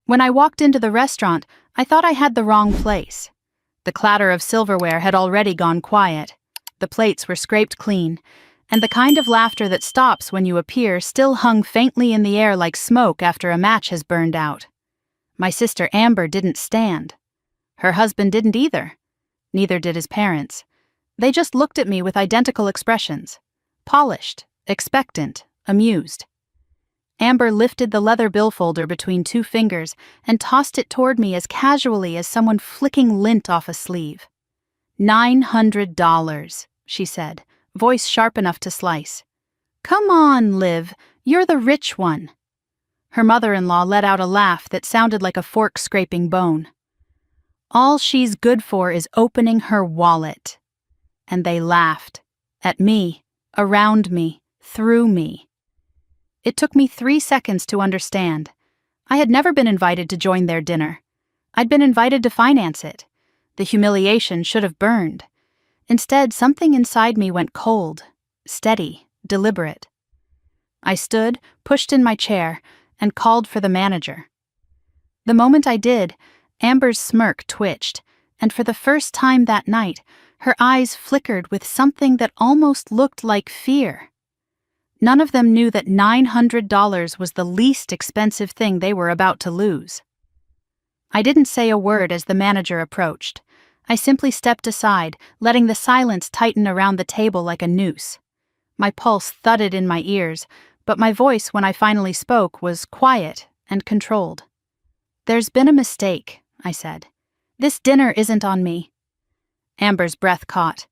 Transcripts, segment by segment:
When I walked into the restaurant, I thought I had the wrong place. The clatter of silverware had already gone quiet. The plates were scraped clean, and the kind of laughter that stops when you appear still hung faintly in the air like smoke after a match has burned out. My sister Amber didn't stand. Her husband didn't either. Neither did his parents. They just looked at me with identical expressions. Polished, expectant, amused. Amber lifted the leather billfolder between two fingers and tossed it toward me as casually as someone flicking lint off a sleeve. $900, she said, voice sharp enough to slice. Come on, Liv, you're the rich one. Her mother-in-law let out a laugh that sounded like a fork scraping bone. All she's good for is opening her wallet. And they laughed. At me, around me, through me. It took me 3 seconds to understand. I had never been invited to join their dinner. I'd been invited to finance it. The humiliation should have burned. Instead, something inside me went cold, steady, deliberate. I stood, pushed in my chair, and called for the manager. The moment I did, Amber's smirk twitched, and for the first time that night, her eyes flickered with something that almost looked like fear. None of them knew that $900 was the least expensive thing they were about to lose. I didn't say a word as the manager approached. I simply stepped aside, letting the silence tighten around the table like a noose. My pulse thudded in my ears, but my voice when I finally spoke was quiet and controlled. There's been a mistake, I said. This dinner isn't on me. Amber's breath caught.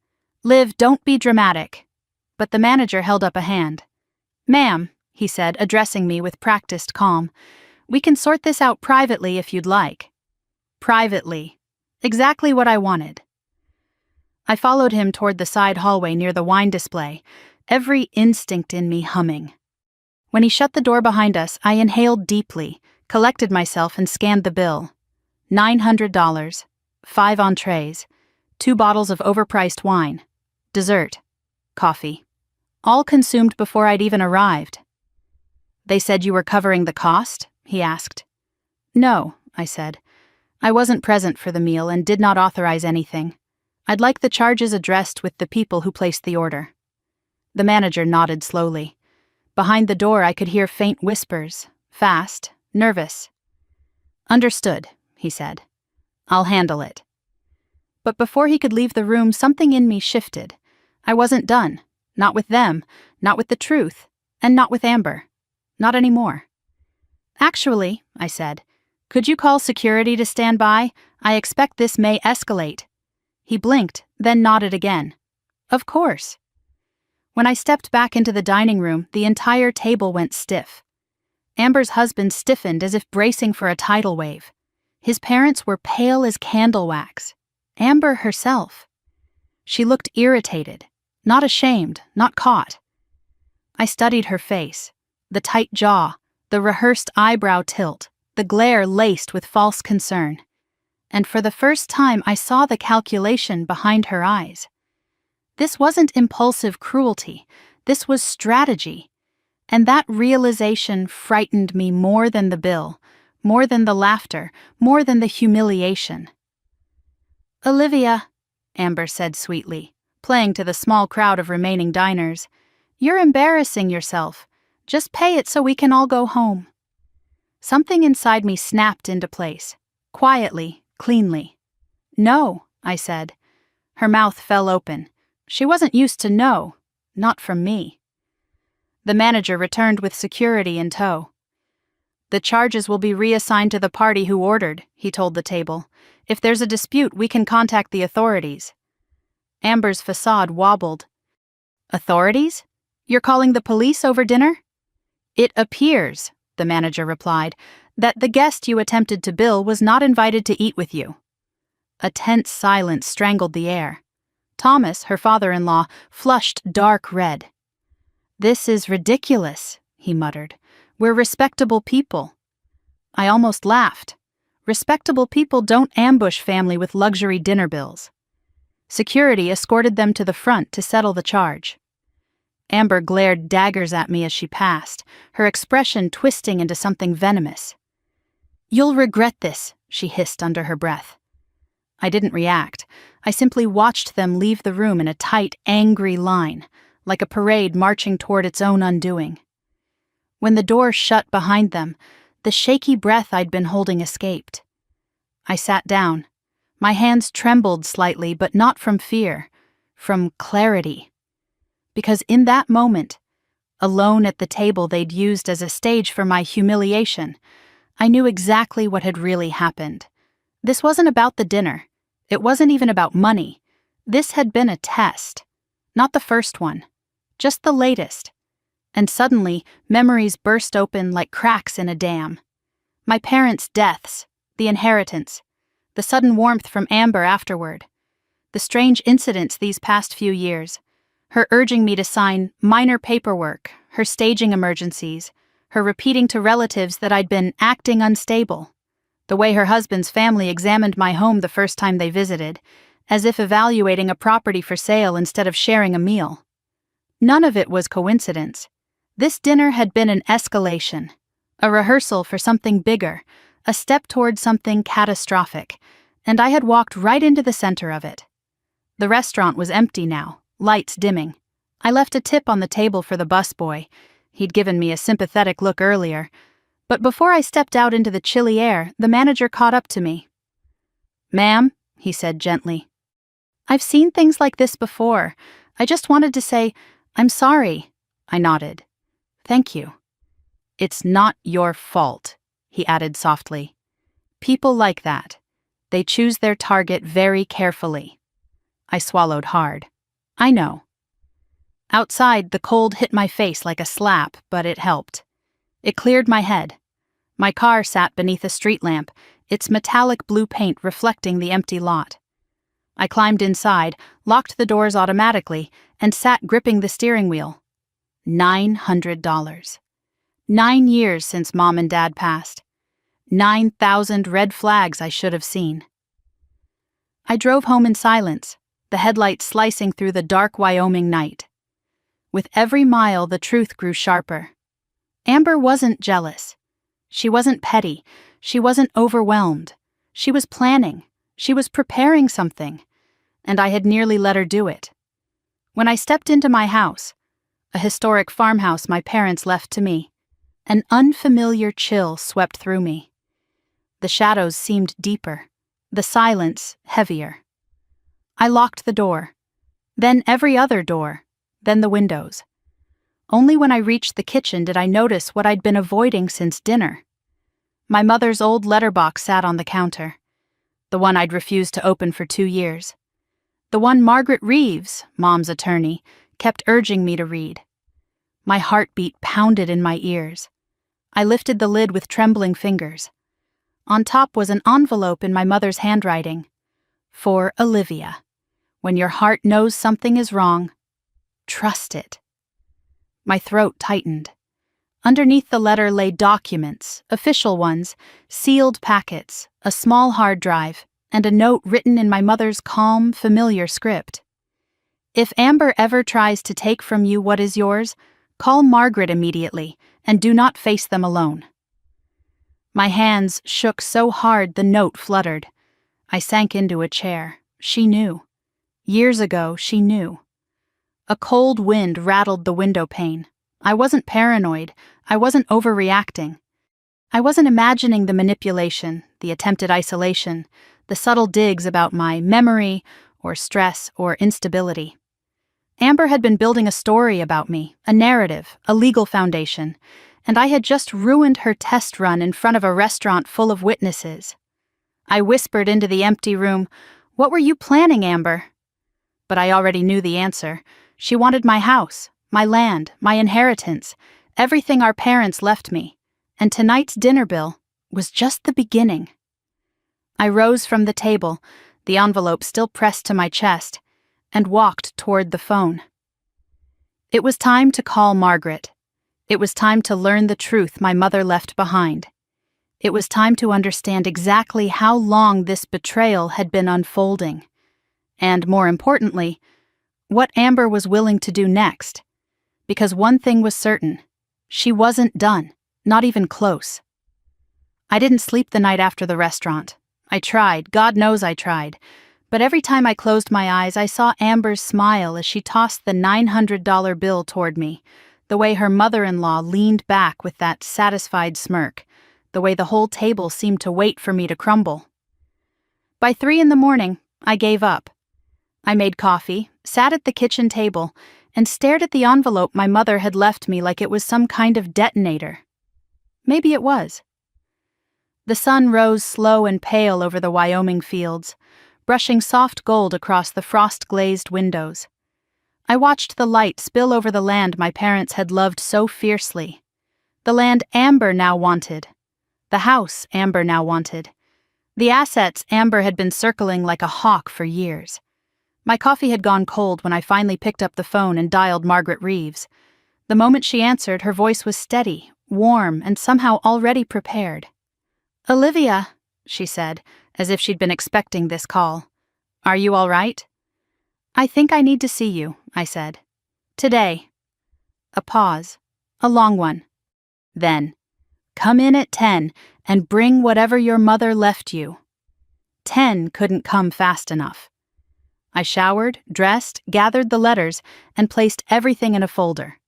Liv, don't be dramatic. But the manager held up a hand. Ma'am, he said, addressing me with practiced calm, we can sort this out privately if you'd like. Privately. Exactly what I wanted. I followed him toward the side hallway near the wine display, every instinct in me humming. When he shut the door behind us, I inhaled deeply, collected myself and scanned the bill. $900, 5 entrees, 2 bottles of overpriced wine, dessert, coffee. All consumed before I'd even arrived. They said you were covering the cost? He asked. No, I said. I wasn't present for the meal and did not authorize anything. I'd like the charges addressed with the people who placed the order. The manager nodded slowly. Behind the door I could hear faint whispers, fast, nervous. Understood, he said. I'll handle it. But before he could leave the room, something in me shifted. I wasn't done. Not with them, not with the truth, and not with Amber. Not anymore. Actually, I said, could you call security to stand by? I expect this may escalate. He blinked, then nodded again. Of course. When I stepped back into the dining room, the entire table went stiff. Amber's husband stiffened as if bracing for a tidal wave. His parents were pale as candle wax. Amber herself. She looked irritated. Not ashamed, not caught. I studied her face, the tight jaw, the rehearsed eyebrow tilt, the glare laced with false concern. And for the first time I saw the calculation behind her eyes. This wasn't impulsive cruelty, this was strategy. And that realization frightened me more than the bill, more than the laughter, more than the humiliation. Olivia, Amber said sweetly, playing to the small crowd of remaining diners. You're embarrassing yourself. Just pay it so we can all go home. Something inside me snapped into place, quietly, cleanly. No, I said. Her mouth fell open. She wasn't used to no, not from me. The manager returned with security in tow. The charges will be reassigned to the party who ordered, he told the table. If there's a dispute, we can contact the authorities. Amber's facade wobbled. Authorities? You're calling the police over dinner? It appears, the manager replied, that the guest you attempted to bill was not invited to eat with you. A tense silence strangled the air. Thomas, her father-in-law, flushed dark red. This is ridiculous, he muttered. We're respectable people. I almost laughed. Respectable people don't ambush family with luxury dinner bills. Security escorted them to the front to settle the charge. Amber glared daggers at me as she passed, her expression twisting into something venomous. "You'll regret this," she hissed under her breath. I didn't react. I simply watched them leave the room in a tight, angry line, like a parade marching toward its own undoing. When the door shut behind them, the shaky breath I'd been holding escaped. I sat down. My hands trembled slightly, but not from fear, from clarity. Because in that moment, alone at the table they'd used as a stage for my humiliation, I knew exactly what had really happened. This wasn't about the dinner. It wasn't even about money. This had been a test. Not the first one. Just the latest. And suddenly, memories burst open like cracks in a dam. My parents' deaths, the inheritance, the sudden warmth from Amber afterward, the strange incidents these past few years, her urging me to sign minor paperwork, her staging emergencies, her repeating to relatives that I'd been acting unstable, the way her husband's family examined my home the first time they visited, as if evaluating a property for sale instead of sharing a meal. None of it was coincidence. This dinner had been an escalation, a rehearsal for something bigger, a step toward something catastrophic, and I had walked right into the center of it. The restaurant was empty now, lights dimming. I left a tip on the table for the busboy. He'd given me a sympathetic look earlier. But before I stepped out into the chilly air, the manager caught up to me. "Ma'am," he said gently. "I've seen things like this before. I just wanted to say, I'm sorry." I nodded. "Thank you." "It's not your fault," he added softly. "People like that. They choose their target very carefully." I swallowed hard. "I know." Outside, the cold hit my face like a slap, but it helped. It cleared my head. My car sat beneath a street lamp, its metallic blue paint reflecting the empty lot. I climbed inside, locked the doors automatically, and sat gripping the steering wheel. $900. 9 years since Mom and Dad passed. 9,000 red flags I should have seen. I drove home in silence, the headlights slicing through the dark Wyoming night. With every mile, the truth grew sharper. Amber wasn't jealous. She wasn't petty. She wasn't overwhelmed. She was planning. She was preparing something. And I had nearly let her do it. When I stepped into my house, a historic farmhouse my parents left to me, an unfamiliar chill swept through me. The shadows seemed deeper, the silence heavier. I locked the door, then every other door, then the windows. Only when I reached the kitchen did I notice what I'd been avoiding since dinner. My mother's old letterbox sat on the counter, the one I'd refused to open for 2 years. The one Margaret Reeves, Mom's attorney, kept urging me to read. My heartbeat pounded in my ears. I lifted the lid with trembling fingers. On top was an envelope in my mother's handwriting. For Olivia. When your heart knows something is wrong, trust it. My throat tightened. Underneath the letter lay documents, official ones, sealed packets, a small hard drive, and a note written in my mother's calm, familiar script. If Amber ever tries to take from you what is yours, call Margaret immediately, and do not face them alone. My hands shook so hard the note fluttered. I sank into a chair. She knew. Years ago, she knew. A cold wind rattled the window pane. I wasn't paranoid. I wasn't overreacting. I wasn't imagining the manipulation, the attempted isolation, the subtle digs about my memory or stress or instability. Amber had been building a story about me, a narrative, a legal foundation, and I had just ruined her test run in front of a restaurant full of witnesses. I whispered into the empty room, "What were you planning, Amber?" But I already knew the answer. She wanted my house, my land, my inheritance, everything our parents left me, and tonight's dinner bill was just the beginning. I rose from the table, the envelope still pressed to my chest, and walked toward the phone. It was time to call Margaret. It was time to learn the truth my mother left behind. It was time to understand exactly how long this betrayal had been unfolding. And more importantly, what Amber was willing to do next. Because one thing was certain, she wasn't done, not even close. I didn't sleep the night after the restaurant. I tried, God knows I tried. But every time I closed my eyes, I saw Amber's smile as she tossed the $900 bill toward me, the way her mother-in-law leaned back with that satisfied smirk, the way the whole table seemed to wait for me to crumble. By 3 a.m, I gave up. I made coffee, sat at the kitchen table, and stared at the envelope my mother had left me like it was some kind of detonator. Maybe it was. The sun rose slow and pale over the Wyoming fields, brushing soft gold across the frost-glazed windows. I watched the light spill over the land my parents had loved so fiercely. The land Amber now wanted. The house Amber now wanted. The assets Amber had been circling like a hawk for years. My coffee had gone cold when I finally picked up the phone and dialed Margaret Reeves. The moment she answered, her voice was steady, warm, and somehow already prepared. "Olivia," she said, as if she'd been expecting this call. "Are you all right?" "I think I need to see you," I said. "Today." A pause. A long one. Then, "Come in at 10 and bring whatever your mother left you." 10 couldn't come fast enough. I showered, dressed, gathered the letters, and placed everything in a folder.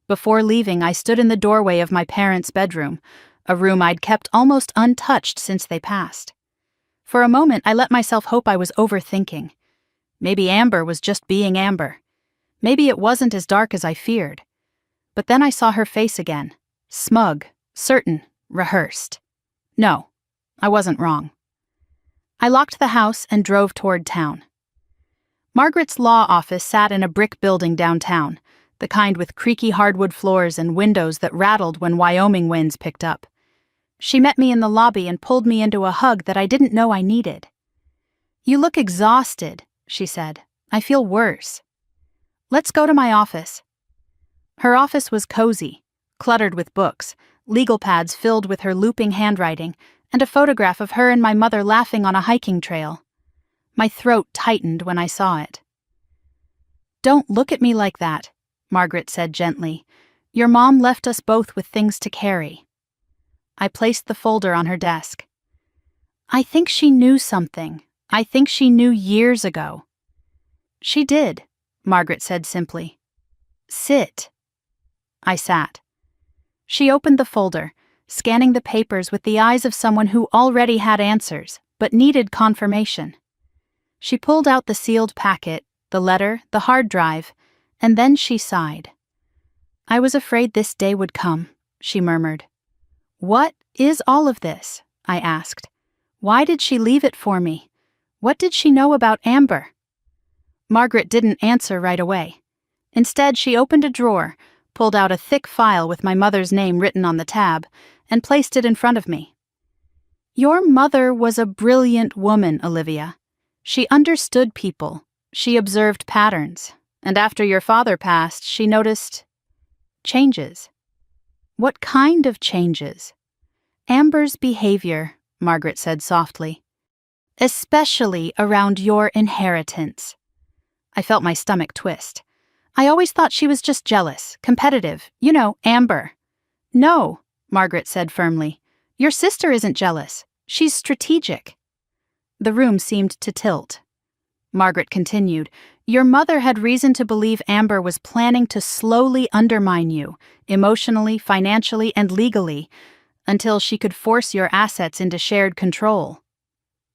Before leaving, I stood in the doorway of my parents' bedroom, a room I'd kept almost untouched since they passed. For a moment, I let myself hope I was overthinking. Maybe Amber was just being Amber. Maybe it wasn't as dark as I feared. But then I saw her face again, smug, certain, rehearsed. No, I wasn't wrong. I locked the house and drove toward town. Margaret's law office sat in a brick building downtown, the kind with creaky hardwood floors and windows that rattled when Wyoming winds picked up. She met me in the lobby and pulled me into a hug that I didn't know I needed. "You look exhausted," she said. "I feel worse." "Let's go to my office." Her office was cozy, cluttered with books, legal pads filled with her looping handwriting, and a photograph of her and my mother laughing on a hiking trail. My throat tightened when I saw it. "Don't look at me like that," Margaret said gently. "Your mom left us both with things to carry." I placed the folder on her desk. "I think she knew something. I think she knew years ago." "She did," Margaret said simply. "Sit." I sat. She opened the folder, scanning the papers with the eyes of someone who already had answers, but needed confirmation. She pulled out the sealed packet, the letter, the hard drive, and then she sighed. "I was afraid this day would come," she murmured. "What is all of this?" I asked. "Why did she leave it for me? What did she know about Amber?" Margaret didn't answer right away. Instead, she opened a drawer, pulled out a thick file with my mother's name written on the tab, and placed it in front of me. "Your mother was a brilliant woman, Olivia. She understood people, she observed patterns, and after your father passed, she noticed changes." "What kind of changes?" "Amber's behavior," Margaret said softly. "Especially around your inheritance." I felt my stomach twist. I always thought she was just jealous, competitive, Amber. "No," Margaret said firmly. "Your sister isn't jealous. She's strategic." The room seemed to tilt. Margaret continued, "Your mother had reason to believe Amber was planning to slowly undermine you, emotionally, financially, and legally, until she could force your assets into shared control."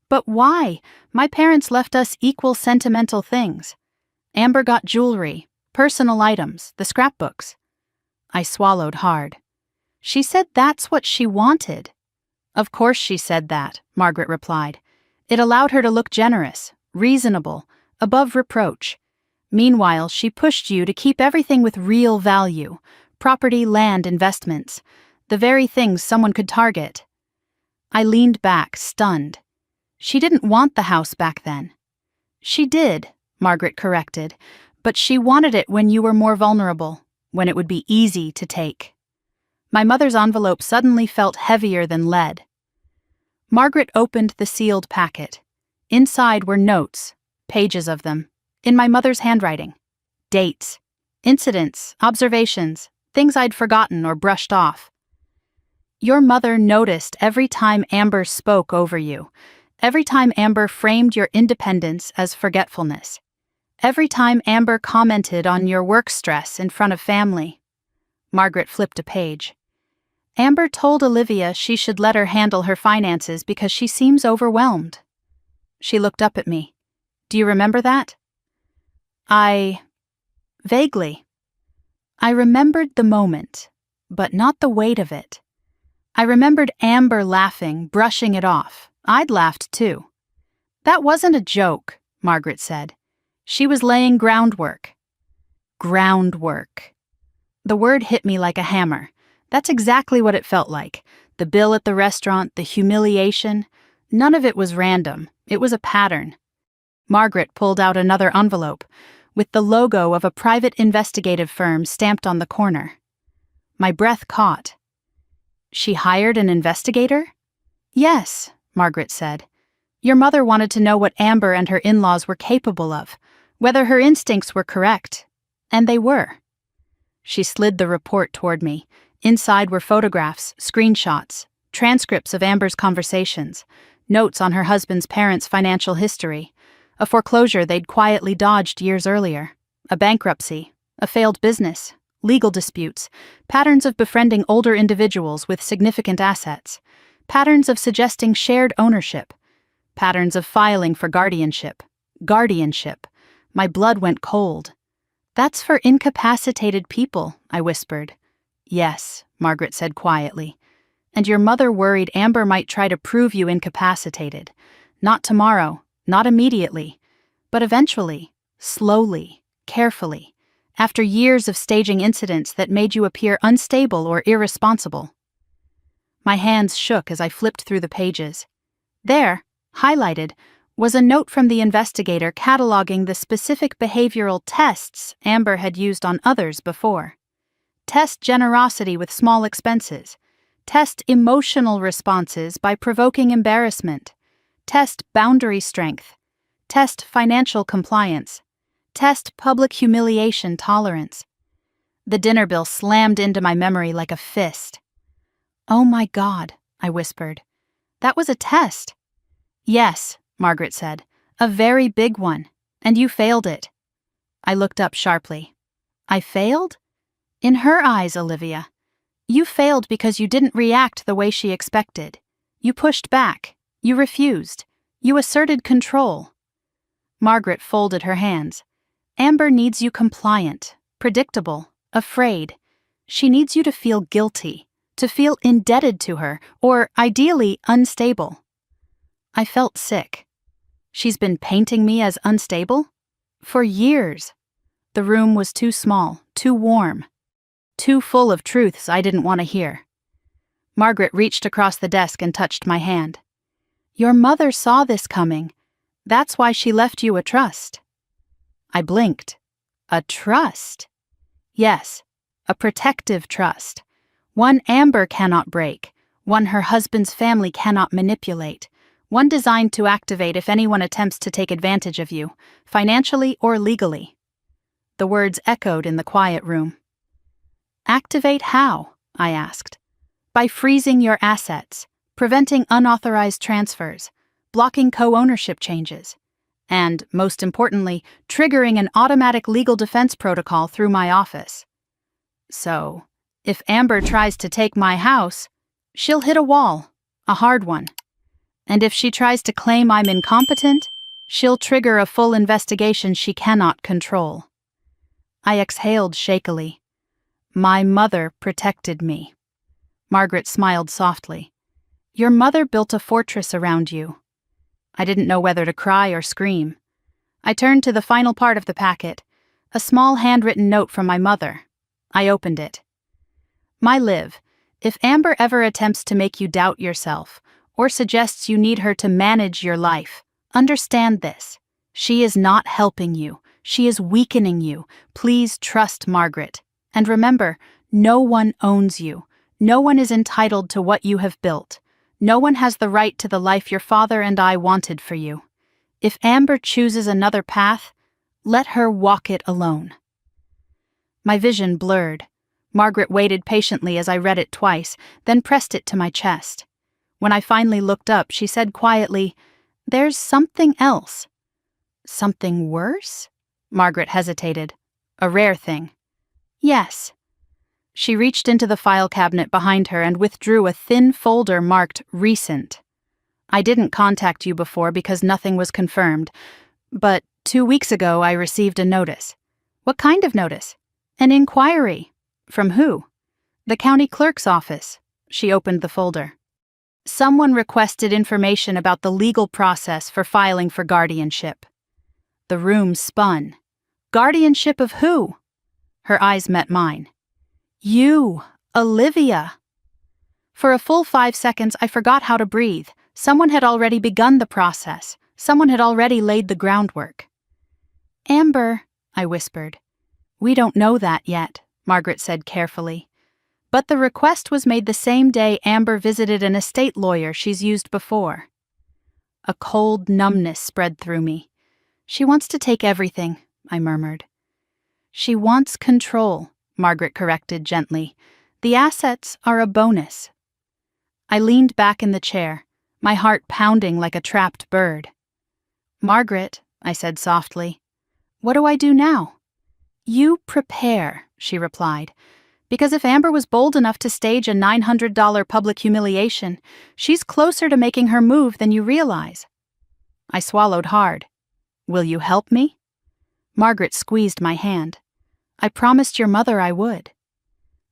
"But why? My parents left us equal sentimental things. Amber got jewelry, personal items, the scrapbooks." I swallowed hard. "She said that's what she wanted." "Of course she said that," Margaret replied. "It allowed her to look generous, reasonable, above reproach. Meanwhile, she pushed you to keep everything with real value, property, land, investments, the very things someone could target." I leaned back, stunned. "She didn't want the house back then." "She did," Margaret corrected, "but she wanted it when you were more vulnerable, when it would be easy to take." My mother's envelope suddenly felt heavier than lead. Margaret opened the sealed packet. Inside were notes, pages of them, in my mother's handwriting. Dates, incidents, observations, things I'd forgotten or brushed off. Your mother noticed every time Amber spoke over you, every time Amber framed your independence as forgetfulness, every time Amber commented on your work stress in front of family. Margaret flipped a page. Amber told Olivia she should let her handle her finances because she seems overwhelmed. She looked up at me. Do you remember that? Vaguely. I remembered the moment, but not the weight of it. I remembered Amber laughing, brushing it off. I'd laughed too. That wasn't a joke, Margaret said. She was laying groundwork. Groundwork. The word hit me like a hammer. That's exactly what it felt like. The bill at the restaurant, the humiliation. None of it was random. It was a pattern. Margaret pulled out another envelope, with the logo of a private investigative firm stamped on the corner. My breath caught. She hired an investigator? Yes, Margaret said. Your mother wanted to know what Amber and her in-laws were capable of, whether her instincts were correct. And they were. She slid the report toward me. Inside were photographs, screenshots, transcripts of Amber's conversations, notes on her husband's parents' financial history, a foreclosure they'd quietly dodged years earlier, a bankruptcy, a failed business, legal disputes, patterns of befriending older individuals with significant assets, patterns of suggesting shared ownership, patterns of filing for guardianship. Guardianship. My blood went cold. That's for incapacitated people, I whispered. Yes, Margaret said quietly. And your mother worried Amber might try to prove you incapacitated. Not tomorrow, not immediately, but eventually, slowly, carefully, after years of staging incidents that made you appear unstable or irresponsible. My hands shook as I flipped through the pages. There, highlighted, was a note from the investigator cataloging the specific behavioral tests Amber had used on others before. Test generosity with small expenses. Test emotional responses by provoking embarrassment. Test boundary strength. Test financial compliance. Test public humiliation tolerance. The dinner bill slammed into my memory like a fist. Oh my God, I whispered. That was a test. Yes, Margaret said. A very big one. And you failed it. I looked up sharply. I failed? In her eyes, Olivia. You failed because you didn't react the way she expected. You pushed back. You refused. You asserted control. Margaret folded her hands. Amber needs you compliant, predictable, afraid. She needs you to feel guilty, to feel indebted to her, or, ideally, unstable. I felt sick. She's been painting me as unstable? For years. The room was too small, too warm, too full of truths I didn't want to hear. Margaret reached across the desk and touched my hand. Your mother saw this coming. That's why she left you a trust. I blinked. A trust? Yes, a protective trust. One Amber cannot break, one her husband's family cannot manipulate, one designed to activate if anyone attempts to take advantage of you, financially or legally. The words echoed in the quiet room. Activate how? I asked. By freezing your assets, preventing unauthorized transfers, blocking co-ownership changes, and, most importantly, triggering an automatic legal defense protocol through my office. So, if Amber tries to take my house, she'll hit a wall, a hard one. And if she tries to claim I'm incompetent, she'll trigger a full investigation she cannot control. I exhaled shakily. My mother protected me. Margaret smiled softly. Your mother built a fortress around you. I didn't know whether to cry or scream. I turned to the final part of the packet, a small handwritten note from my mother. I opened it. My Liv, if Amber ever attempts to make you doubt yourself, or suggests you need her to manage your life, understand this. She is not helping you. She is weakening you. Please trust Margaret. And remember, no one owns you. No one is entitled to what you have built. No one has the right to the life your father and I wanted for you. If Amber chooses another path, let her walk it alone. My vision blurred. Margaret waited patiently as I read it twice, then pressed it to my chest. When I finally looked up, she said quietly, "There's something else." "Something worse?" Margaret hesitated. "A rare thing." "Yes." She reached into the file cabinet behind her and withdrew a thin folder marked Recent. "I didn't contact you before because nothing was confirmed, but 2 weeks ago I received a notice." "What kind of notice?" "An inquiry." "From who?" "The county clerk's office." She opened the folder. "Someone requested information about the legal process for filing for guardianship." The room spun. "Guardianship of who?" Her eyes met mine. "You, Olivia." For a full 5 seconds, I forgot how to breathe. Someone had already begun the process. Someone had already laid the groundwork. "Amber," I whispered. "We don't know that yet," Margaret said carefully. "But the request was made the same day Amber visited an estate lawyer she's used before." A cold numbness spread through me. "She wants to take everything," I murmured. "She wants control," Margaret corrected gently. "The assets are a bonus." I leaned back in the chair, my heart pounding like a trapped bird. "Margaret," I said softly, "what do I do now?" "You prepare," she replied, "because if Amber was bold enough to stage a $900 public humiliation, she's closer to making her move than you realize." I swallowed hard. "Will you help me?" Margaret squeezed my hand. "I promised your mother I would."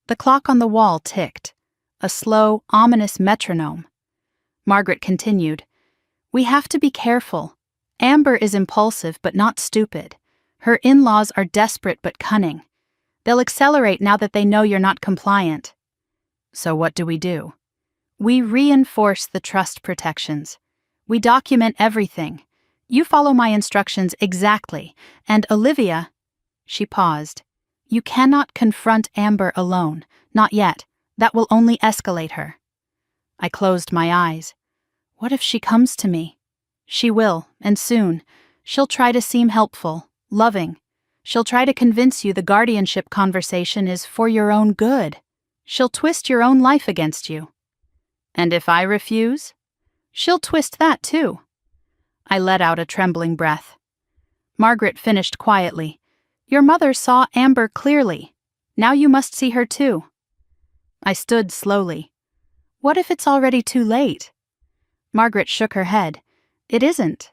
The clock on the wall ticked, a slow, ominous metronome. Margaret continued, "We have to be careful. Amber is impulsive but not stupid. Her in-laws are desperate but cunning. They'll accelerate now that they know you're not compliant." "So what do we do?" "We reinforce the trust protections. We document everything. You follow my instructions exactly, and Olivia—" She paused. "You cannot confront Amber alone. Not yet. That will only escalate her." I closed my eyes. What if she comes to me? She will, and soon. She'll try to seem helpful, loving. She'll try to convince you the guardianship conversation is for your own good. She'll twist your own life against you. And if I refuse? She'll twist that too. I let out a trembling breath. Margaret finished quietly. "Your mother saw Amber clearly. Now you must see her too." I stood slowly. "What if it's already too late?" Margaret shook her head. "It isn't.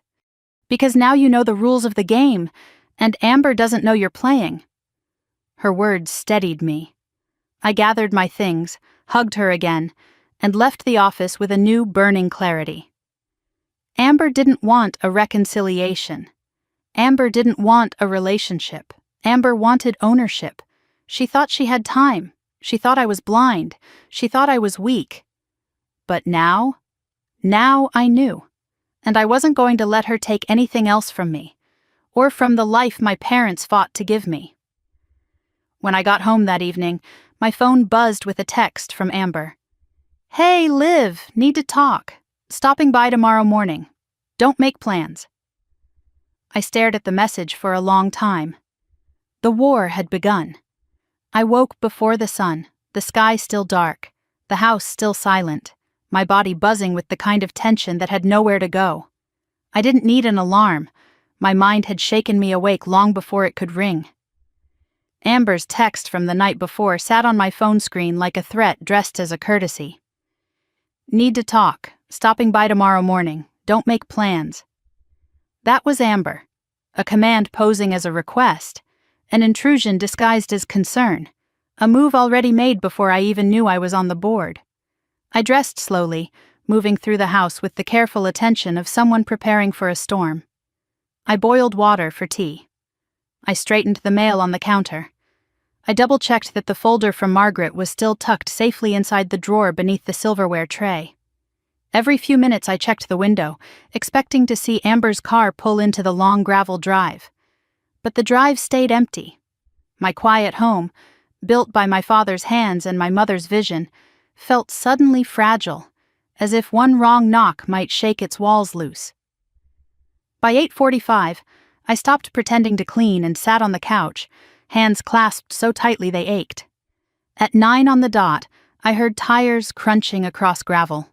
Because now you know the rules of the game, and Amber doesn't know you're playing." Her words steadied me. I gathered my things, hugged her again, and left the office with a new burning clarity. Amber didn't want a reconciliation. Amber didn't want a relationship. Amber wanted ownership. She thought she had time. She thought I was blind. She thought I was weak. But now I knew. And I wasn't going to let her take anything else from me, or from the life my parents fought to give me. When I got home that evening, my phone buzzed with a text from Amber. "Hey, Liv, need to talk. Stopping by tomorrow morning. Don't make plans." I stared at the message for a long time. The war had begun. I woke before the sun, the sky still dark, the house still silent, my body buzzing with the kind of tension that had nowhere to go. I didn't need an alarm. My mind had shaken me awake long before it could ring. Amber's text from the night before sat on my phone screen like a threat dressed as a courtesy. "Need to talk. Stopping by tomorrow morning. Don't make plans." That was Amber. A command posing as a request. An intrusion disguised as concern. A move already made before I even knew I was on the board. I dressed slowly, moving through the house with the careful attention of someone preparing for a storm. I boiled water for tea. I straightened the mail on the counter. I double-checked that the folder from Margaret was still tucked safely inside the drawer beneath the silverware tray. Every few minutes I checked the window, expecting to see Amber's car pull into the long gravel drive. But the drive stayed empty. My quiet home, built by my father's hands and my mother's vision, felt suddenly fragile, as if one wrong knock might shake its walls loose. By 8:45, I stopped pretending to clean and sat on the couch, hands clasped so tightly they ached. At 9 on the dot, I heard tires crunching across gravel.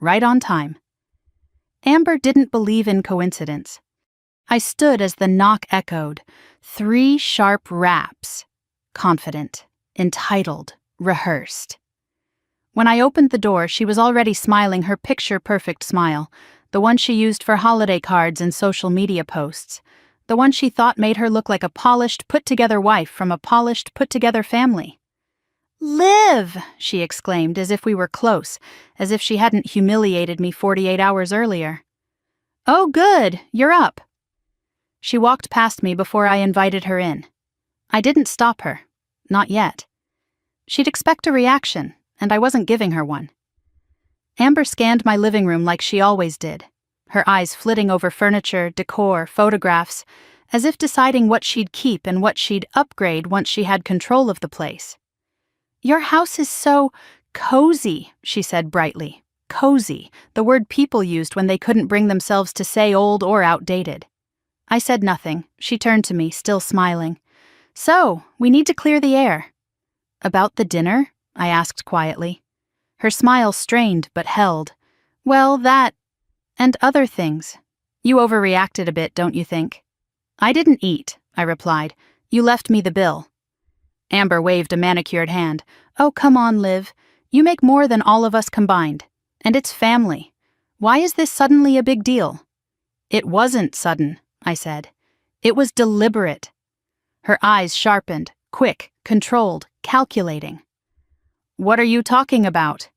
Right on time. Amber didn't believe in coincidence. I stood as the knock echoed, 3 sharp raps. Confident, entitled, rehearsed. When I opened the door, she was already smiling her picture-perfect smile, the one she used for holiday cards and social media posts, the one she thought made her look like a polished, put-together wife from a polished, put-together family. "Liv!" she exclaimed, as if we were close, as if she hadn't humiliated me 48 hours earlier. "Oh, good, you're up." She walked past me before I invited her in. I didn't stop her. Not yet. She'd expect a reaction, and I wasn't giving her one. Amber scanned my living room like she always did, her eyes flitting over furniture, decor, photographs, as if deciding what she'd keep and what she'd upgrade once she had control of the place. "Your house is so cozy," she said brightly. Cozy, the word people used when they couldn't bring themselves to say old or outdated. I said nothing. She turned to me, still smiling. "So, we need to clear the air." "About the dinner?" I asked quietly. Her smile strained but held. "Well, that... and other things. You overreacted a bit, don't you think?" "I didn't eat," I replied. "You left me the bill." Amber waved a manicured hand. "Oh, come on, Liv. You make more than all of us combined. And it's family. Why is this suddenly a big deal?" "It wasn't sudden," I said. "It was deliberate." Her eyes sharpened, quick, controlled, calculating. "What are you talking about?"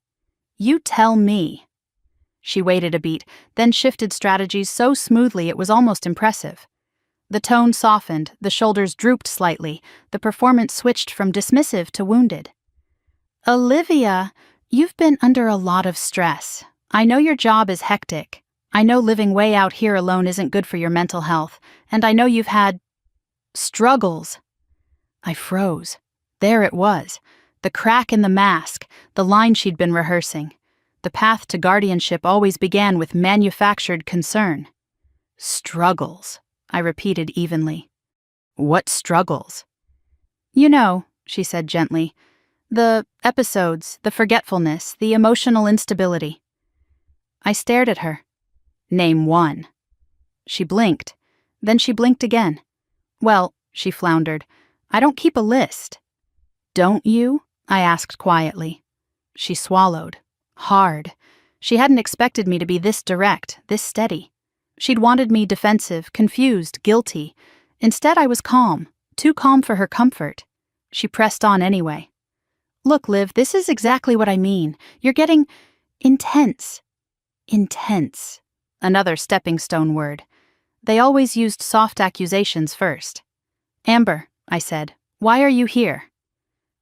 "You tell me." She waited a beat, then shifted strategies so smoothly it was almost impressive. The tone softened, the shoulders drooped slightly, the performance switched from dismissive to wounded. "Olivia, you've been under a lot of stress. I know your job is hectic. I know living way out here alone isn't good for your mental health, and I know you've had... struggles." I froze. There it was. The crack in the mask, the line she'd been rehearsing. The path to guardianship always began with manufactured concern. "Struggles," I repeated evenly. "What struggles?" "You know," she said gently. "The episodes, the forgetfulness, the emotional instability." I stared at her. "Name one." She blinked. Then she blinked again. "Well," she floundered, "I don't keep a list." "Don't you?" I asked quietly. She swallowed. Hard. She hadn't expected me to be this direct, this steady. She'd wanted me defensive, confused, guilty. Instead, I was calm, too calm for her comfort. She pressed on anyway. "Look, Liv, this is exactly what I mean. You're getting intense." Intense. Another stepping stone word. They always used soft accusations first. "Amber," I said, "why are you here?"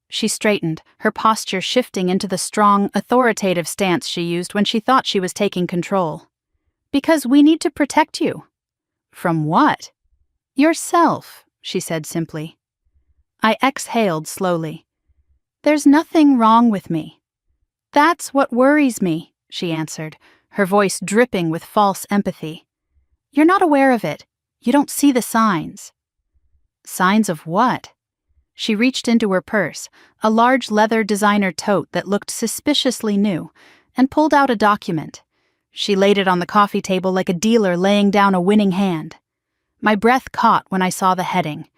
She straightened, her posture shifting into the strong, authoritative stance she used when she thought she was taking control. "Because we need to protect you." "From what?" "Yourself," she said simply. I exhaled slowly. "There's nothing wrong with me." "That's what worries me," she answered, her voice dripping with false empathy. "You're not aware of it. You don't see the signs." "Signs of what?" She reached into her purse, a large leather designer tote that looked suspiciously new, and pulled out a document. She laid it on the coffee table like a dealer laying down a winning hand. My breath caught when I saw the heading.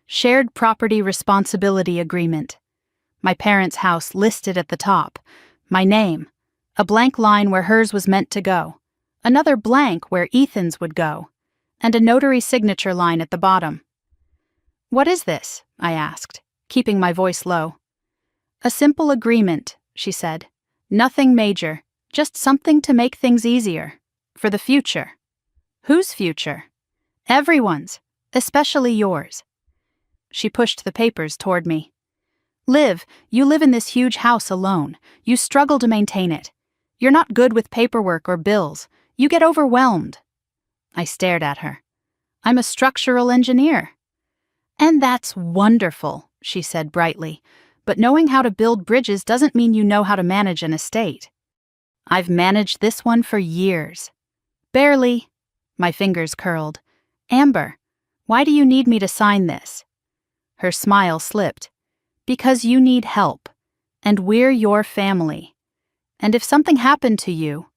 Shared Property Responsibility Agreement. My parents' house listed at the top. My name. A blank line where hers was meant to go. Another blank where Ethan's would go. And a notary signature line at the bottom. "What is this?" I asked, keeping my voice low. "A simple agreement," she said. "Nothing major, just something to make things easier. For the future." "Whose future?" "Everyone's, especially yours." She pushed the papers toward me. "Liv, you live in this huge house alone. You struggle to maintain it. You're not good with paperwork or bills. You get overwhelmed." I stared at her. "I'm a structural engineer." "And that's wonderful," she said brightly. "But knowing how to build bridges doesn't mean you know how to manage an estate." "I've managed this one for years." "Barely." My fingers curled. "Amber, why do you need me to sign this?" Her smile slipped. Because you need help, and we're your family. And if something happened to you,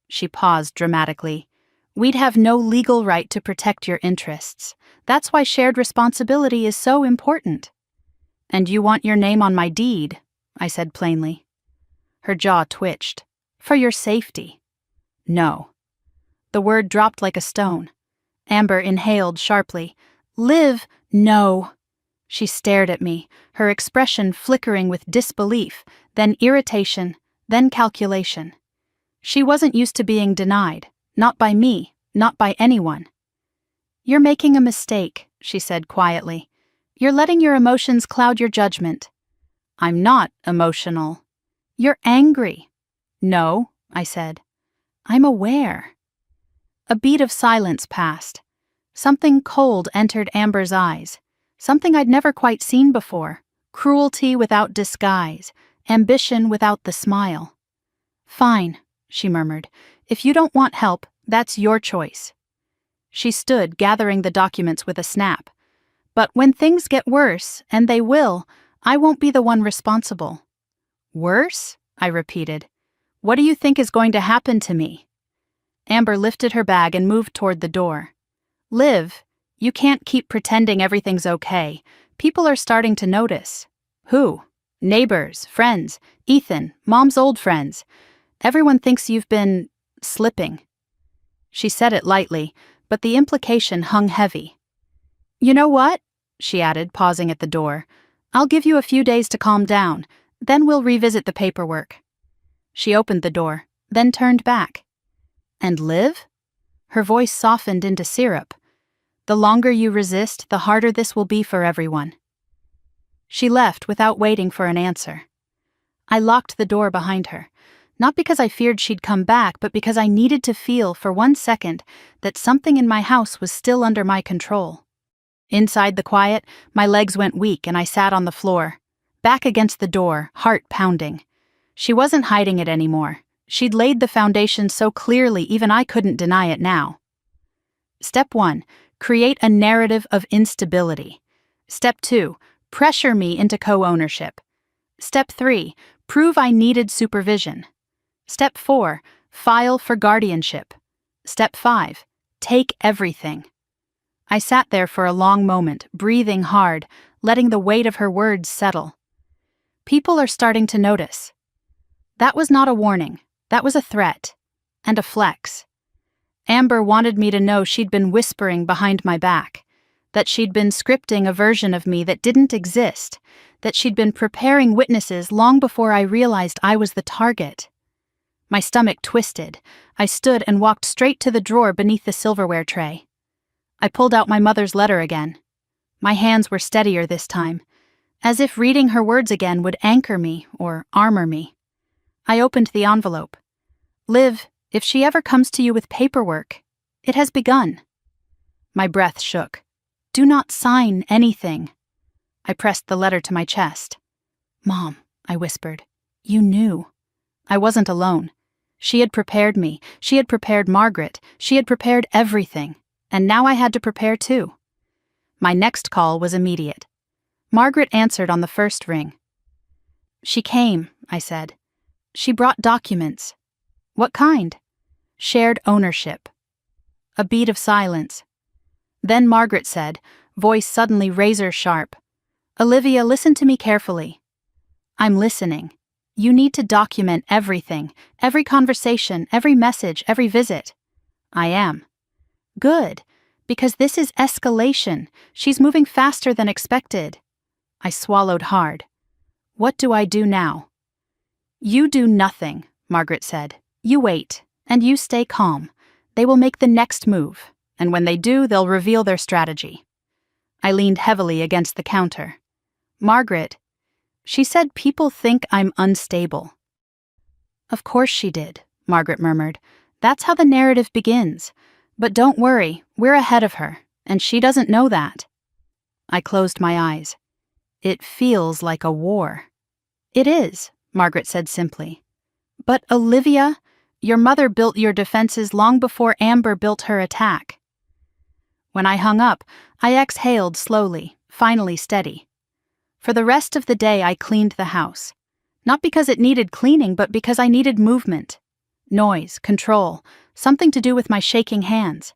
she paused dramatically, we'd have no legal right to protect your interests. That's why shared responsibility is so important. And you want your name on my deed, I said plainly. Her jaw twitched. For your safety. No. The word dropped like a stone. Amber inhaled sharply. Liv, no. She stared at me, her expression flickering with disbelief, then irritation, then calculation. She wasn't used to being denied, not by me, not by anyone. You're making a mistake, she said quietly. You're letting your emotions cloud your judgment. I'm not emotional. You're angry. No, I said. I'm aware. A beat of silence passed. Something cold entered Amber's eyes. Something I'd never quite seen before. Cruelty without disguise. Ambition without the smile. Fine, she murmured. If you don't want help, that's your choice. She stood, gathering the documents with a snap. But when things get worse, and they will, I won't be the one responsible. Worse? I repeated. What do you think is going to happen to me? Amber lifted her bag and moved toward the door. Liv, you can't keep pretending everything's okay. People are starting to notice. Who? Neighbors, friends, Ethan, Mom's old friends. Everyone thinks you've been slipping. She said it lightly, but the implication hung heavy. You know what? She added, pausing at the door. I'll give you a few days to calm down, then we'll revisit the paperwork. She opened the door, then turned back. And Liv? Her voice softened into syrup. The longer you resist, the harder this will be for everyone. She left without waiting for an answer. I locked the door behind her, not because I feared she'd come back, but because I needed to feel for 1 second that something in my house was still under my control. Inside the quiet, my legs went weak and I sat on the floor, back against the door, heart pounding. She wasn't hiding it anymore. She'd laid the foundation so clearly even I couldn't deny it now. Step 1, create a narrative of instability. Step 2, pressure me into co-ownership. Step 3, prove I needed supervision. Step 4, file for guardianship. Step 5, take everything. I sat there for a long moment, breathing hard, letting the weight of her words settle. People are starting to notice. That was not a warning. That was a threat. And a flex. Amber wanted me to know she'd been whispering behind my back, that she'd been scripting a version of me that didn't exist, that she'd been preparing witnesses long before I realized I was the target. My stomach twisted. I stood and walked straight to the drawer beneath the silverware tray. I pulled out my mother's letter again. My hands were steadier this time, as if reading her words again would anchor me or armor me. I opened the envelope. Liv, if she ever comes to you with paperwork, it has begun. My breath shook. Do not sign anything. I pressed the letter to my chest. Mom, I whispered, you knew. I wasn't alone. She had prepared me. She had prepared Margaret. She had prepared everything. And now I had to prepare too. My next call was immediate. Margaret answered on the first ring. She came, I said. She brought documents. What kind? Shared ownership. A beat of silence. Then Margaret said, voice suddenly razor-sharp, Olivia, listen to me carefully. I'm listening. You need to document everything, every conversation, every message, every visit. I am. Good, because this is escalation. She's moving faster than expected. I swallowed hard. What do I do now? You do nothing, Margaret said. You wait, and you stay calm. They will make the next move, and when they do, they'll reveal their strategy. I leaned heavily against the counter. Margaret, she said people think I'm unstable. Of course she did, Margaret murmured. That's how the narrative begins. But don't worry, we're ahead of her, and she doesn't know that. I closed my eyes. It feels like a war. It is, Margaret said simply. But Olivia, your mother built your defenses long before Amber built her attack. When I hung up, I exhaled slowly, finally steady. For the rest of the day, I cleaned the house. Not because it needed cleaning, but because I needed movement. Noise, control, something to do with my shaking hands.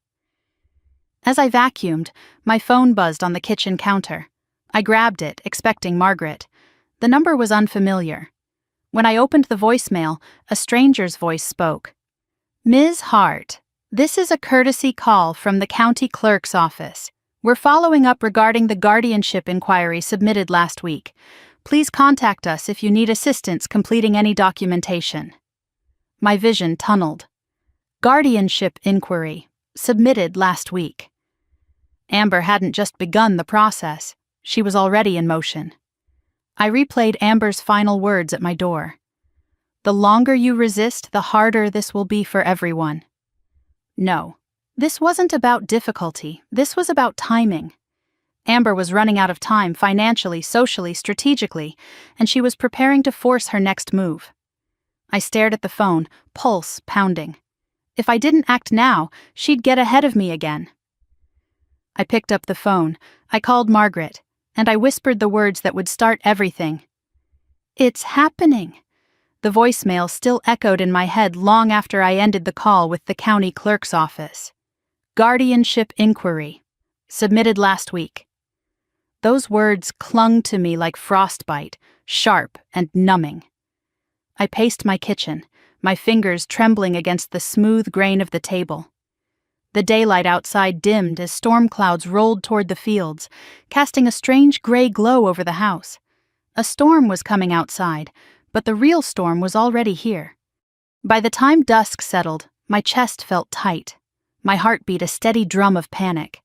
As I vacuumed, my phone buzzed on the kitchen counter. I grabbed it, expecting Margaret. The number was unfamiliar. When I opened the voicemail, a stranger's voice spoke. "Ms. Hart, this is a courtesy call from the county clerk's office. We're following up regarding the guardianship inquiry submitted last week. Please contact us if you need assistance completing any documentation." My vision tunneled. Guardianship inquiry, submitted last week. Amber hadn't just begun the process, she was already in motion. I replayed Amber's final words at my door. "The longer you resist, the harder this will be for everyone." No, this wasn't about difficulty, this was about timing. Amber was running out of time financially, socially, strategically, and she was preparing to force her next move. I stared at the phone, pulse pounding. If I didn't act now, she'd get ahead of me again. I picked up the phone, I called Margaret, and I whispered the words that would start everything. "It's happening." The voicemail still echoed in my head long after I ended the call with the county clerk's office. Guardianship inquiry, submitted last week. Those words clung to me like frostbite, sharp and numbing. I paced my kitchen, my fingers trembling against the smooth grain of the table. The daylight outside dimmed as storm clouds rolled toward the fields, casting a strange gray glow over the house. A storm was coming outside, but the real storm was already here. By the time dusk settled, my chest felt tight. My heart beat a steady drum of panic.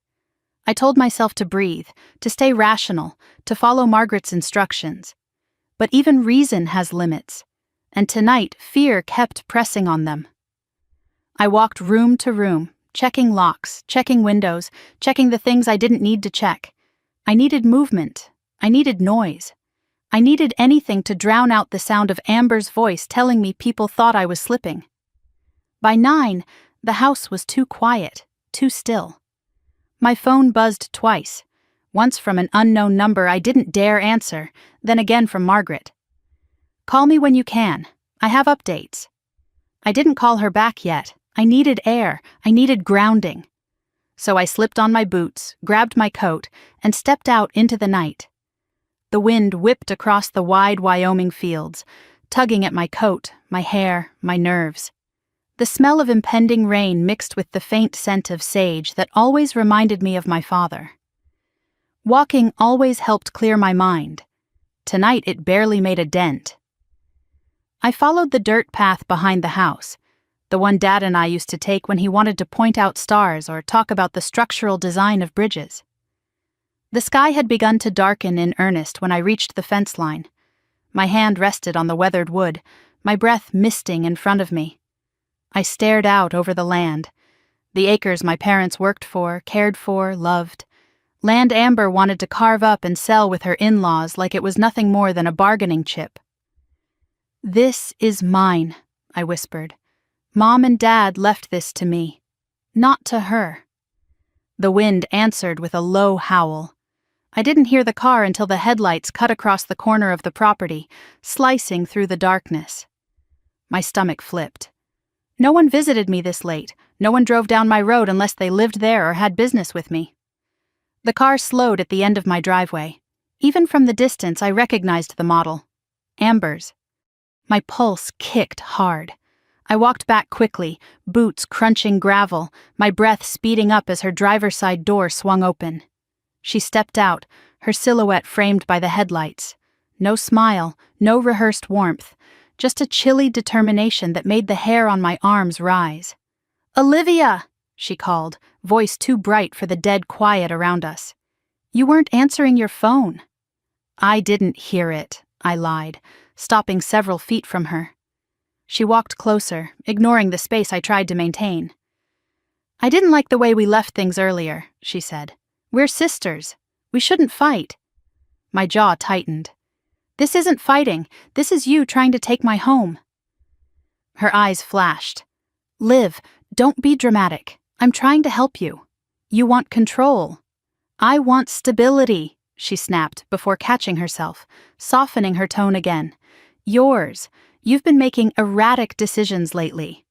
I told myself to breathe, to stay rational, to follow Margaret's instructions. But even reason has limits, and tonight fear kept pressing on them. I walked room to room, checking locks, checking windows, checking the things I didn't need to check. I needed movement. I needed noise. I needed anything to drown out the sound of Amber's voice telling me people thought I was slipping. By 9, the house was too quiet, too still. My phone buzzed twice, once from an unknown number I didn't dare answer, then again from Margaret. "Call me when you can. I have updates." I didn't call her back yet. I needed air. I needed grounding. So I slipped on my boots, grabbed my coat, and stepped out into the night. The wind whipped across the wide Wyoming fields, tugging at my coat, my hair, my nerves. The smell of impending rain mixed with the faint scent of sage that always reminded me of my father. Walking always helped clear my mind. Tonight it barely made a dent. I followed the dirt path behind the house, the one Dad and I used to take when he wanted to point out stars or talk about the structural design of bridges. The sky had begun to darken in earnest when I reached the fence line. My hand rested on the weathered wood, my breath misting in front of me. I stared out over the land, the acres my parents worked for, cared for, loved. Land Amber wanted to carve up and sell with her in-laws like it was nothing more than a bargaining chip. "This is mine," I whispered. "Mom and Dad left this to me, not to her." The wind answered with a low howl. I didn't hear the car until the headlights cut across the corner of the property, slicing through the darkness. My stomach flipped. No one visited me this late. No one drove down my road unless they lived there or had business with me. The car slowed at the end of my driveway. Even from the distance, I recognized the model. Amber's. My pulse kicked hard. I walked back quickly, boots crunching gravel, my breath speeding up as her driver's side door swung open. She stepped out, her silhouette framed by the headlights. No smile, no rehearsed warmth, just a chilly determination that made the hair on my arms rise. "Olivia!" she called, voice too bright for the dead quiet around us. "You weren't answering your phone." "I didn't hear it," I lied, stopping several feet from her. She walked closer, ignoring the space I tried to maintain. "I didn't like the way we left things earlier," she said. "We're sisters. We shouldn't fight." My jaw tightened. "This isn't fighting. This is you trying to take my home." Her eyes flashed. "Liv, don't be dramatic. I'm trying to help you. You want control. I want stability," she snapped before catching herself, softening her tone again. Yours. You've been making erratic decisions lately.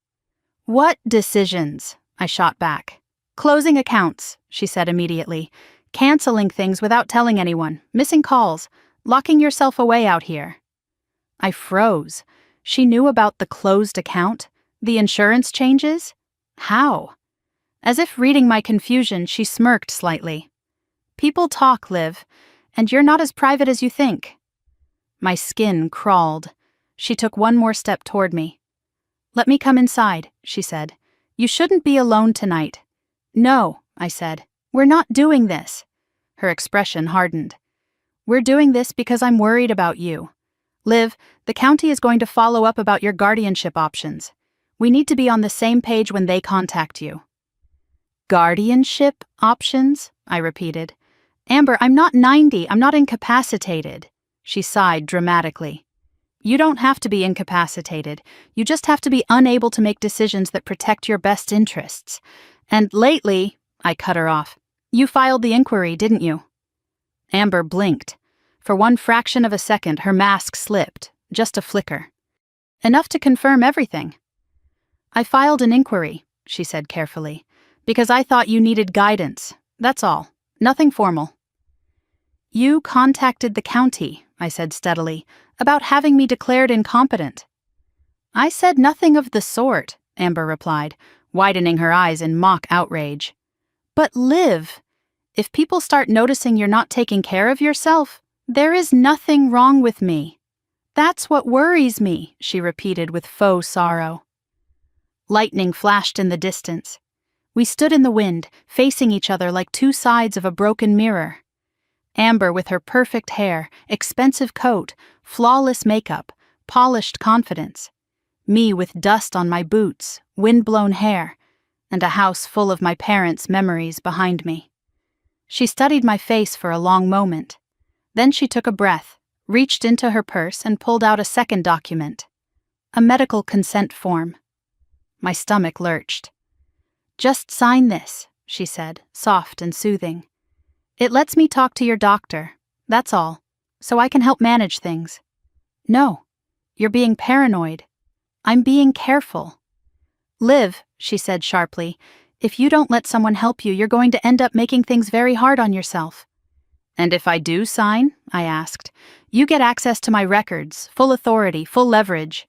What decisions? I shot back. Closing accounts, she said immediately. Canceling things without telling anyone, missing calls, locking yourself away out here. I froze. She knew about the closed account? The insurance changes? How? As if reading my confusion, she smirked slightly. People talk, Liv, and you're not as private as you think. My skin crawled. She took one more step toward me. Let me come inside, she said. You shouldn't be alone tonight. No, I said. We're not doing this. Her expression hardened. We're doing this because I'm worried about you. Liv, the county is going to follow up about your guardianship options. We need to be on the same page when they contact you. Guardianship options? I repeated. Amber, I'm not 90. I'm not incapacitated. She sighed dramatically. You don't have to be incapacitated. You just have to be unable to make decisions that protect your best interests. And lately, I cut her off. You filed the inquiry, didn't you? Amber blinked. For one fraction of a second, her mask slipped, just a flicker. Enough to confirm everything. I filed an inquiry, she said carefully, because I thought you needed guidance. That's all. Nothing formal. You contacted the county, I said steadily, about having me declared incompetent. I said nothing of the sort, Amber replied, widening her eyes in mock outrage. But Liv, if people start noticing you're not taking care of yourself, there is nothing wrong with me. That's what worries me, she repeated with faux sorrow. Lightning flashed in the distance. We stood in the wind, facing each other like two sides of a broken mirror. Amber with her perfect hair, expensive coat, flawless makeup, polished confidence. Me with dust on my boots, wind-blown hair, and a house full of my parents' memories behind me. She studied my face for a long moment. Then she took a breath, reached into her purse and pulled out a second document. A medical consent form. My stomach lurched. Just sign this, she said, soft and soothing. It lets me talk to your doctor, that's all, so I can help manage things. No, you're being paranoid. I'm being careful. Liv, she said sharply, if you don't let someone help you, you're going to end up making things very hard on yourself. And if I do sign, I asked, you get access to my records, full authority, full leverage.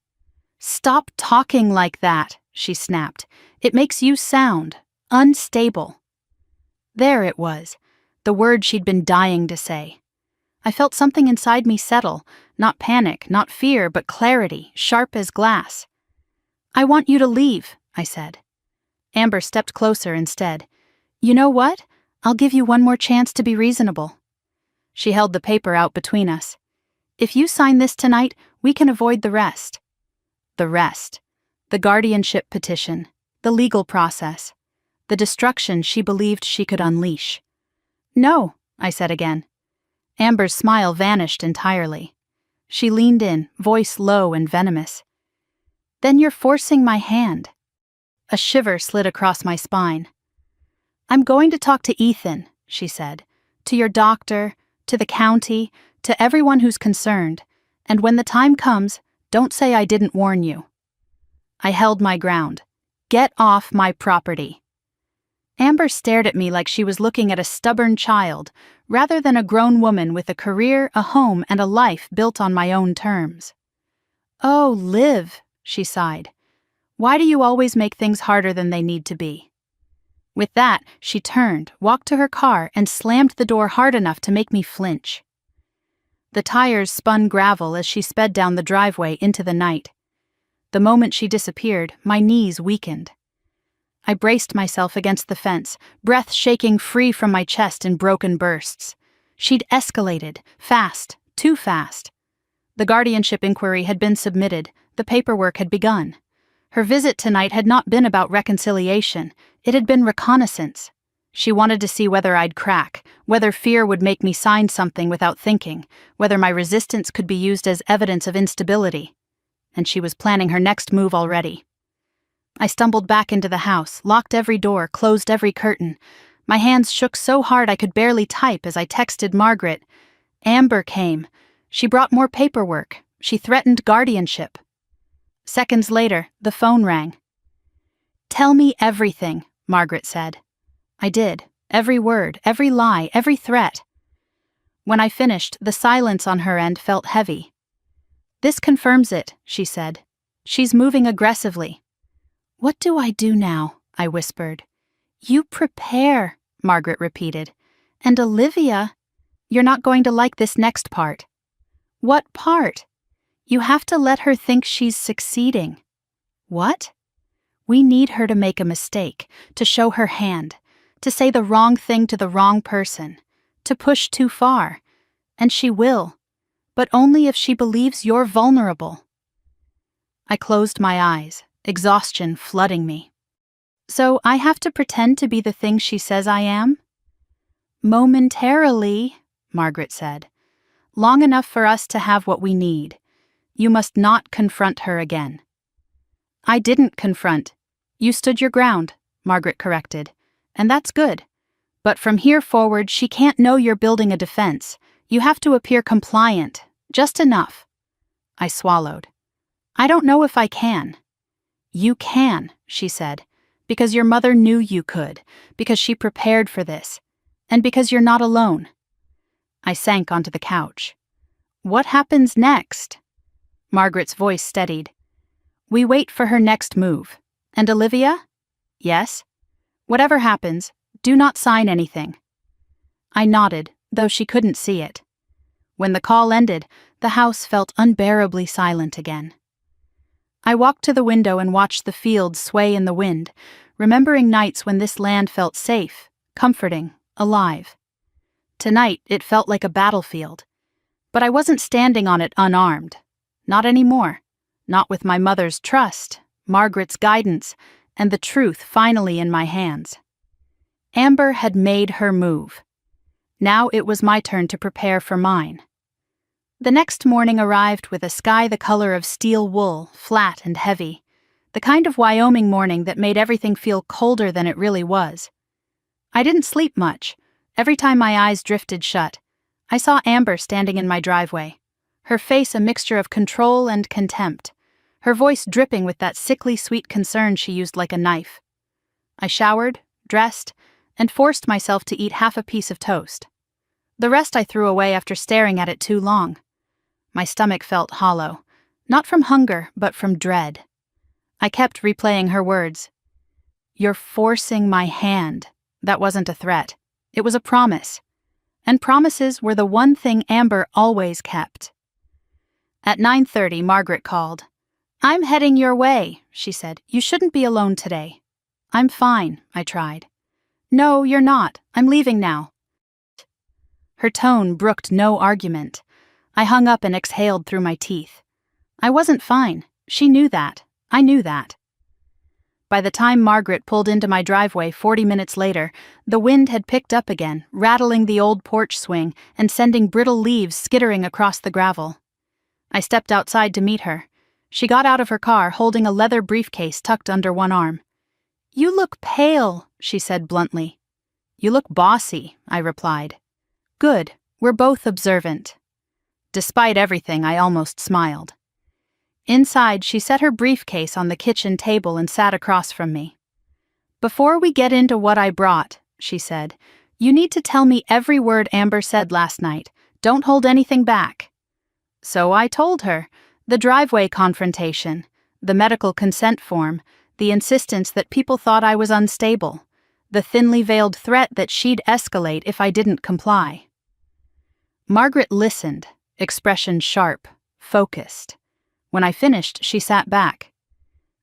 Stop talking like that, she snapped. It makes you sound unstable. There it was, the word she'd been dying to say. I felt something inside me settle, not panic, not fear, but clarity, sharp as glass. I want you to leave, I said. Amber stepped closer instead. You know what? I'll give you one more chance to be reasonable. She held the paper out between us. If you sign this tonight, we can avoid the rest. The rest. The guardianship petition. The legal process. The destruction she believed she could unleash. No, I said again. Amber's smile vanished entirely. She leaned in, voice low and venomous. Then you're forcing my hand. A shiver slid across my spine. I'm going to talk to Ethan, she said. To your doctor, to the county, to everyone who's concerned. And when the time comes, don't say I didn't warn you. I held my ground. Get off my property. Amber stared at me like she was looking at a stubborn child, rather than a grown woman with a career, a home, and a life built on my own terms. Oh, Liv, she sighed. Why do you always make things harder than they need to be? With that, she turned, walked to her car, and slammed the door hard enough to make me flinch. The tires spun gravel as she sped down the driveway into the night. The moment she disappeared, my knees weakened. I braced myself against the fence, breath shaking free from my chest in broken bursts. She'd escalated, fast, too fast. The guardianship inquiry had been submitted, the paperwork had begun. Her visit tonight had not been about reconciliation, it had been reconnaissance. She wanted to see whether I'd crack, whether fear would make me sign something without thinking, whether my resistance could be used as evidence of instability. And she was planning her next move already. I stumbled back into the house, locked every door, closed every curtain. My hands shook so hard I could barely type as I texted Margaret. Amber came. She brought more paperwork. She threatened guardianship. Seconds later, the phone rang. "Tell me everything," Margaret said. I did. Every word, every lie, every threat. When I finished, the silence on her end felt heavy. "This confirms it," she said. "She's moving aggressively." "What do I do now?" I whispered. "You prepare," Margaret repeated. "And Olivia, you're not going to like this next part." "What part?" "You have to let her think she's succeeding." "What?" "We need her to make a mistake, to show her hand, to say the wrong thing to the wrong person, to push too far. And she will, but only if she believes you're vulnerable." I closed my eyes, exhaustion flooding me. "So I have to pretend to be the thing she says I am?" "Momentarily," Margaret said. "Long enough for us to have what we need. You must not confront her again." "I didn't confront. You stood your ground," Margaret corrected. "And that's good. But from here forward, she can't know you're building a defense. You have to appear compliant, just enough." I swallowed. "I don't know if I can." "You can," she said, "because your mother knew you could, because she prepared for this, and because you're not alone." I sank onto the couch. "What happens next?" Margaret's voice steadied. "We wait for her next move. And Olivia?" "Yes?" "Whatever happens, do not sign anything." I nodded, though she couldn't see it. When the call ended, the house felt unbearably silent again. I walked to the window and watched the fields sway in the wind, remembering nights when this land felt safe, comforting, alive. Tonight, it felt like a battlefield. But I wasn't standing on it unarmed. Not anymore. Not with my mother's trust, Margaret's guidance, and the truth finally in my hands. Amber had made her move. Now it was my turn to prepare for mine. The next morning arrived with a sky the color of steel wool, flat and heavy, the kind of Wyoming morning that made everything feel colder than it really was. I didn't sleep much. Every time my eyes drifted shut, I saw Amber standing in my driveway, her face a mixture of control and contempt, her voice dripping with that sickly sweet concern she used like a knife. I showered, dressed, and forced myself to eat half a piece of toast. The rest I threw away after staring at it too long. My stomach felt hollow, not from hunger, but from dread. I kept replaying her words. "You're forcing my hand." That wasn't a threat. It was a promise. And promises were the one thing Amber always kept. At 9:30, Margaret called. "I'm heading your way," she said. "You shouldn't be alone today." "I'm fine," I tried. "No, you're not. I'm leaving now." Her tone brooked no argument. I hung up and exhaled through my teeth. I wasn't fine. She knew that. I knew that. By the time Margaret pulled into my driveway 40 minutes later, the wind had picked up again, rattling the old porch swing and sending brittle leaves skittering across the gravel. I stepped outside to meet her. She got out of her car holding a leather briefcase tucked under one arm. "You look pale," she said bluntly. "You look bossy," I replied. "Good. We're both observant." Despite everything, I almost smiled. Inside, she set her briefcase on the kitchen table and sat across from me. "Before we get into what I brought," she said, "you need to tell me every word Amber said last night. Don't hold anything back." So I told her. The driveway confrontation, the medical consent form, the insistence that people thought I was unstable, the thinly veiled threat that she'd escalate if I didn't comply. Margaret listened, expression sharp, focused. When I finished, she sat back.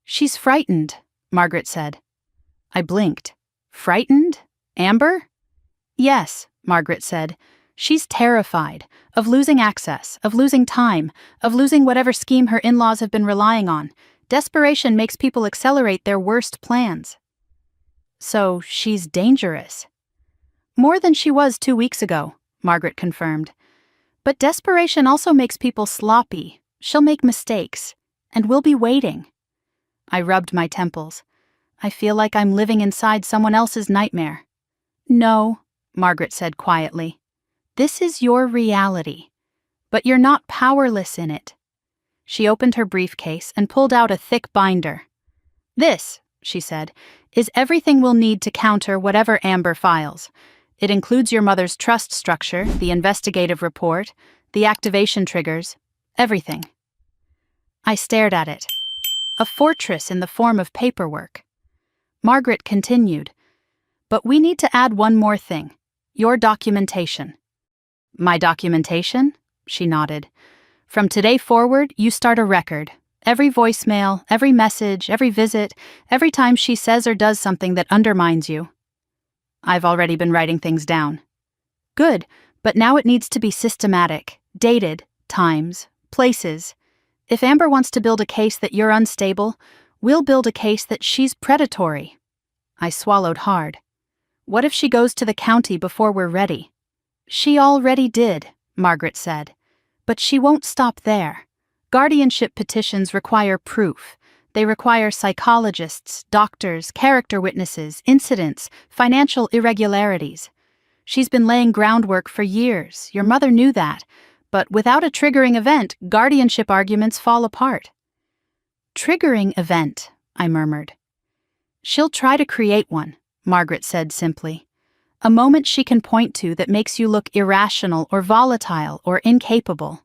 "She's frightened," Margaret said. I blinked. "Frightened? Amber?" "Yes," Margaret said. "She's terrified of losing access, of losing time, of losing whatever scheme her in-laws have been relying on. Desperation makes people accelerate their worst plans." "So she's dangerous." "More than she was 2 weeks ago," Margaret confirmed. "But desperation also makes people sloppy. She'll make mistakes, and we'll be waiting." I rubbed my temples. I feel like I'm living inside someone else's nightmare. No, Margaret said quietly. This is your reality, but you're not powerless in it. She opened her briefcase and pulled out a thick binder. This, she said, is everything we'll need to counter whatever Amber files. It includes your mother's trust structure, the investigative report, the activation triggers, everything. I stared at it. A fortress in the form of paperwork. Margaret continued, but we need to add one more thing, your documentation. My documentation? She nodded. From today forward, you start a record. Every voicemail, every message, every visit, every time she says or does something that undermines you. I've already been writing things down. Good, but now it needs to be systematic, dated, times, places. If Amber wants to build a case that you're unstable, we'll build a case that she's predatory. I swallowed hard. What if she goes to the county before we're ready? She already did, Margaret said. But she won't stop there. Guardianship petitions require proof. They require psychologists, doctors, character witnesses, incidents, financial irregularities. She's been laying groundwork for years. Your mother knew that. But without a triggering event, guardianship arguments fall apart. Triggering event, I murmured. She'll try to create one, Margaret said simply. A moment she can point to that makes you look irrational or volatile or incapable.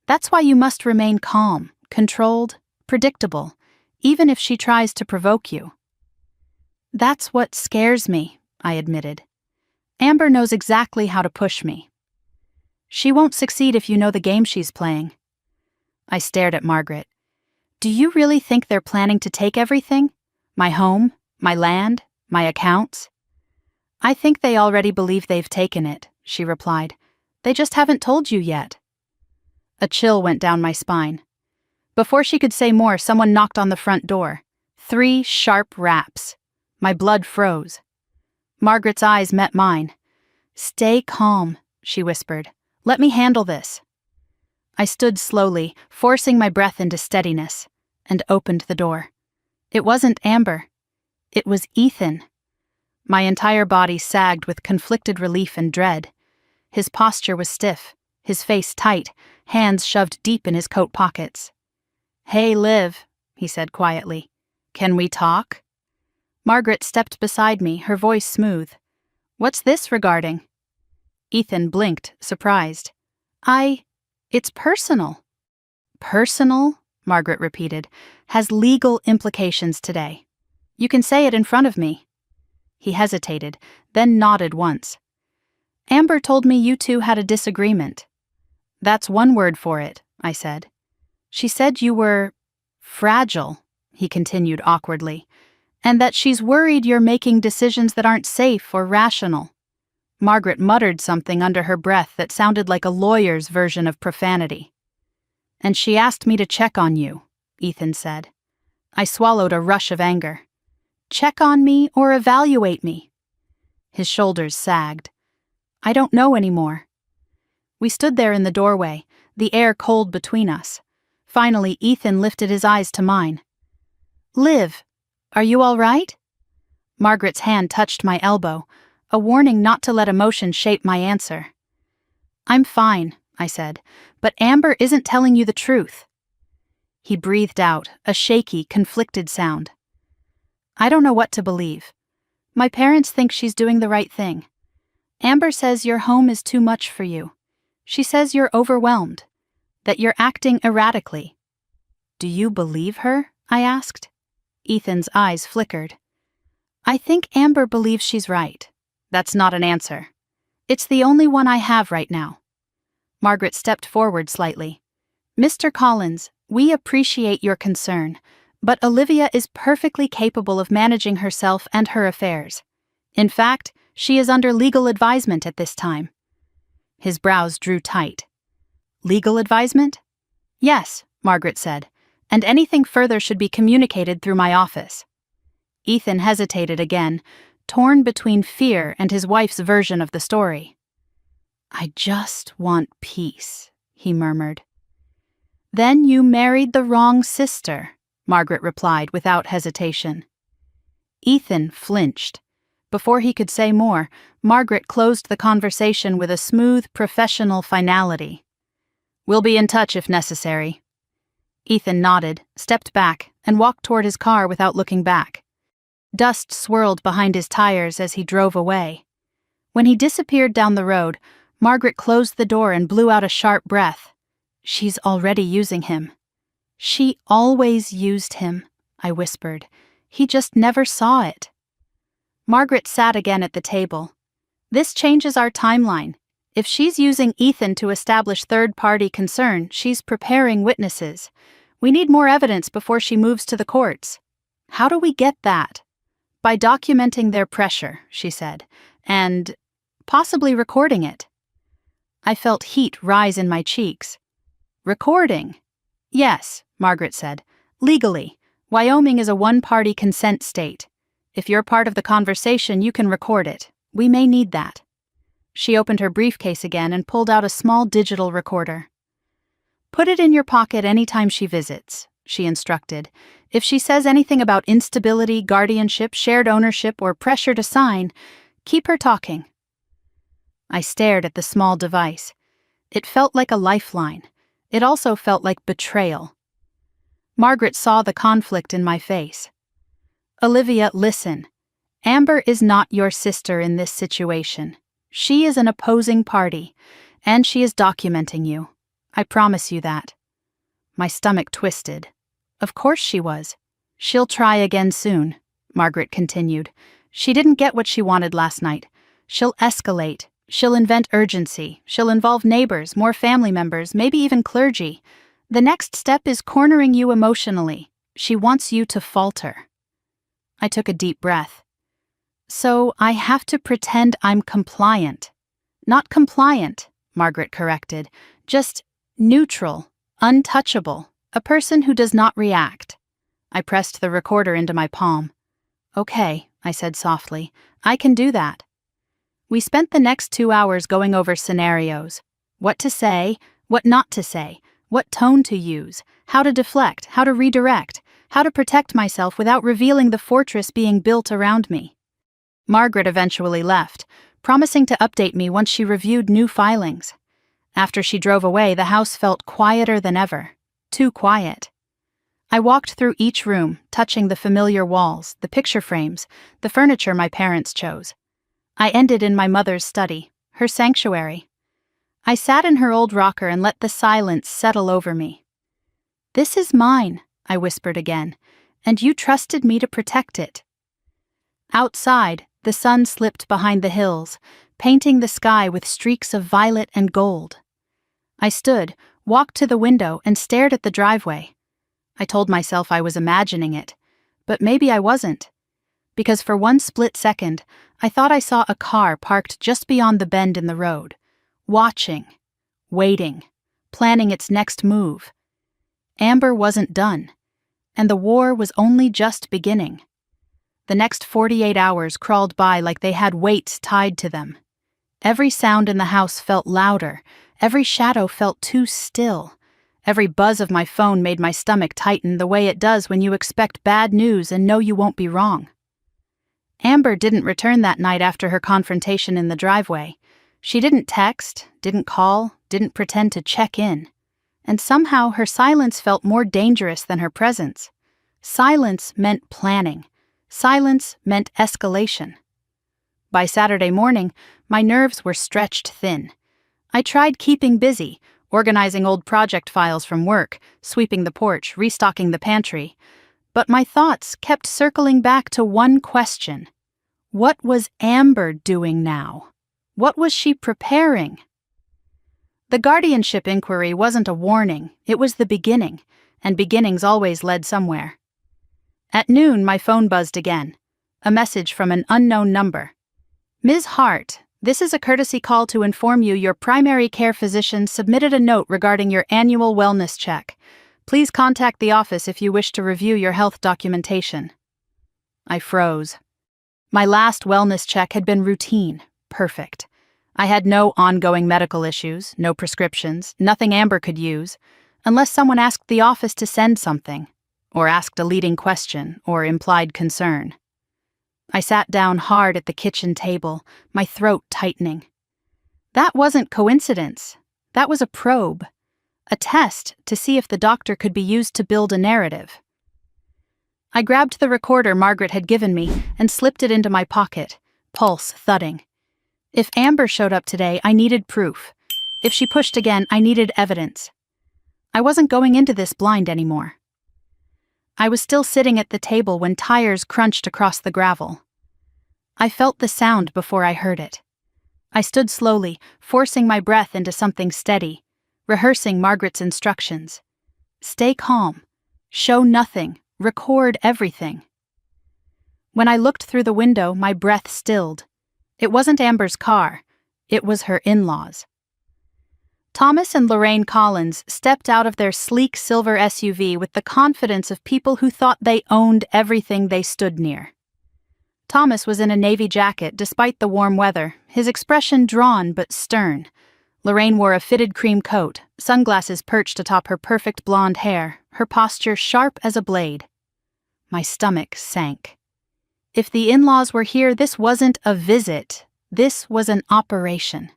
That's why you must remain calm, controlled, predictable, even if she tries to provoke you. That's what scares me, I admitted. Amber knows exactly how to push me. She won't succeed if you know the game she's playing. I stared at Margaret. Do you really think they're planning to take everything? My home, my land, my accounts? I think they already believe they've taken it, she replied. They just haven't told you yet. A chill went down my spine. Before she could say more, someone knocked on the front door. 3 sharp raps. My blood froze. Margaret's eyes met mine. Stay calm, she whispered. Let me handle this. I stood slowly, forcing my breath into steadiness, and opened the door. It wasn't Amber. It was Ethan. My entire body sagged with conflicted relief and dread. His posture was stiff, his face tight, hands shoved deep in his coat pockets. Hey, Liv, he said quietly. Can we talk? Margaret stepped beside me, her voice smooth. What's this regarding? Ethan blinked, surprised. It's personal. Personal, Margaret repeated, has legal implications today. You can say it in front of me. He hesitated, then nodded once. Amber told me you two had a disagreement. That's one word for it, I said. She said you were fragile, he continued awkwardly, and that she's worried you're making decisions that aren't safe or rational. Margaret muttered something under her breath that sounded like a lawyer's version of profanity. And she asked me to check on you, Ethan said. I swallowed a rush of anger. Check on me or evaluate me? His shoulders sagged. I don't know anymore. We stood there in the doorway, the air cold between us. Finally, Ethan lifted his eyes to mine. Liv, are you all right? Margaret's hand touched my elbow, a warning not to let emotion shape my answer. I'm fine, I said, but Amber isn't telling you the truth. He breathed out, a shaky, conflicted sound. I don't know what to believe. My parents think she's doing the right thing. Amber says your home is too much for you. She says you're overwhelmed, that you're acting erratically. Do you believe her? I asked. Ethan's eyes flickered. I think Amber believes she's right. That's not an answer. It's the only one I have right now. Margaret stepped forward slightly. Mr. Collins, we appreciate your concern, but Olivia is perfectly capable of managing herself and her affairs. In fact, she is under legal advisement at this time. His brows drew tight. Legal advisement? Yes, Margaret said, and anything further should be communicated through my office. Ethan hesitated again, torn between fear and his wife's version of the story. I just want peace, he murmured. Then you married the wrong sister, Margaret replied without hesitation. Ethan flinched. Before he could say more, Margaret closed the conversation with a smooth, professional finality. "We'll be in touch if necessary." Ethan nodded, stepped back, and walked toward his car without looking back. Dust swirled behind his tires as he drove away. When he disappeared down the road, Margaret closed the door and blew out a sharp breath. She's already using him. She always used him, I whispered. He just never saw it. Margaret sat again at the table. This changes our timeline. If she's using Ethan to establish third-party concern, she's preparing witnesses. We need more evidence before she moves to the courts. How do we get that? By documenting their pressure, she said, and possibly recording it. I felt heat rise in my cheeks. Recording? Yes, Margaret said. Legally, Wyoming is a one-party consent state. If you're part of the conversation, you can record it. We may need that. She opened her briefcase again and pulled out a small digital recorder. Put it in your pocket anytime she visits, she instructed. If she says anything about instability, guardianship, shared ownership, or pressure to sign, keep her talking. I stared at the small device. It felt like a lifeline. It also felt like betrayal. Margaret saw the conflict in my face. Olivia, listen. Amber is not your sister in this situation. She is an opposing party, and she is documenting you. I promise you that. My stomach twisted. Of course she was. She'll try again soon, Margaret continued. She didn't get what she wanted last night. She'll escalate. She'll invent urgency. She'll involve neighbors, more family members, maybe even clergy. The next step is cornering you emotionally. She wants you to falter. I took a deep breath. So I have to pretend I'm compliant. Not compliant, Margaret corrected. Just neutral, untouchable, a person who does not react. I pressed the recorder into my palm. Okay, I said softly. I can do that. We spent the next 2 hours going over scenarios. What to say, what not to say, what tone to use, how to deflect, how to redirect, how to protect myself without revealing the fortress being built around me. Margaret eventually left, promising to update me once she reviewed new filings. After she drove away, the house felt quieter than ever. Too quiet. I walked through each room, touching the familiar walls, the picture frames, the furniture my parents chose. I ended in my mother's study, her sanctuary. I sat in her old rocker and let the silence settle over me. "This is mine," I whispered again, "and you trusted me to protect it." Outside, the sun slipped behind the hills, painting the sky with streaks of violet and gold. I stood, walked to the window, and stared at the driveway. I told myself I was imagining it, but maybe I wasn't. Because for one split second, I thought I saw a car parked just beyond the bend in the road, watching, waiting, planning its next move. Amber wasn't done, and the war was only just beginning. The next 48 hours crawled by like they had weights tied to them. Every sound in the house felt louder, every shadow felt too still. Every buzz of my phone made my stomach tighten the way it does when you expect bad news and know you won't be wrong. Amber didn't return that night after her confrontation in the driveway. She didn't text, didn't call, didn't pretend to check in. And somehow her silence felt more dangerous than her presence. Silence meant planning. Silence meant escalation. By Saturday morning, my nerves were stretched thin. I tried keeping busy, organizing old project files from work, sweeping the porch, restocking the pantry. But my thoughts kept circling back to one question. What was Amber doing now? What was she preparing? The guardianship inquiry wasn't a warning, it was the beginning, and beginnings always led somewhere. At noon, my phone buzzed again. A message from an unknown number. "Ms. Hart, this is a courtesy call to inform you your primary care physician submitted a note regarding your annual wellness check. Please contact the office if you wish to review your health documentation." I froze. My last wellness check had been routine, perfect. I had no ongoing medical issues, no prescriptions, nothing Amber could use, unless someone asked the office to send something, or asked a leading question or implied concern. I sat down hard at the kitchen table, my throat tightening. That wasn't coincidence. That was a probe. A test to see if the doctor could be used to build a narrative. I grabbed the recorder Margaret had given me and slipped it into my pocket, pulse thudding. If Amber showed up today, I needed proof. If she pushed again, I needed evidence. I wasn't going into this blind anymore. I was still sitting at the table when tires crunched across the gravel. I felt the sound before I heard it. I stood slowly, forcing my breath into something steady, rehearsing Margaret's instructions. Stay calm. Show nothing. Record everything. When I looked through the window, my breath stilled. It wasn't Amber's car. It was her in-laws. Thomas and Lorraine Collins stepped out of their sleek silver SUV with the confidence of people who thought they owned everything they stood near. Thomas was in a navy jacket despite the warm weather, his expression drawn but stern. Lorraine wore a fitted cream coat, sunglasses perched atop her perfect blonde hair, her posture sharp as a blade. My stomach sank. If the in-laws were here, this wasn't a visit. This was an operation.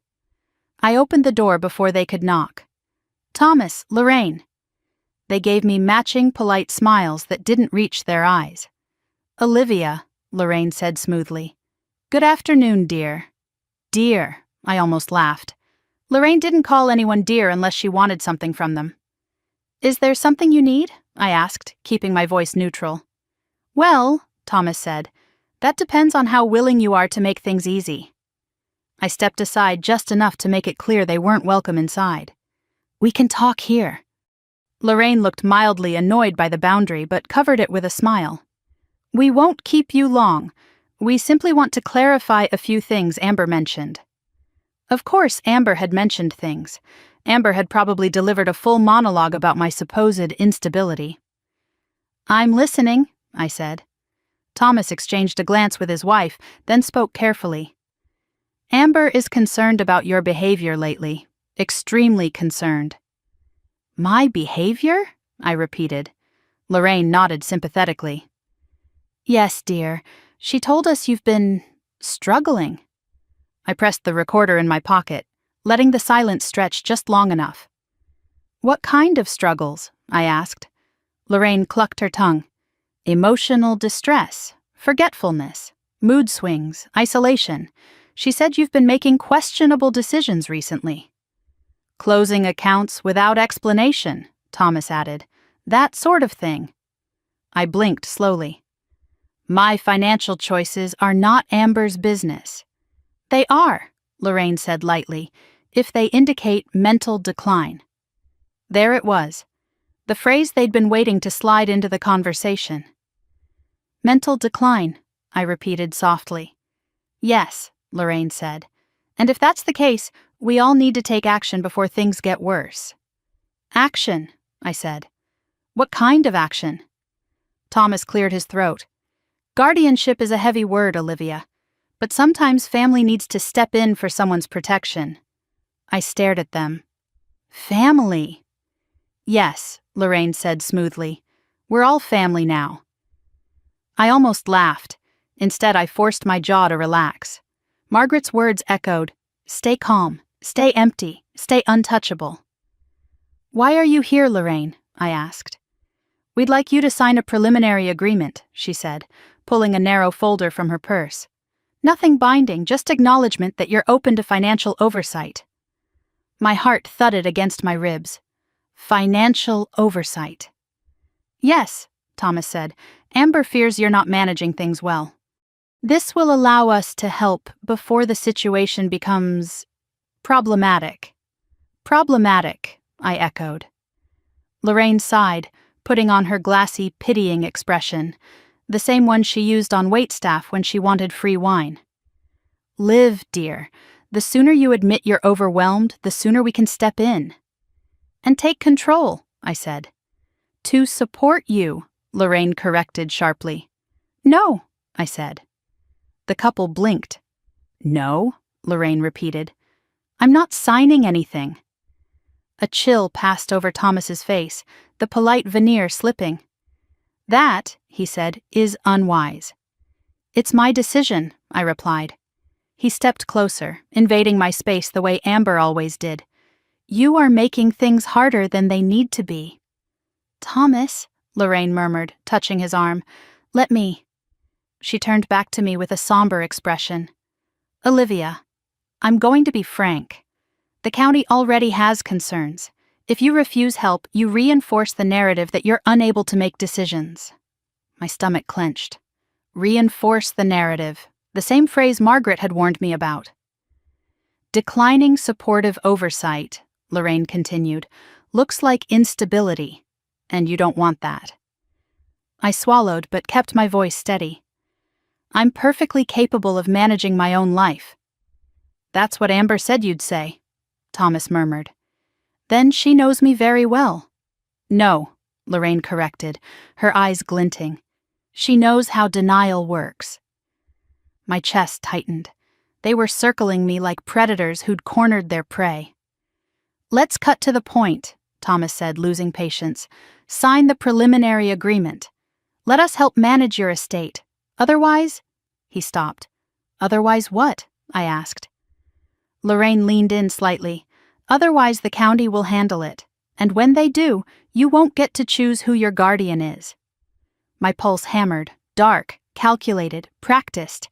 I opened the door before they could knock. Thomas, Lorraine. They gave me matching polite smiles that didn't reach their eyes. Olivia, Lorraine said smoothly. Good afternoon, dear. Dear, I almost laughed. Lorraine didn't call anyone dear unless she wanted something from them. Is there something you need? I asked, keeping my voice neutral. Well, Thomas said, that depends on how willing you are to make things easy. I stepped aside just enough to make it clear they weren't welcome inside. We can talk here. Lorraine looked mildly annoyed by the boundary, but covered it with a smile. We won't keep you long. We simply want to clarify a few things Amber mentioned. Of course, Amber had mentioned things. Amber had probably delivered a full monologue about my supposed instability. I'm listening, I said. Thomas exchanged a glance with his wife, then spoke carefully. Amber is concerned about your behavior lately. Extremely concerned. My behavior? I repeated. Lorraine nodded sympathetically. Yes, dear. She told us you've been struggling. I pressed the recorder in my pocket, letting the silence stretch just long enough. What kind of struggles? I asked. Lorraine clucked her tongue. Emotional distress, forgetfulness, mood swings, isolation. She said you've been making questionable decisions recently. Closing accounts without explanation, Thomas added. That sort of thing. I blinked slowly. My financial choices are not Amber's business. They are, Lorraine said lightly, if they indicate mental decline. There it was, the phrase they'd been waiting to slide into the conversation. Mental decline, I repeated softly. Yes, Lorraine said. And if that's the case, we all need to take action before things get worse. Action, I said. What kind of action? Thomas cleared his throat. Guardianship is a heavy word, Olivia. But sometimes family needs to step in for someone's protection. I stared at them. Family? Yes, Lorraine said smoothly. We're all family now. I almost laughed. Instead, I forced my jaw to relax. Margaret's words echoed, stay calm, stay empty, stay untouchable. Why are you here, Lorraine? I asked. We'd like you to sign a preliminary agreement, she said, pulling a narrow folder from her purse. Nothing binding, just acknowledgement that you're open to financial oversight. My heart thudded against my ribs. Financial oversight. Yes, Thomas said. Amber fears you're not managing things well. This will allow us to help before the situation becomes problematic. Problematic, I echoed. Lorraine sighed, putting on her glassy, pitying expression, the same one she used on waitstaff when she wanted free wine. Liv, dear, the sooner you admit you're overwhelmed, the sooner we can step in. And take control, I said. To support you, Lorraine corrected sharply. No, I said. The couple blinked. No, Lorraine repeated. I'm not signing anything. A chill passed over Thomas's face, the polite veneer slipping. That, he said, is unwise. It's my decision, I replied. He stepped closer, invading my space the way Amber always did. You are making things harder than they need to be. Thomas, Lorraine murmured, touching his arm. Let me. She turned back to me with a somber expression. Olivia, I'm going to be frank. The county already has concerns. If you refuse help, you reinforce the narrative that you're unable to make decisions. My stomach clenched. Reinforce the narrative. The same phrase Margaret had warned me about. Declining supportive oversight, Lorraine continued, looks like instability, and you don't want that. I swallowed but kept my voice steady. I'm perfectly capable of managing my own life. That's what Amber said you'd say, Thomas murmured. Then she knows me very well. No, Lorraine corrected, her eyes glinting. She knows how denial works. My chest tightened. They were circling me like predators who'd cornered their prey. Let's cut to the point, Thomas said, losing patience. Sign the preliminary agreement. Let us help manage your estate. Otherwise, he stopped. Otherwise what? I asked. Lorraine leaned in slightly. Otherwise the county will handle it. And when they do, you won't get to choose who your guardian is. My pulse hammered, dark, calculated, practiced.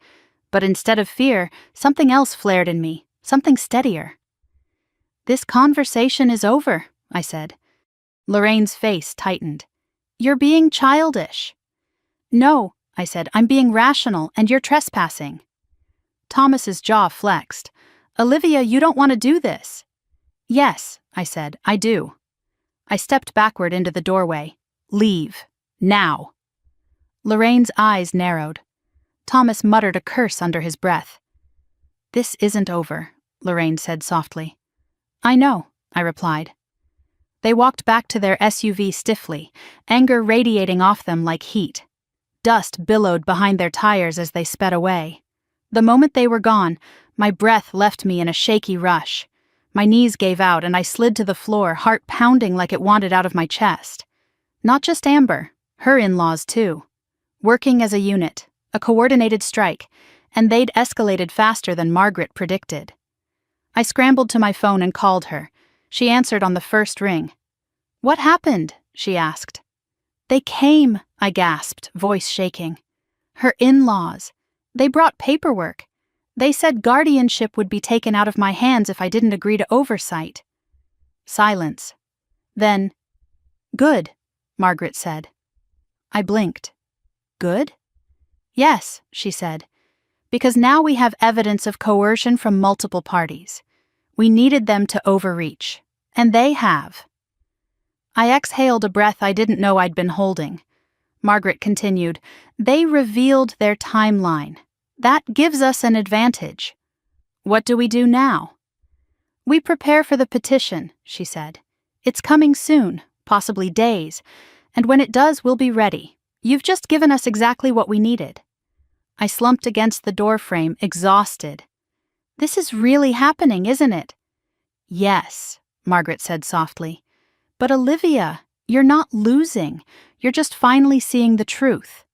But instead of fear, something else flared in me, something steadier. This conversation is over, I said. Lorraine's face tightened. You're being childish. No, I said, I'm being rational and you're trespassing. Thomas's jaw flexed. Olivia, you don't want to do this. Yes, I said, I do. I stepped backward into the doorway. Leave. Now. Lorraine's eyes narrowed. Thomas muttered a curse under his breath. This isn't over, Lorraine said softly. I know, I replied. They walked back to their SUV stiffly, anger radiating off them like heat. Dust billowed behind their tires as they sped away. The moment they were gone, my breath left me in a shaky rush. My knees gave out and I slid to the floor, heart pounding like it wanted out of my chest. Not just Amber, her in-laws too. Working as a unit, a coordinated strike, and they'd escalated faster than Margaret predicted. I scrambled to my phone and called her. She answered on the first ring. What happened? She asked. They came, I gasped, voice shaking. Her in-laws. They brought paperwork. They said guardianship would be taken out of my hands if I didn't agree to oversight. Silence. Then, good, Margaret said. I blinked. Good? Yes, she said, because now we have evidence of coercion from multiple parties. We needed them to overreach, and they have. I exhaled a breath I didn't know I'd been holding. Margaret continued, they revealed their timeline. That gives us an advantage. What do we do now? We prepare for the petition, she said. It's coming soon, possibly days, and when it does, we'll be ready. You've just given us exactly what we needed. I slumped against the doorframe, exhausted. This is really happening, isn't it? Yes, Margaret said softly. But Olivia, you're not losing. You're just finally seeing the truth.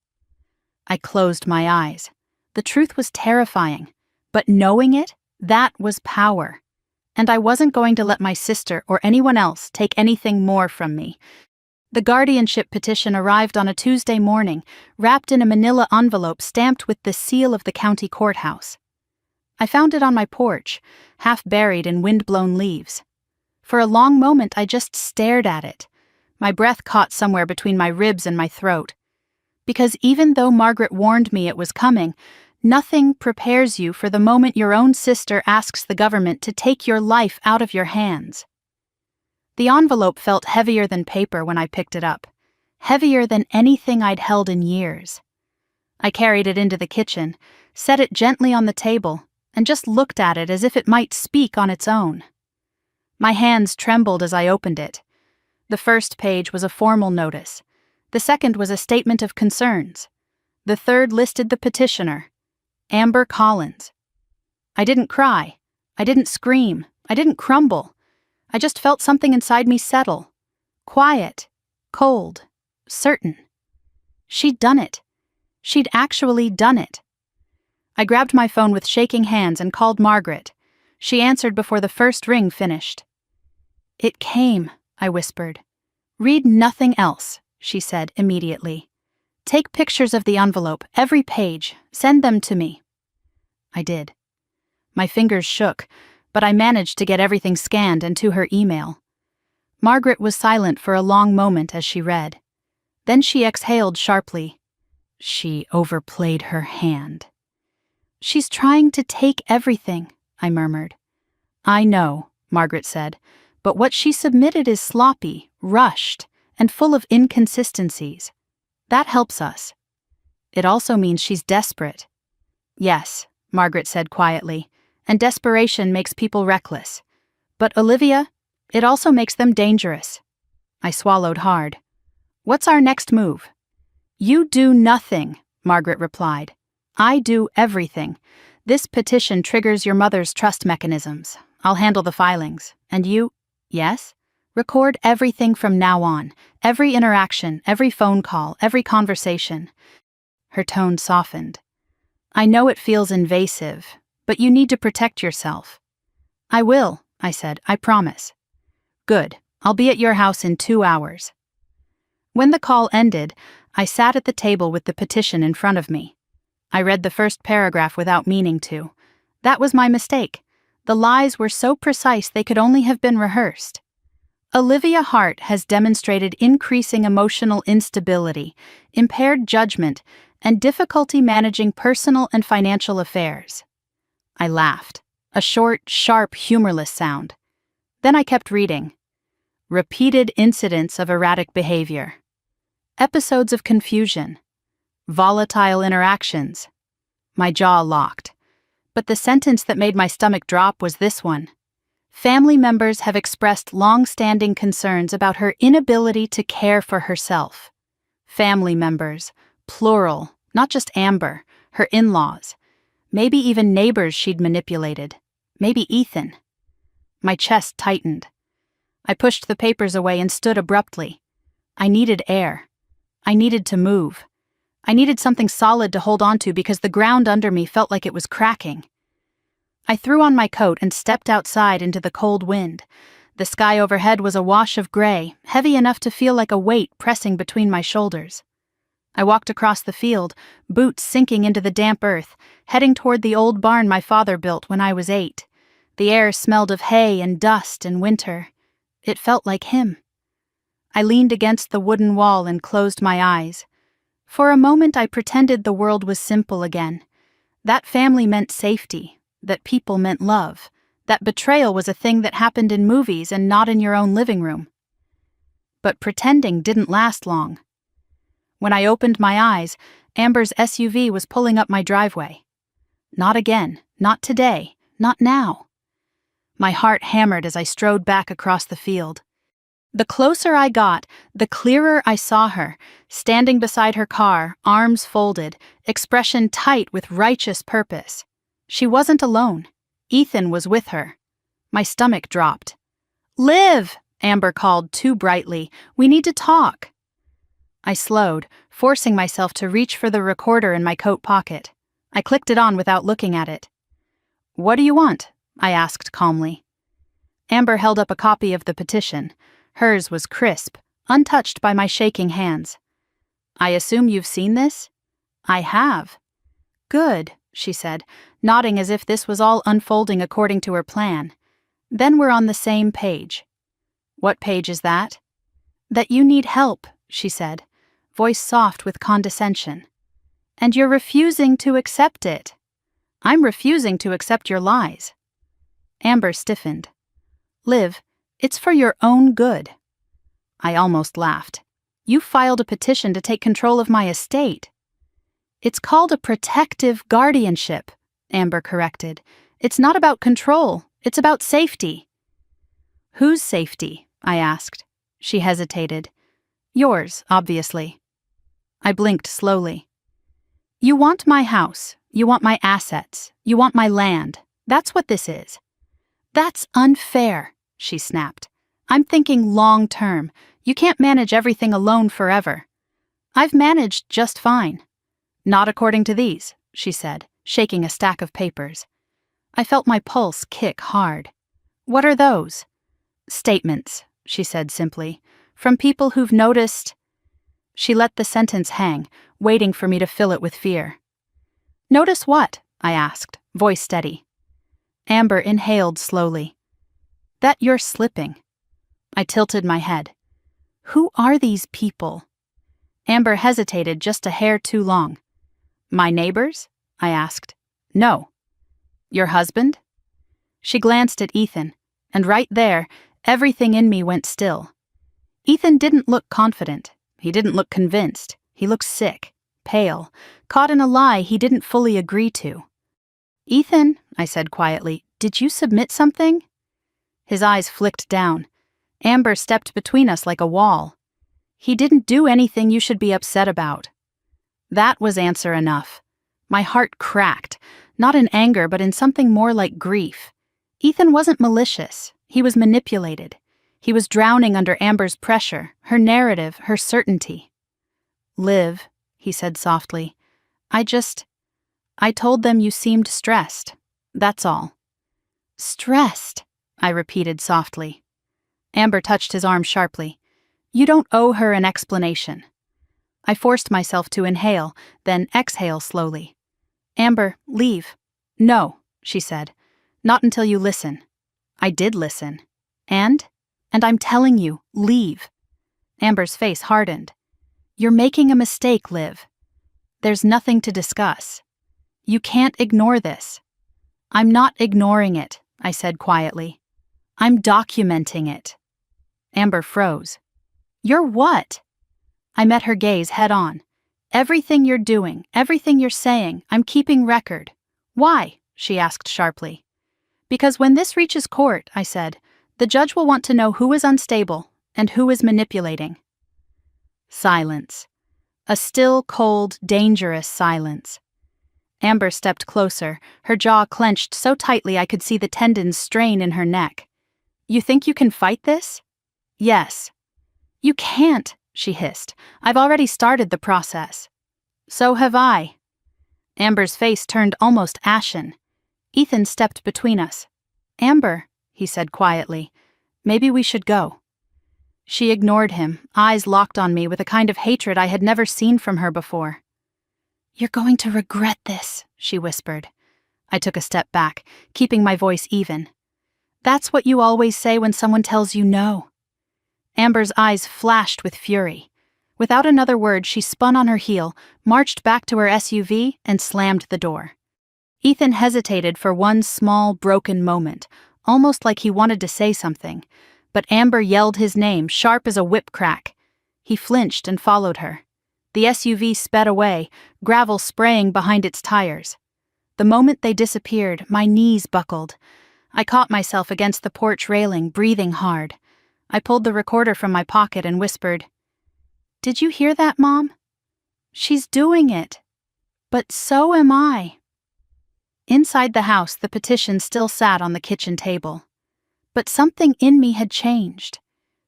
I closed my eyes. The truth was terrifying, but knowing it, that was power. And I wasn't going to let my sister or anyone else take anything more from me. The guardianship petition arrived on a Tuesday morning, wrapped in a manila envelope stamped with the seal of the county courthouse. I found it on my porch, half buried in wind-blown leaves. For a long moment I just stared at it. My breath caught somewhere between my ribs and my throat. Because even though Margaret warned me it was coming, nothing prepares you for the moment your own sister asks the government to take your life out of your hands. The envelope felt heavier than paper when I picked it up, heavier than anything I'd held in years. I carried it into the kitchen, set it gently on the table, and just looked at it as if it might speak on its own. My hands trembled as I opened it. The first page was a formal notice. The second was a statement of concerns. The third listed the petitioner, Amber Collins. I didn't cry. I didn't scream. I didn't crumble. I just felt something inside me settle. Quiet, cold, certain. She'd done it. She'd actually done it. I grabbed my phone with shaking hands and called Margaret. She answered before the first ring finished. "It came," I whispered. "Read nothing else," she said immediately. "Take pictures of the envelope, every page. Send them to me." I did. My fingers shook, but I managed to get everything scanned and to her email. Margaret was silent for a long moment as she read. Then she exhaled sharply. She overplayed her hand. "She's trying to take everything," I murmured. "I know," Margaret said, "but what she submitted is sloppy, rushed, and full of inconsistencies. That helps us. It also means she's desperate." "Yes," Margaret said quietly, "and desperation makes people reckless. But Olivia, it also makes them dangerous." I swallowed hard. "What's our next move?" "You do nothing," Margaret replied. "I do everything. This petition triggers your mother's trust mechanisms. I'll handle the filings. And you—" "Yes?" "Record everything from now on. Every interaction, every phone call, every conversation." Her tone softened. "I know it feels invasive, but you need to protect yourself." "I will," I said. "I promise." "Good. I'll be at your house in 2 hours." When the call ended, I sat at the table with the petition in front of me. I read the first paragraph without meaning to. That was my mistake. The lies were so precise they could only have been rehearsed. Olivia Hart has demonstrated increasing emotional instability, impaired judgment, and difficulty managing personal and financial affairs. I laughed, a short, sharp, humorless sound. Then I kept reading. Repeated incidents of erratic behavior. Episodes of confusion. Volatile interactions. My jaw locked. But the sentence that made my stomach drop was this one. Family members have expressed long-standing concerns about her inability to care for herself. Family members, plural, not just Amber, her in-laws. Maybe even neighbors she'd manipulated. Maybe Ethan. My chest tightened. I pushed the papers away and stood abruptly. I needed air. I needed to move. I needed something solid to hold onto because the ground under me felt like it was cracking. I threw on my coat and stepped outside into the cold wind. The sky overhead was a wash of gray, heavy enough to feel like a weight pressing between my shoulders. I walked across the field, boots sinking into the damp earth, heading toward the old barn my father built when I was 8. The air smelled of hay and dust and winter. It felt like him. I leaned against the wooden wall and closed my eyes. For a moment I pretended the world was simple again. That family meant safety, that people meant love, that betrayal was a thing that happened in movies and not in your own living room. But pretending didn't last long. When I opened my eyes, Amber's SUV was pulling up my driveway. Not again, not today, not now. My heart hammered as I strode back across the field. The closer I got, the clearer I saw her, standing beside her car, arms folded, expression tight with righteous purpose. She wasn't alone. Ethan was with her. My stomach dropped. "Liv!" Amber called too brightly. "We need to talk." I slowed, forcing myself to reach for the recorder in my coat pocket. I clicked it on without looking at it. "What do you want?" I asked calmly. Amber held up a copy of the petition. Hers was crisp, untouched by my shaking hands. "I assume you've seen this?" "I have." "Good," she said, nodding as if this was all unfolding according to her plan. "Then we're on the same page." "What page is that?" "That you need help," she said, voice soft with condescension. "And you're refusing to accept it." "I'm refusing to accept your lies." Amber stiffened. "Liv, it's for your own good." I almost laughed. "You filed a petition to take control of my estate." "It's called a protective guardianship," Amber corrected. "It's not about control, it's about safety." "Whose safety?" I asked. She hesitated. "Yours, obviously." I blinked slowly. "You want my house, you want my assets, you want my land. That's what this is." "That's unfair," she snapped. "I'm thinking long term. You can't manage everything alone forever." "I've managed just fine." "Not according to these," she said. shaking a stack of papers. I felt my pulse kick hard. "What are those?" "Statements," she said simply, "from people who've noticed—" She let the sentence hang, waiting for me to fill it with fear. "Notice what?" I asked, voice steady. Amber inhaled slowly. "That you're slipping." I tilted my head. "Who are these people?" Amber hesitated just a hair too long. "My neighbors?" I asked. "No." "Your husband?" She glanced at Ethan, and right there, everything in me went still. Ethan didn't look confident. He didn't look convinced. He looked sick, pale, caught in a lie he didn't fully agree to. "Ethan," I said quietly, "did you submit something?" His eyes flicked down. Amber stepped between us like a wall. "He didn't do anything you should be upset about." That was answer enough. My heart cracked, not in anger but in something more like grief. Ethan wasn't malicious. He was manipulated. He was drowning under Amber's pressure, her narrative, her certainty. "Liv," he said softly, I told them you seemed stressed. That's all." "Stressed," I repeated softly. Amber touched his arm sharply. "You don't owe her an explanation." I forced myself to inhale, then exhale slowly. "Amber, leave." "No," she said. "Not until you listen." I did listen. And I'm telling you, leave." Amber's face hardened. "You're making a mistake, Liv. There's nothing to discuss. You can't ignore this." "I'm not ignoring it," I said quietly. "I'm documenting it." Amber froze. "You're what?" I met her gaze head on. "Everything you're doing, everything you're saying, I'm keeping record." "Why?" she asked sharply. "Because when this reaches court," I said, "the judge will want to know who is unstable and who is manipulating." Silence. A still, cold, dangerous silence. Amber stepped closer, her jaw clenched so tightly I could see the tendons strain in her neck. "You think you can fight this?" "Yes." "You can't," she hissed. "I've already started the process." "So have I." Amber's face turned almost ashen. Ethan stepped between us. "Amber," he said quietly, "maybe we should go." She ignored him, eyes locked on me with a kind of hatred I had never seen from her before. "You're going to regret this," she whispered. I took a step back, keeping my voice even. "That's what you always say when someone tells you no." Amber's eyes flashed with fury. Without another word, she spun on her heel, marched back to her SUV, and slammed the door. Ethan hesitated for one small, broken moment, almost like he wanted to say something, but Amber yelled his name, sharp as a whip crack. He flinched and followed her. The SUV sped away, gravel spraying behind its tires. The moment they disappeared, my knees buckled. I caught myself against the porch railing, breathing hard. I pulled the recorder from my pocket and whispered, "Did you hear that, Mom? She's doing it. But so am I." Inside the house, the petition still sat on the kitchen table. But something in me had changed.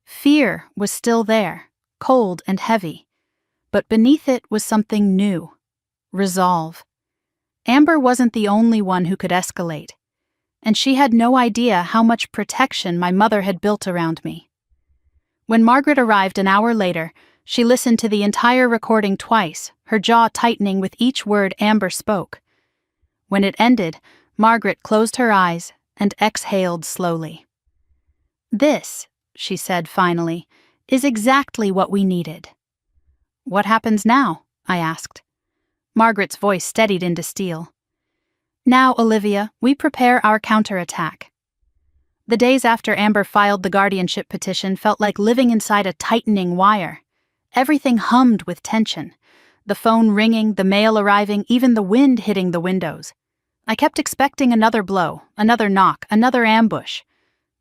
Fear was still there, cold and heavy. But beneath it was something new. Resolve. Amber wasn't the only one who could escalate. And she had no idea how much protection my mother had built around me. When Margaret arrived an hour later, she listened to the entire recording twice, her jaw tightening with each word Amber spoke. When it ended, Margaret closed her eyes and exhaled slowly. "This," she said finally, "is exactly what we needed." "What happens now?" I asked. Margaret's voice steadied into steel. "Now, Olivia, we prepare our counterattack." The days after Amber filed the guardianship petition felt like living inside a tightening wire. Everything hummed with tension. The phone ringing, the mail arriving, even the wind hitting the windows. I kept expecting another blow, another knock, another ambush.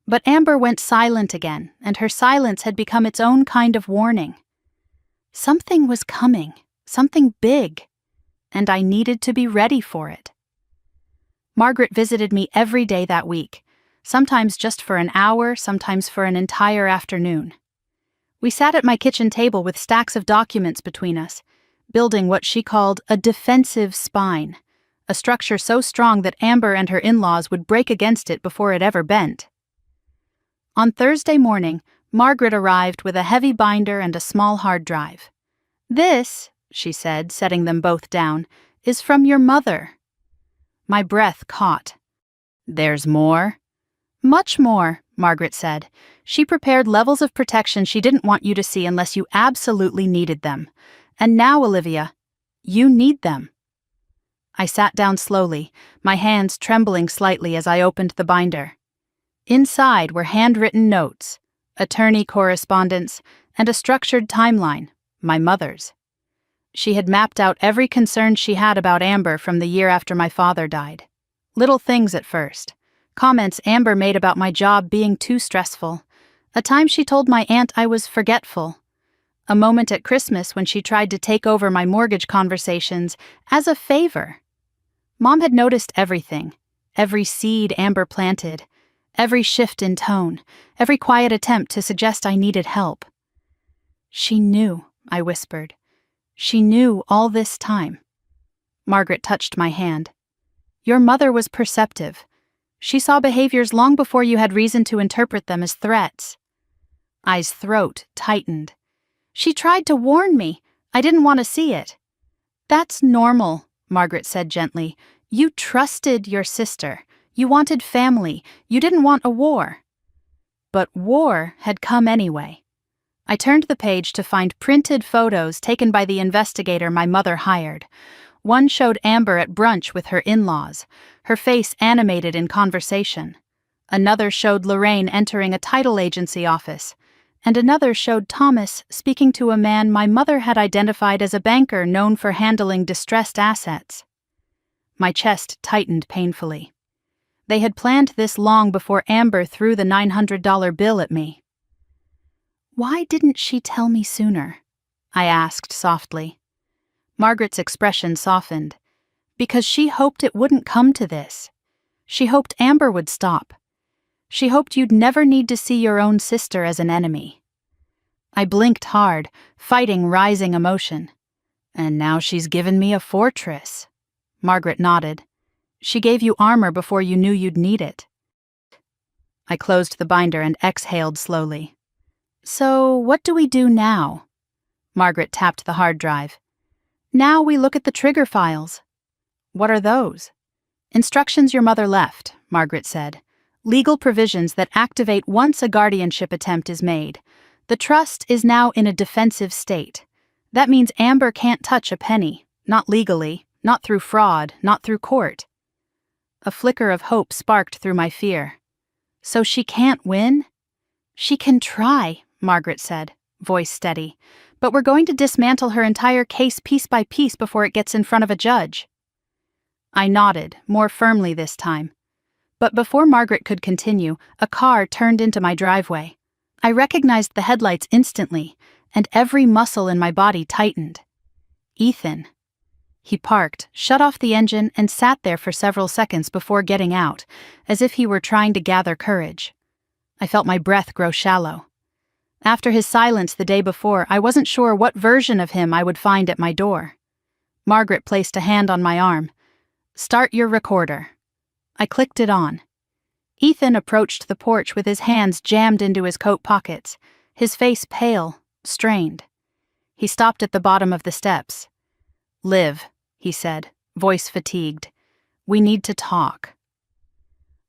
But Amber went silent again, and her silence had become its own kind of warning. Something was coming, something big, and I needed to be ready for it. Margaret visited me every day that week, sometimes just for an hour, sometimes for an entire afternoon. We sat at my kitchen table with stacks of documents between us, building what she called a defensive spine, a structure so strong that Amber and her in-laws would break against it before it ever bent. On Thursday morning, Margaret arrived with a heavy binder and a small hard drive. "This," she said, setting them both down, "is from your mother." My breath caught. "There's more?" "Much more," Margaret said. "She prepared levels of protection she didn't want you to see unless you absolutely needed them. And now, Olivia, you need them." I sat down slowly, my hands trembling slightly as I opened the binder. Inside were handwritten notes, attorney correspondence, and a structured timeline, my mother's. She had mapped out every concern she had about Amber from the year after my father died. Little things at first. Comments Amber made about my job being too stressful. A time she told my aunt I was forgetful. A moment at Christmas when she tried to take over my mortgage conversations as a favor. Mom had noticed everything, every seed Amber planted, every shift in tone, every quiet attempt to suggest I needed help. "She knew," I whispered. "She knew all this time." Margaret touched my hand. "Your mother was perceptive. She saw behaviors long before you had reason to interpret them as threats." I's throat tightened. "She tried to warn me. I didn't want to see it." "That's normal," Margaret said gently. "You trusted your sister. You wanted family. You didn't want a war." But war had come anyway. I turned the page to find printed photos taken by the investigator my mother hired. One showed Amber at brunch with her in-laws, her face animated in conversation. Another showed Lorraine entering a title agency office, and another showed Thomas speaking to a man my mother had identified as a banker known for handling distressed assets. My chest tightened painfully. They had planned this long before Amber threw the $900 bill at me. "Why didn't she tell me sooner?" I asked softly. Margaret's expression softened. "Because she hoped it wouldn't come to this. She hoped Amber would stop. She hoped you'd never need to see your own sister as an enemy." I blinked hard, fighting rising emotion. "And now she's given me a fortress." Margaret nodded. "She gave you armor before you knew you'd need it." I closed the binder and exhaled slowly. "So, what do we do now?" Margaret tapped the hard drive. "Now we look at the trigger files." "What are those?" "Instructions your mother left," Margaret said. "Legal provisions that activate once a guardianship attempt is made. The trust is now in a defensive state. That means Amber can't touch a penny, not legally, not through fraud, not through court." A flicker of hope sparked through my fear. "So she can't win?" "She can try," Margaret said, voice steady. "But we're going to dismantle her entire case piece by piece before it gets in front of a judge." I nodded, more firmly this time. But before Margaret could continue, a car turned into my driveway. I recognized the headlights instantly, and every muscle in my body tightened. Ethan. He parked, shut off the engine, and sat there for several seconds before getting out, as if he were trying to gather courage. I felt my breath grow shallow. After his silence the day before, I wasn't sure what version of him I would find at my door. Margaret placed a hand on my arm. "Start your recorder." I clicked it on. Ethan approached the porch with his hands jammed into his coat pockets, his face pale, strained. He stopped at the bottom of the steps. "Liv," he said, voice fatigued. "We need to talk."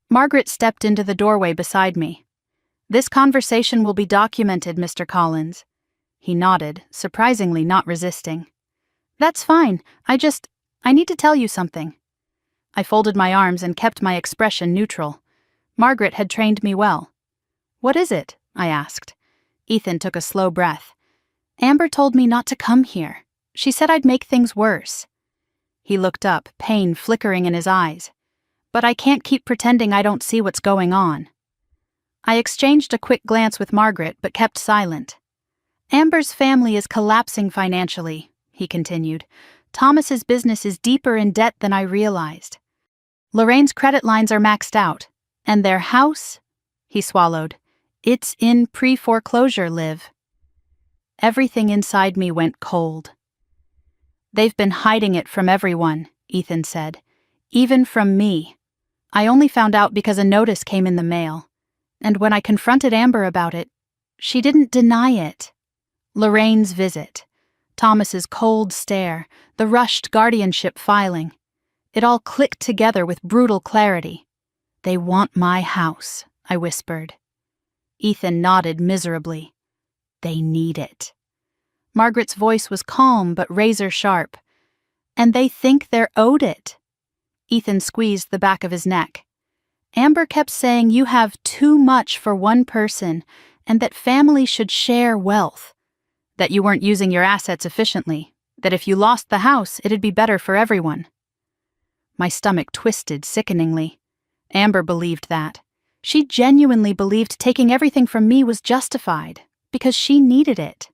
Margaret stepped into the doorway beside me. "This conversation will be documented, Mr. Collins." He nodded, surprisingly not resisting. "That's fine. I need to tell you something." I folded my arms and kept my expression neutral. Margaret had trained me well. "What is it?" I asked. Ethan took a slow breath. "Amber told me not to come here. She said I'd make things worse." He looked up, pain flickering in his eyes. "But I can't keep pretending I don't see what's going on." I exchanged a quick glance with Margaret, but kept silent. "Amber's family is collapsing financially," he continued. "Thomas's business is deeper in debt than I realized. Lorraine's credit lines are maxed out, and their house," he swallowed, "it's in pre-foreclosure, Liv." Everything inside me went cold. "They've been hiding it from everyone," Ethan said. Even from me. I only found out because a notice came in the mail. And when I confronted Amber about it, she didn't deny it. Lorraine's visit, Thomas's cold stare, the rushed guardianship filing. It all clicked together with brutal clarity. "They want my house," I whispered. Ethan nodded miserably. "They need it." Margaret's voice was calm but razor-sharp. "And they think they're owed it." Ethan squeezed the back of his neck. "Amber kept saying you have too much for one person and that families should share wealth. That you weren't using your assets efficiently. That if you lost the house, it'd be better for everyone." My stomach twisted sickeningly. Amber believed that. She genuinely believed taking everything from me was justified, because she needed it.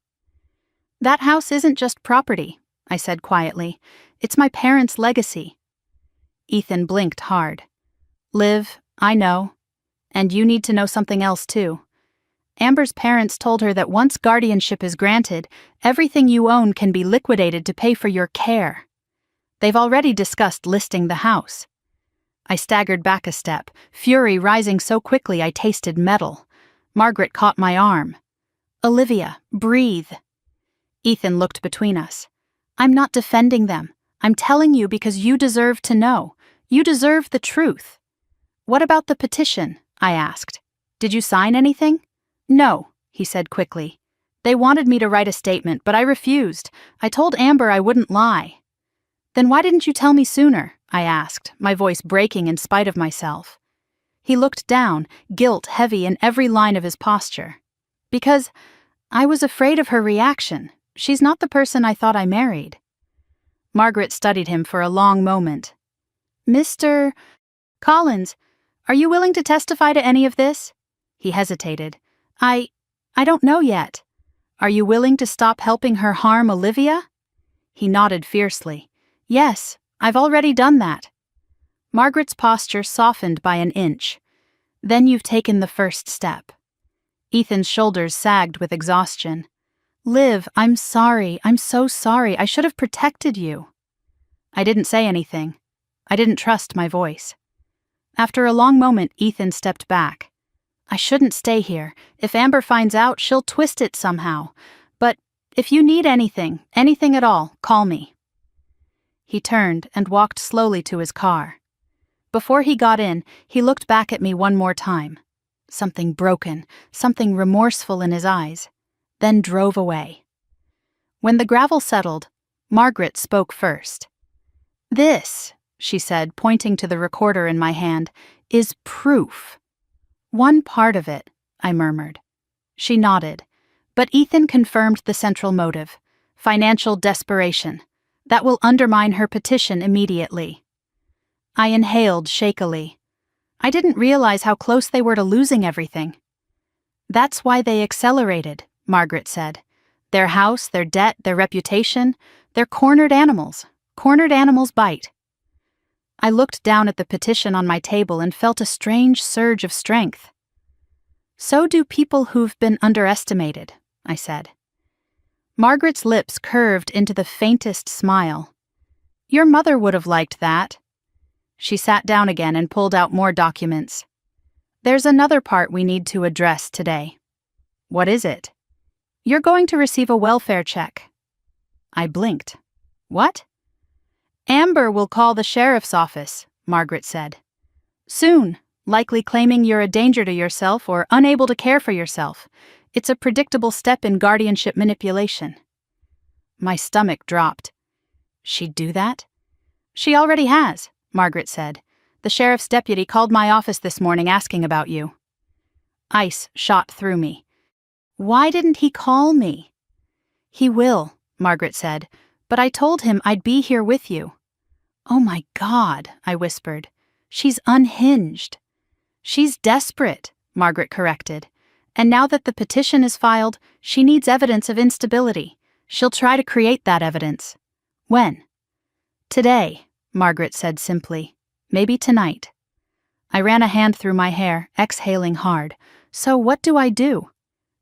"That house isn't just property," I said quietly. "It's my parents' legacy." Ethan blinked hard. "Liv, I know. And you need to know something else too. Amber's parents told her that once guardianship is granted, everything you own can be liquidated to pay for your care. They've already discussed listing the house." I staggered back a step, fury rising so quickly I tasted metal. Margaret caught my arm. "Olivia, breathe." Ethan looked between us. "I'm not defending them. I'm telling you because you deserve to know. You deserve the truth." "What about the petition?" I asked. "Did you sign anything?" "No," he said quickly. "They wanted me to write a statement, but I refused. I told Amber I wouldn't lie." "Then why didn't you tell me sooner?" I asked, my voice breaking in spite of myself. He looked down, guilt heavy in every line of his posture. "Because I was afraid of her reaction. She's not the person I thought I married." Margaret studied him for a long moment. "Mr. Collins, are you willing to testify to any of this?" He hesitated. I don't know yet. "Are you willing to stop helping her harm Olivia?" He nodded fiercely. "Yes, I've already done that." Margaret's posture softened by an inch. "Then you've taken the first step." Ethan's shoulders sagged with exhaustion. "Liv, I'm sorry. I'm so sorry. I should have protected you." I didn't say anything. I didn't trust my voice. After a long moment, Ethan stepped back. "I shouldn't stay here. If Amber finds out, she'll twist it somehow. But if you need anything at all, call me." He turned and walked slowly to his car. Before he got in, he looked back at me one more time. Something broken, something remorseful in his eyes, then drove away. When the gravel settled, Margaret spoke first. "This," she said, pointing to the recorder in my hand, "is proof." "One part of it," I murmured. She nodded, but Ethan confirmed the central motive: financial desperation. That will undermine her petition immediately. I inhaled shakily. I didn't realize how close they were to losing everything. "That's why they accelerated," Margaret said. "Their house, their debt, their reputation, they're cornered animals. Cornered animals bite." I looked down at the petition on my table and felt a strange surge of strength. "So do people who've been underestimated," I said. Margaret's lips curved into the faintest smile. "Your mother would have liked that." She sat down again and pulled out more documents. "There's another part we need to address today." "What is it?" "You're going to receive a welfare check." I blinked. "What?" "Amber will call the sheriff's office," Margaret said. "Soon, likely claiming you're a danger to yourself or unable to care for yourself. It's a predictable step in guardianship manipulation." My stomach dropped. "She'd do that?" "She already has," Margaret said. "The sheriff's deputy called my office this morning asking about you." Ice shot through me. Why didn't he call me? "He will," Margaret said, "but I told him I'd be here with you." "Oh my God," I whispered. "She's unhinged." "She's desperate," Margaret corrected. "And now that the petition is filed, she needs evidence of instability. She'll try to create that evidence." "When?" "Today," Margaret said simply. "Maybe tonight." I ran a hand through my hair, exhaling hard. "So what do I do?"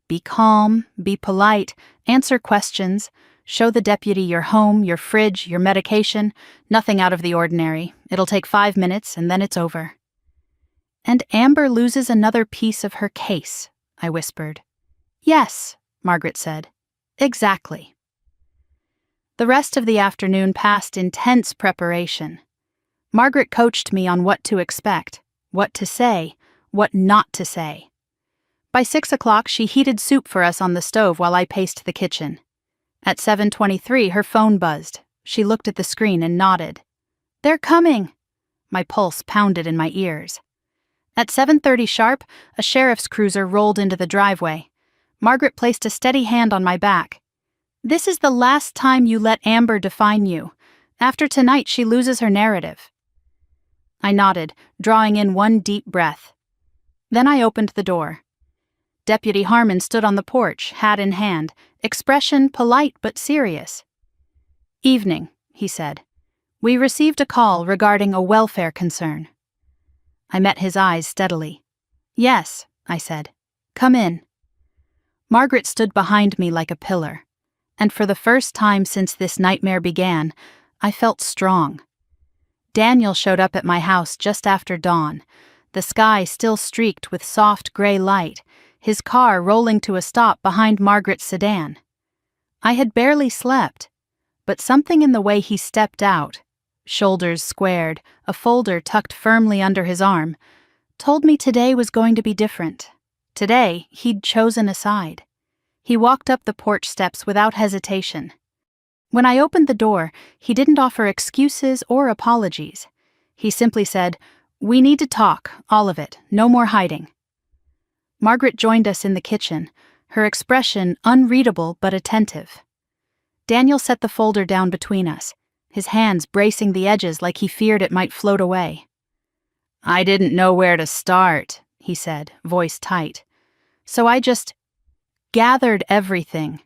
"Be calm, be polite, answer questions. Show the deputy your home, your fridge, your medication, nothing out of the ordinary. It'll take 5 minutes and then it's over. And Amber loses another piece of her case, I whispered. Yes, Margaret said. Exactly. The rest of the afternoon passed in tense preparation. Margaret coached me on what to expect, what to say, what not to say. By 6 o'clock, she heated soup for us on the stove while I paced the kitchen. At 7:23, her phone buzzed. She looked at the screen and nodded. They're coming! My pulse pounded in my ears. At 7:30 sharp, a sheriff's cruiser rolled into the driveway. Margaret placed a steady hand on my back. This is the last time you let Amber define you. After tonight, she loses her narrative. I nodded, drawing in one deep breath. Then I opened the door. Deputy Harmon stood on the porch, hat in hand, expression polite but serious. Evening, he said. We received a call regarding a welfare concern. I met his eyes steadily. Yes, I said. Come in. Margaret stood behind me like a pillar, and for the first time since this nightmare began, I felt strong. Daniel showed up at my house just after dawn, the sky still streaked with soft gray light, his car rolling to a stop behind Margaret's sedan. I had barely slept, but something in the way he stepped out, shoulders squared, a folder tucked firmly under his arm, told me today was going to be different. Today, he'd chosen a side. He walked up the porch steps without hesitation. When I opened the door, he didn't offer excuses or apologies. He simply said, "We need to talk, all of it, no more hiding." Margaret joined us in the kitchen, her expression unreadable but attentive. Daniel set the folder down between us, his hands bracing the edges like he feared it might float away. "I didn't know where to start," he said, voice tight. "So I just gathered everything."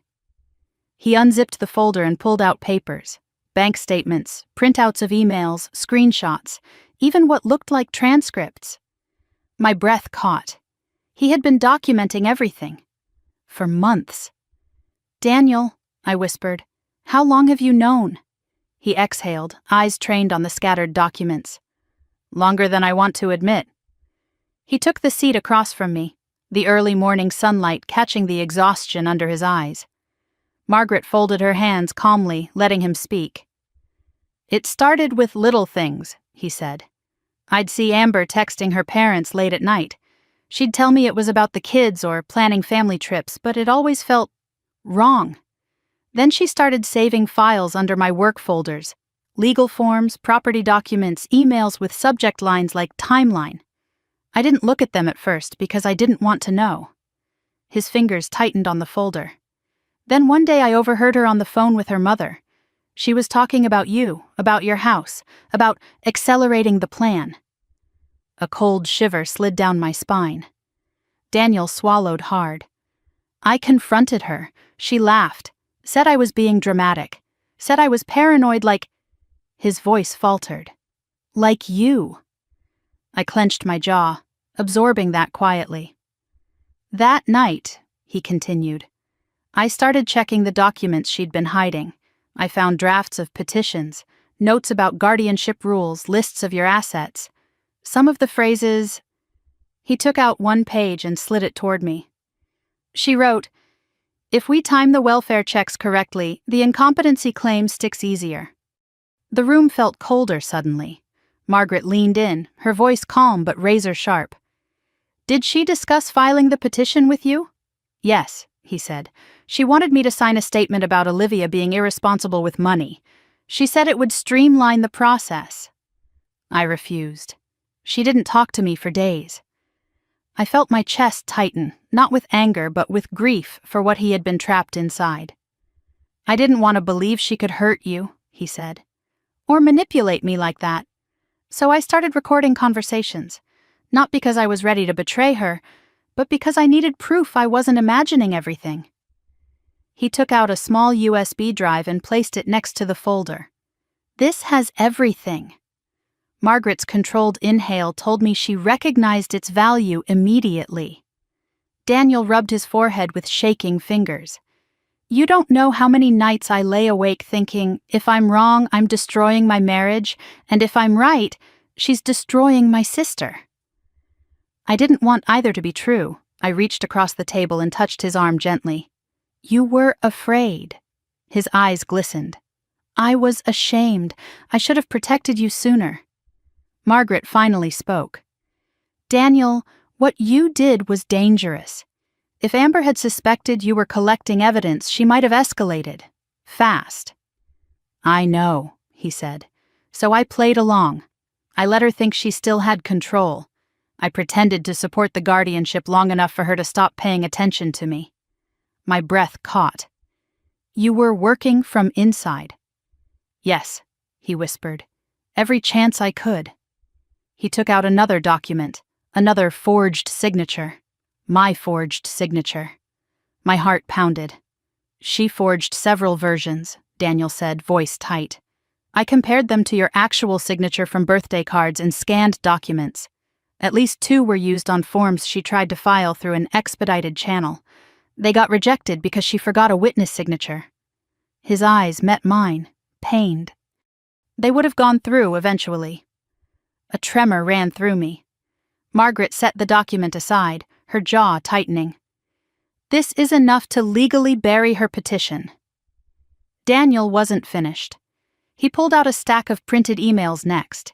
He unzipped the folder and pulled out papers, bank statements, printouts of emails, screenshots, even what looked like transcripts. My breath caught. He had been documenting everything. For months. "Daniel," I whispered, "how long have you known?" He exhaled, eyes trained on the scattered documents. "Longer than I want to admit." He took the seat across from me, the early morning sunlight catching the exhaustion under his eyes. Margaret folded her hands calmly, letting him speak. "It started with little things," he said. "I'd see Amber texting her parents late at night. She'd tell me it was about the kids or planning family trips, but it always felt wrong. Then she started saving files under my work folders, legal forms, property documents, emails with subject lines like timeline. I didn't look at them at first because I didn't want to know." His fingers tightened on the folder. "Then one day I overheard her on the phone with her mother. She was talking about you, about your house, about accelerating the plan." A cold shiver slid down my spine. Daniel swallowed hard. I confronted her. She laughed, said I was being dramatic, said I was paranoid like... His voice faltered. "Like you." I clenched my jaw, absorbing that quietly. "That night," he continued, "I started checking the documents she'd been hiding. I found drafts of petitions, notes about guardianship rules, lists of your assets. Some of the phrases..." He took out one page and slid it toward me. She wrote, "If we time the welfare checks correctly, the incompetency claim sticks easier." The room felt colder suddenly. Margaret leaned in, her voice calm but razor sharp. "Did she discuss filing the petition with you?" "Yes," he said. "She wanted me to sign a statement about Olivia being irresponsible with money. She said it would streamline the process." I refused. She didn't talk to me for days. I felt my chest tighten, not with anger but with grief for what he had been trapped inside. "I didn't want to believe she could hurt you," he said, "or manipulate me like that. So I started recording conversations, not because I was ready to betray her, but because I needed proof I wasn't imagining everything." He took out a small USB drive and placed it next to the folder. "This has everything." Margaret's controlled inhale told me she recognized its value immediately. Daniel rubbed his forehead with shaking fingers. You don't know how many nights I lay awake thinking, if I'm wrong, I'm destroying my marriage, and if I'm right, she's destroying my sister. I didn't want either to be true. I reached across the table and touched his arm gently. You were afraid. His eyes glistened. I was ashamed. I should have protected you sooner. Margaret finally spoke. Daniel, what you did was dangerous. If Amber had suspected you were collecting evidence, she might have escalated. Fast. I know, he said. So I played along. I let her think she still had control. I pretended to support the guardianship long enough for her to stop paying attention to me. My breath caught. You were working from inside. Yes, he whispered. Every chance I could. He took out another document, another forged signature. My forged signature. My heart pounded. She forged several versions, Daniel said, voice tight. I compared them to your actual signature from birthday cards and scanned documents. At least 2 were used on forms she tried to file through an expedited channel. They got rejected because she forgot a witness signature. His eyes met mine, pained. They would have gone through eventually. A tremor ran through me. Margaret set the document aside, her jaw tightening. This is enough to legally bury her petition. Daniel wasn't finished. He pulled out a stack of printed emails next.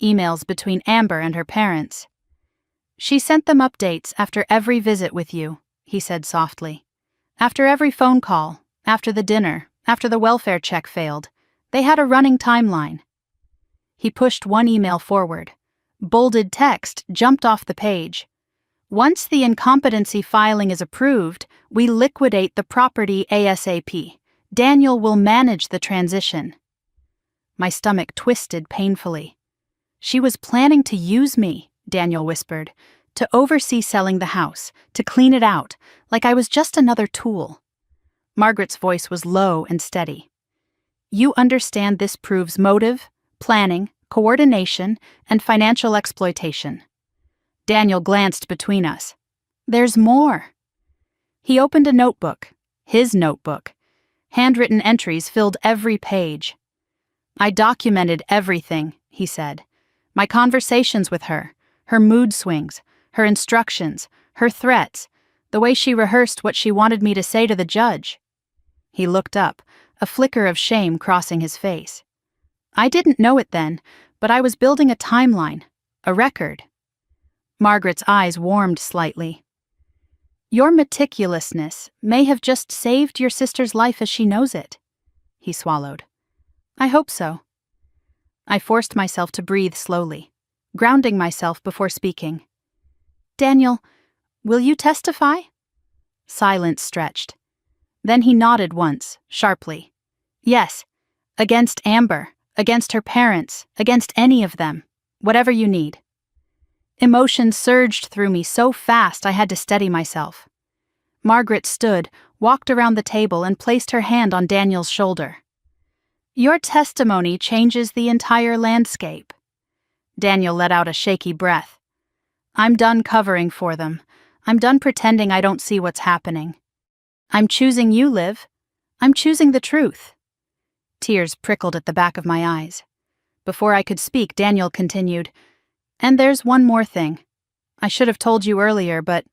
Emails between Amber and her parents. She sent them updates after every visit with you, he said softly. After every phone call, after the dinner, after the welfare check failed. They had a running timeline. He pushed one email forward. Bolded text jumped off the page. Once the incompetency filing is approved, we liquidate the property ASAP. Daniel will manage the transition. My stomach twisted painfully. She was planning to use me, Daniel whispered, to oversee selling the house, to clean it out, like I was just another tool. Margaret's voice was low and steady. You understand this proves motive, planning, coordination, and financial exploitation. Daniel glanced between us. There's more. He opened a notebook, his notebook. Handwritten entries filled every page. I documented everything, he said. My conversations with her, her mood swings, her instructions, her threats, the way she rehearsed what she wanted me to say to the judge. He looked up, a flicker of shame crossing his face. I didn't know it then, but I was building a timeline, a record. Margaret's eyes warmed slightly. Your meticulousness may have just saved your sister's life as she knows it. He swallowed. I hope so. I forced myself to breathe slowly, grounding myself before speaking. Daniel, will you testify? Silence stretched. Then he nodded once, sharply. Yes, against Amber, against her parents, against any of them, whatever you need. Emotion surged through me so fast I had to steady myself. Margaret stood, walked around the table, and placed her hand on Daniel's shoulder. Your testimony changes the entire landscape. Daniel let out a shaky breath. I'm done covering for them. I'm done pretending I don't see what's happening. I'm choosing you, Liv. I'm choosing the truth. Tears prickled at the back of my eyes. Before I could speak, Daniel continued, And there's one more thing. I should have told you earlier, but...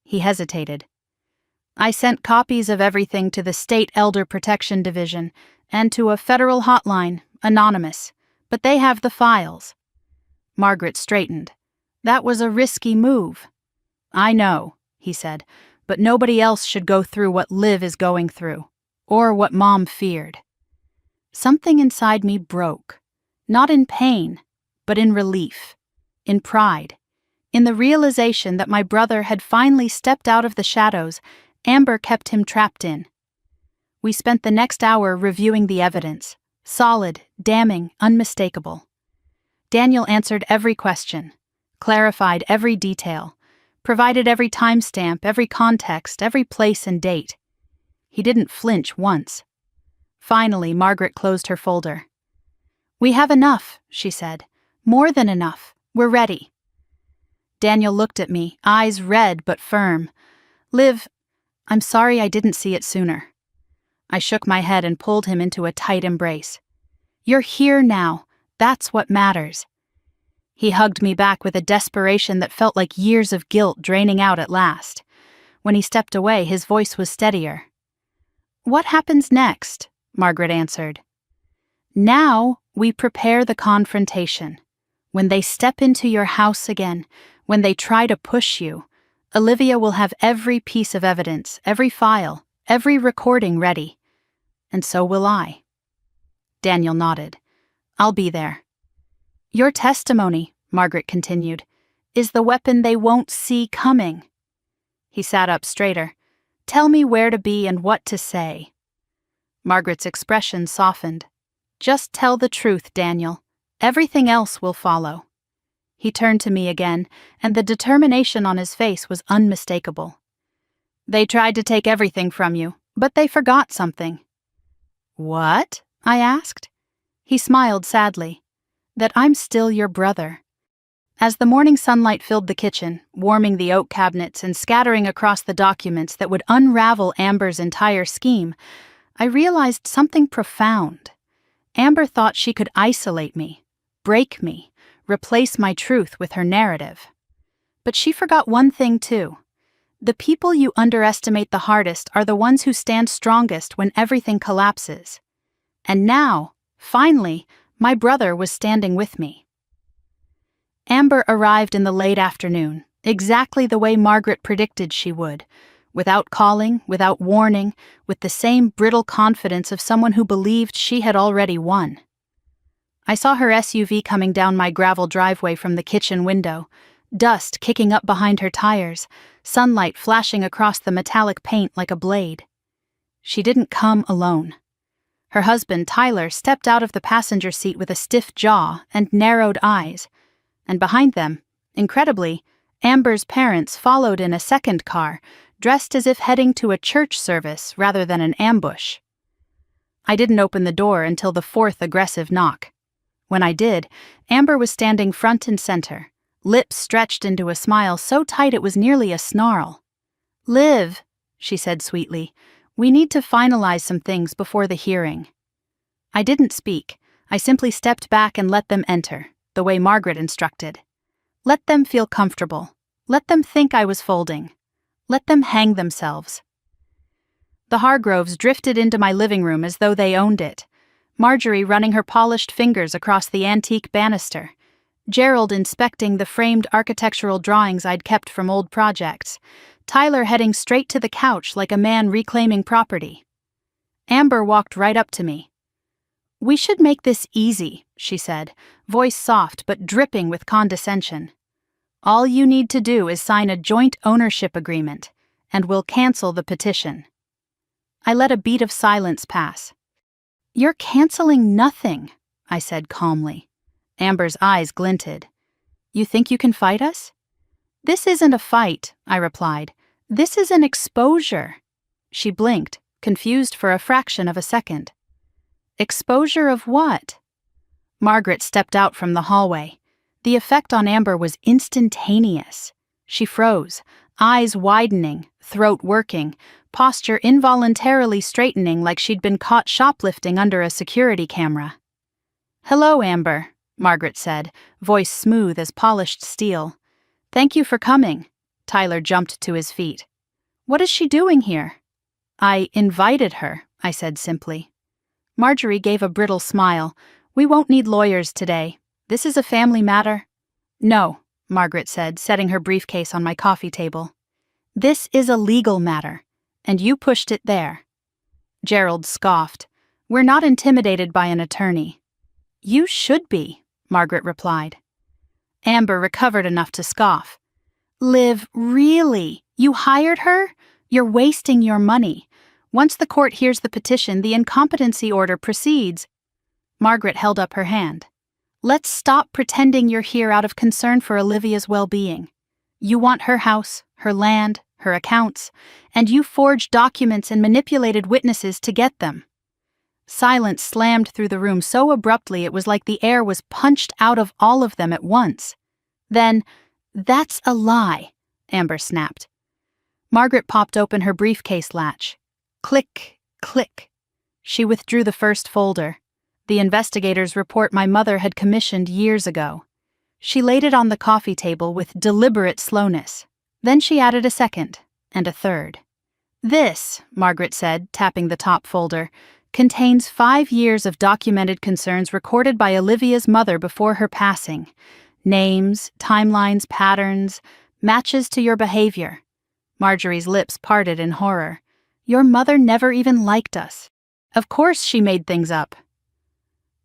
He hesitated. I sent copies of everything to the State Elder Protection Division and to a federal hotline, anonymous, but they have the files. Margaret straightened. That was a risky move. I know, he said, but nobody else should go through what Liv is going through, or what Mom feared. Something inside me broke, not in pain, but in relief, in pride, in the realization that my brother had finally stepped out of the shadows Amber kept him trapped in. We spent the next hour reviewing the evidence, solid, damning, unmistakable. Daniel answered every question, clarified every detail, provided every timestamp, every context, every place and date. He didn't flinch once. Finally, Margaret closed her folder. We have enough, she said. More than enough. We're ready. Daniel looked at me, eyes red but firm. Liv, I'm sorry I didn't see it sooner. I shook my head and pulled him into a tight embrace. You're here now. That's what matters. He hugged me back with a desperation that felt like years of guilt draining out at last. When he stepped away, his voice was steadier. What happens next? Margaret answered. Now we prepare the confrontation. When they step into your house again, when they try to push you, Olivia will have every piece of evidence, every file, every recording ready. And so will I. Daniel nodded. I'll be there. Your testimony, Margaret continued, is the weapon they won't see coming. He sat up straighter. Tell me where to be and what to say. Margaret's expression softened. Just tell the truth, Daniel. Everything else will follow. He turned to me again, and the determination on his face was unmistakable. They tried to take everything from you, but they forgot something. What? I asked. He smiled sadly. That I'm still your brother. As the morning sunlight filled the kitchen, warming the oak cabinets and scattering across the documents that would unravel Amber's entire scheme, I realized something profound. Amber thought she could isolate me, break me, replace my truth with her narrative. But she forgot one thing too. The people you underestimate the hardest are the ones who stand strongest when everything collapses. And now, finally, my brother was standing with me. Amber arrived in the late afternoon, exactly the way Margaret predicted she would, without calling, without warning, with the same brittle confidence of someone who believed she had already won. I saw her SUV coming down my gravel driveway from the kitchen window, dust kicking up behind her tires, sunlight flashing across the metallic paint like a blade. She didn't come alone. Her husband, Tyler, stepped out of the passenger seat with a stiff jaw and narrowed eyes, and behind them, incredibly, Amber's parents followed in a second car, dressed as if heading to a church service rather than an ambush. I didn't open the door until the fourth aggressive knock. When I did, Amber was standing front and center, lips stretched into a smile so tight it was nearly a snarl. "Liv," she said sweetly, "we need to finalize some things before the hearing." I didn't speak. I simply stepped back and let them enter, the way Margaret instructed. Let them feel comfortable. Let them think I was folding. Let them hang themselves. The Hargroves drifted into my living room as though they owned it. Marjorie running her polished fingers across the antique banister. Gerald inspecting the framed architectural drawings I'd kept from old projects. Tyler heading straight to the couch like a man reclaiming property. Amber walked right up to me. "We should make this easy," she said, voice soft but dripping with condescension. "All you need to do is sign a joint ownership agreement, and we'll cancel the petition." I let a beat of silence pass. "You're canceling nothing," I said calmly. Amber's eyes glinted. "You think you can fight us?" "This isn't a fight," I replied. "This is an exposure." She blinked, confused for a fraction of a second. "Exposure of what?" Margaret stepped out from the hallway. The effect on Amber was instantaneous. She froze, eyes widening, throat working, posture involuntarily straightening like she'd been caught shoplifting under a security camera. "Hello, Amber," Margaret said, voice smooth as polished steel. "Thank you for coming." Tyler jumped to his feet. "What is she doing here?" "I invited her," I said simply. Marjorie gave a brittle smile. "We won't need lawyers today. This is a family matter." "No," Margaret said, setting her briefcase on my coffee table. "This is a legal matter, and you pushed it there." Gerald scoffed. "We're not intimidated by an attorney." "You should be," Margaret replied. Amber recovered enough to scoff. "Liv, really? You hired her? You're wasting your money. Once the court hears the petition, the incompetency order proceeds." Margaret held up her hand. "Let's stop pretending you're here out of concern for Olivia's well-being. You want her house, her land, her accounts, and you forged documents and manipulated witnesses to get them." Silence slammed through the room so abruptly it was like the air was punched out of all of them at once. Then, "That's a lie," Amber snapped. Margaret popped open her briefcase latch. Click, click. She withdrew the first folder. The investigator's report my mother had commissioned years ago. She laid it on the coffee table with deliberate slowness. Then she added a second, and a third. This, Margaret said, tapping the top folder, contains 5 years of documented concerns recorded by Olivia's mother before her passing. Names, timelines, patterns, matches to your behavior. Marjorie's lips parted in horror. Your mother never even liked us. Of course she made things up.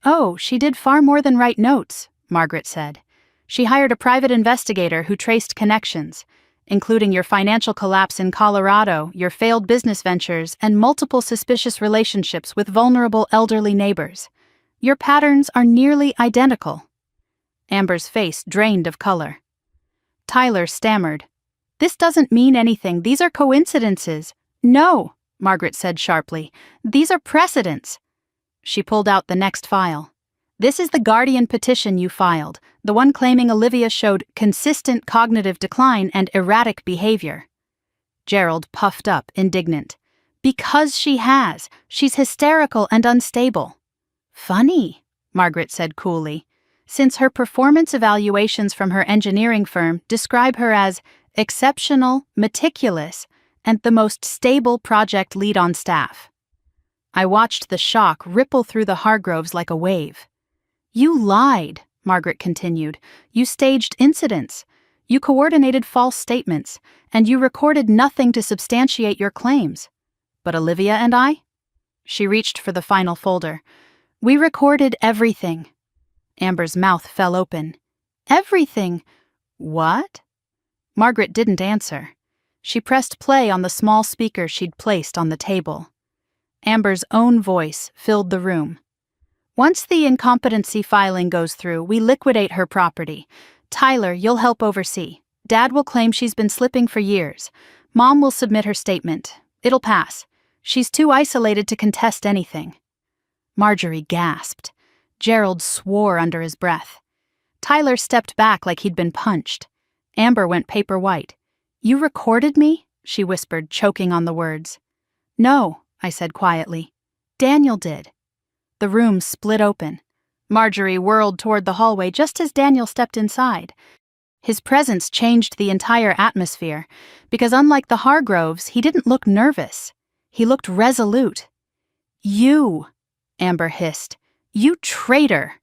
Oh, she did far more than write notes, Margaret said. She hired a private investigator who traced connections, including your financial collapse in Colorado, your failed business ventures, and multiple suspicious relationships with vulnerable elderly neighbors. Your patterns are nearly identical. Amber's face drained of color. Tyler stammered. This doesn't mean anything. These are coincidences. No, Margaret said sharply. These are precedents. She pulled out the next file. This is the Guardian petition you filed, the one claiming Olivia showed consistent cognitive decline and erratic behavior. Gerald puffed up, indignant. Because she has. She's hysterical and unstable. Funny, Margaret said coolly, since her performance evaluations from her engineering firm describe her as exceptional, meticulous, and the most stable project lead on staff. I watched the shock ripple through the Hargroves like a wave. You lied, Margaret continued. You staged incidents. You coordinated false statements, and you recorded nothing to substantiate your claims. But Olivia and I? She reached for the final folder. We recorded everything. Amber's mouth fell open. Everything? What? Margaret didn't answer. She pressed play on the small speaker she'd placed on the table. Amber's own voice filled the room. Once the incompetency filing goes through, we liquidate her property. Tyler, you'll help oversee. Dad will claim she's been slipping for years. Mom will submit her statement. It'll pass. She's too isolated to contest anything. Marjorie gasped. Gerald swore under his breath. Tyler stepped back like he'd been punched. Amber went paper white. You recorded me? She whispered, choking on the words. No, I said quietly. Daniel did. The room split open. Marjorie whirled toward the hallway just as Daniel stepped inside. His presence changed the entire atmosphere, because unlike the Hargroves, he didn't look nervous. He looked resolute. You, Amber hissed. You traitor!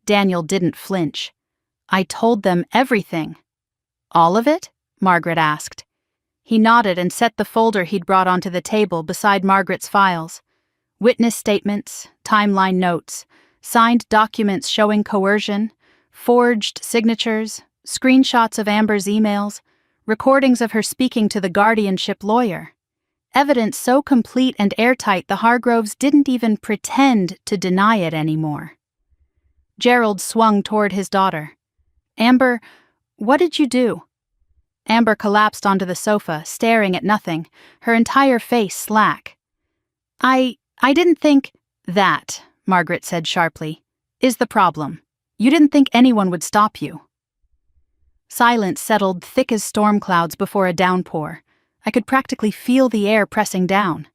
Daniel didn't flinch. I told them everything. All of it? Margaret asked. He nodded and set the folder he'd brought onto the table beside Margaret's files. Witness statements, timeline notes, signed documents showing coercion, forged signatures, screenshots of Amber's emails, recordings of her speaking to the guardianship lawyer. Evidence so complete and airtight the Hargroves didn't even pretend to deny it anymore. Gerald swung toward his daughter. Amber, what did you do? Amber collapsed onto the sofa, staring at nothing, her entire face slack. I didn't think... That, Margaret said sharply, is the problem. You didn't think anyone would stop you. Silence settled thick as storm clouds before a downpour. I could practically feel the air pressing down.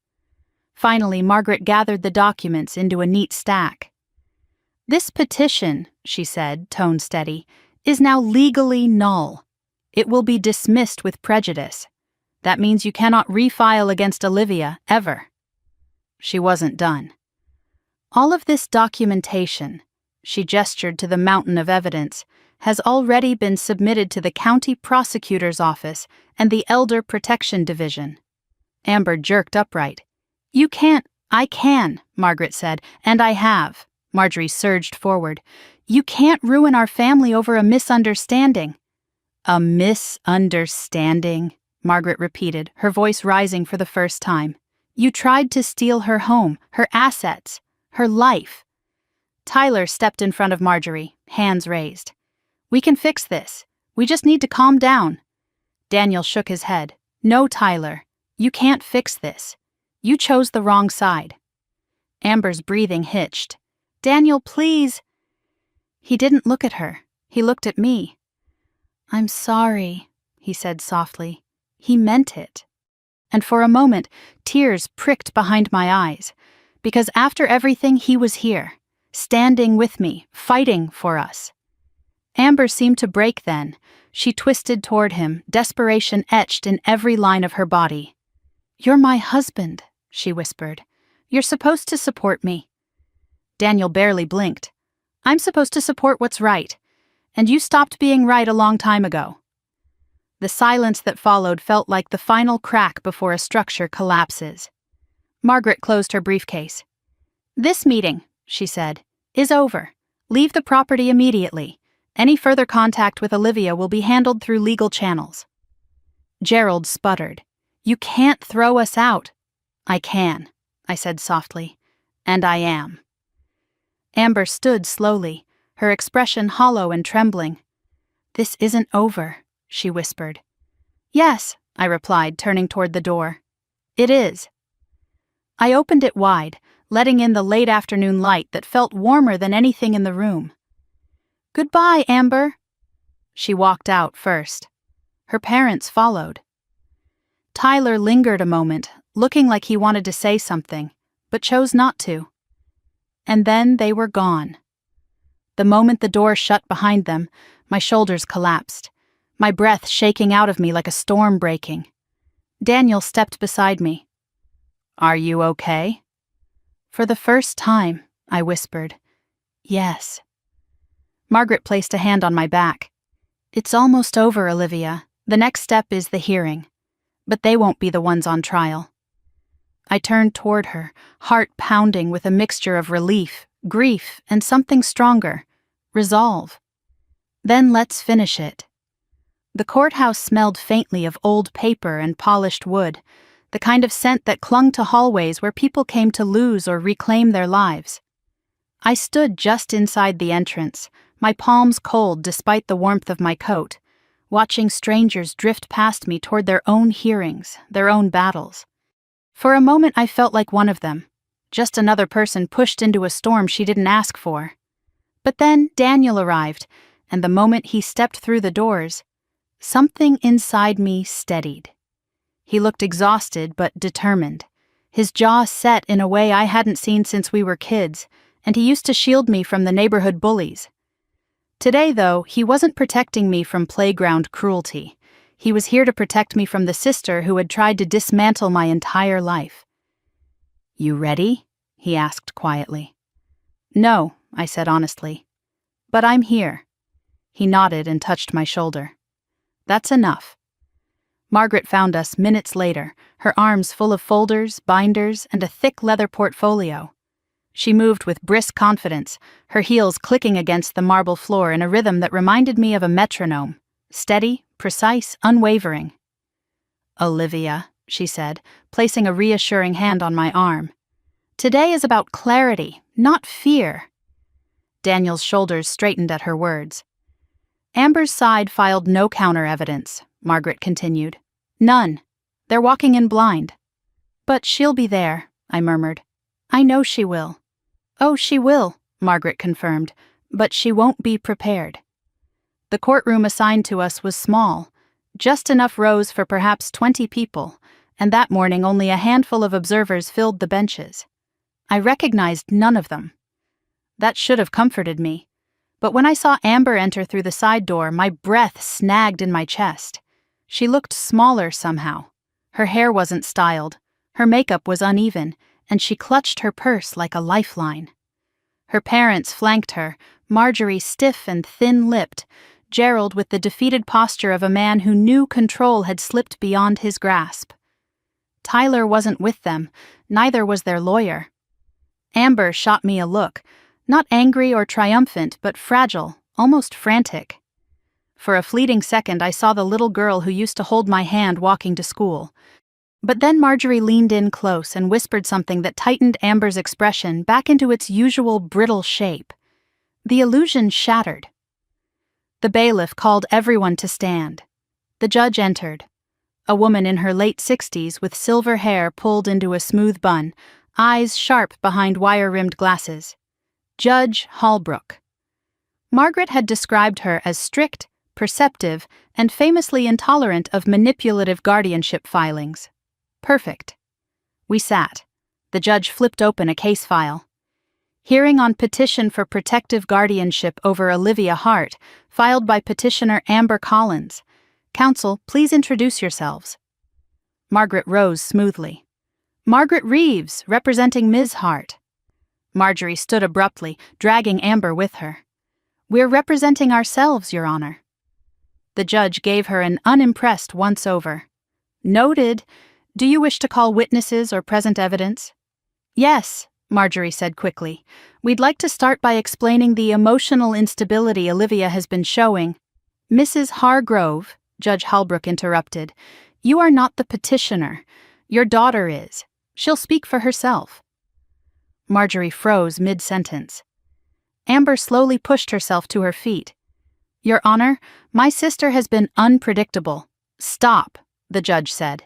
Finally, Margaret gathered the documents into a neat stack. This petition, she said, tone steady, is now legally null. It will be dismissed with prejudice. That means you cannot refile against Olivia, ever. She wasn't done. All of this documentation, she gestured to the mountain of evidence, has already been submitted to the county prosecutor's office and the Elder Protection Division. Amber jerked upright. You can't. I can, Margaret said, and I have. Marjorie surged forward. You can't ruin our family over a misunderstanding. A misunderstanding, Margaret repeated, her voice rising for the first time. You tried to steal her home, her assets, her life. Tyler stepped in front of Marjorie, hands raised. We can fix this. We just need to calm down. Daniel shook his head. No, Tyler. You can't fix this. You chose the wrong side. Amber's breathing hitched. Daniel, please. He didn't look at her. He looked at me. I'm sorry, he said softly. He meant it. And for a moment, tears pricked behind my eyes, Because after everything, he was here, standing with me, fighting for us. Amber seemed to break then. She twisted toward him, desperation etched in every line of her body. "You're my husband," she whispered. "You're supposed to support me." Daniel barely blinked. "I'm supposed to support what's right, and you stopped being right a long time ago." The silence that followed felt like the final crack before a structure collapses. Margaret closed her briefcase. "This meeting," she said, "is over. Leave the property immediately. Any further contact with Olivia will be handled through legal channels." Gerald sputtered. "You can't throw us out." "I can," I said softly, "and I am." Amber stood slowly, her expression hollow and trembling. "This isn't over," she whispered. "Yes," I replied, turning toward the door. "It is." I opened it wide, letting in the late afternoon light that felt warmer than anything in the room. "Goodbye, Amber." She walked out first. Her parents followed. Tyler lingered a moment, looking like he wanted to say something, but chose not to. And then they were gone. The moment the door shut behind them, my shoulders collapsed, my breath shaking out of me like a storm breaking. Daniel stepped beside me. "Are you okay?" "For the first time," I whispered. "Yes." Margaret placed a hand on my back. "It's almost over, Olivia. The next step is the hearing. But they won't be the ones on trial." I turned toward her, heart pounding with a mixture of relief, grief, and something stronger, resolve. "Then let's finish it." The courthouse smelled faintly of old paper and polished wood, the kind of scent that clung to hallways where people came to lose or reclaim their lives. I stood just inside the entrance, my palms cold despite the warmth of my coat, watching strangers drift past me toward their own hearings, their own battles. For a moment I felt like one of them, just another person pushed into a storm she didn't ask for. But then Daniel arrived, and the moment he stepped through the doors, something inside me steadied. He looked exhausted but determined, his jaw set in a way I hadn't seen since we were kids, and he used to shield me from the neighborhood bullies. Today, though, he wasn't protecting me from playground cruelty. He was here to protect me from the sister who had tried to dismantle my entire life. "You ready?" he asked quietly. "No," I said honestly. "But I'm here." He nodded and touched my shoulder. "That's enough." Margaret found us minutes later, her arms full of folders, binders, and a thick leather portfolio. She moved with brisk confidence, her heels clicking against the marble floor in a rhythm that reminded me of a metronome, steady, precise, unwavering. "Olivia," she said, placing a reassuring hand on my arm. "Today is about clarity, not fear." Daniel's shoulders straightened at her words. "Amber's side filed no counter-evidence," Margaret continued. "None. They're walking in blind." "But she'll be there," I murmured. "I know she will." "Oh, she will," Margaret confirmed, "but she won't be prepared." The courtroom assigned to us was small, just enough rows for perhaps 20 people, and that morning only a handful of observers filled the benches. I recognized none of them. That should have comforted me, but when I saw Amber enter through the side door, my breath snagged in my chest. She looked smaller somehow. Her hair wasn't styled, her makeup was uneven, and she clutched her purse like a lifeline. Her parents flanked her, Marjorie stiff and thin-lipped, Gerald with the defeated posture of a man who knew control had slipped beyond his grasp. Tyler wasn't with them, neither was their lawyer. Amber shot me a look, not angry or triumphant, but fragile, almost frantic. For a fleeting second I saw the little girl who used to hold my hand walking to school. But then Marjorie leaned in close and whispered something that tightened Amber's expression back into its usual brittle shape. The illusion shattered. The bailiff called everyone to stand. The judge entered. A woman in her late 60s with silver hair pulled into a smooth bun, eyes sharp behind wire-rimmed glasses. Judge Hallbrook. Margaret had described her as strict, perceptive, and famously intolerant of manipulative guardianship filings. Perfect. We sat. The judge flipped open a case file. Hearing on petition for protective guardianship over Olivia Hart, filed by petitioner Amber Collins. Counsel, please introduce yourselves. Margaret rose smoothly. Margaret Reeves, representing Ms. Hart. Marjorie stood abruptly, dragging Amber with her. We're representing ourselves, Your Honor. The judge gave her an unimpressed once-over. Noted. Do you wish to call witnesses or present evidence? Yes, Marjorie said quickly. We'd like to start by explaining the emotional instability Olivia has been showing. Mrs. Hargrove, Judge Halbrook interrupted, you are not the petitioner. Your daughter is. She'll speak for herself. Marjorie froze mid-sentence. Amber slowly pushed herself to her feet. Your Honor, my sister has been unpredictable. Stop, the judge said.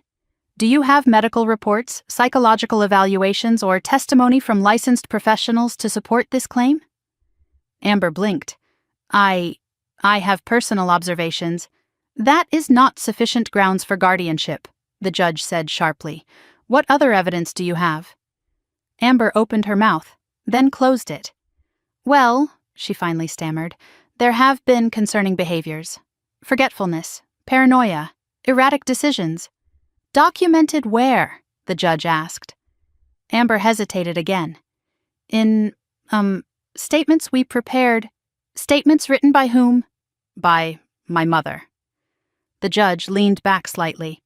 Do you have medical reports, psychological evaluations, or testimony from licensed professionals to support this claim? Amber blinked. I have personal observations. That is not sufficient grounds for guardianship, the judge said sharply. What other evidence do you have? Amber opened her mouth, then closed it. Well, she finally stammered, there have been concerning behaviors. Forgetfulness, paranoia, erratic decisions. Documented where? The judge asked. Amber hesitated again. In, statements we prepared. Statements written by whom? By my mother. The judge leaned back slightly.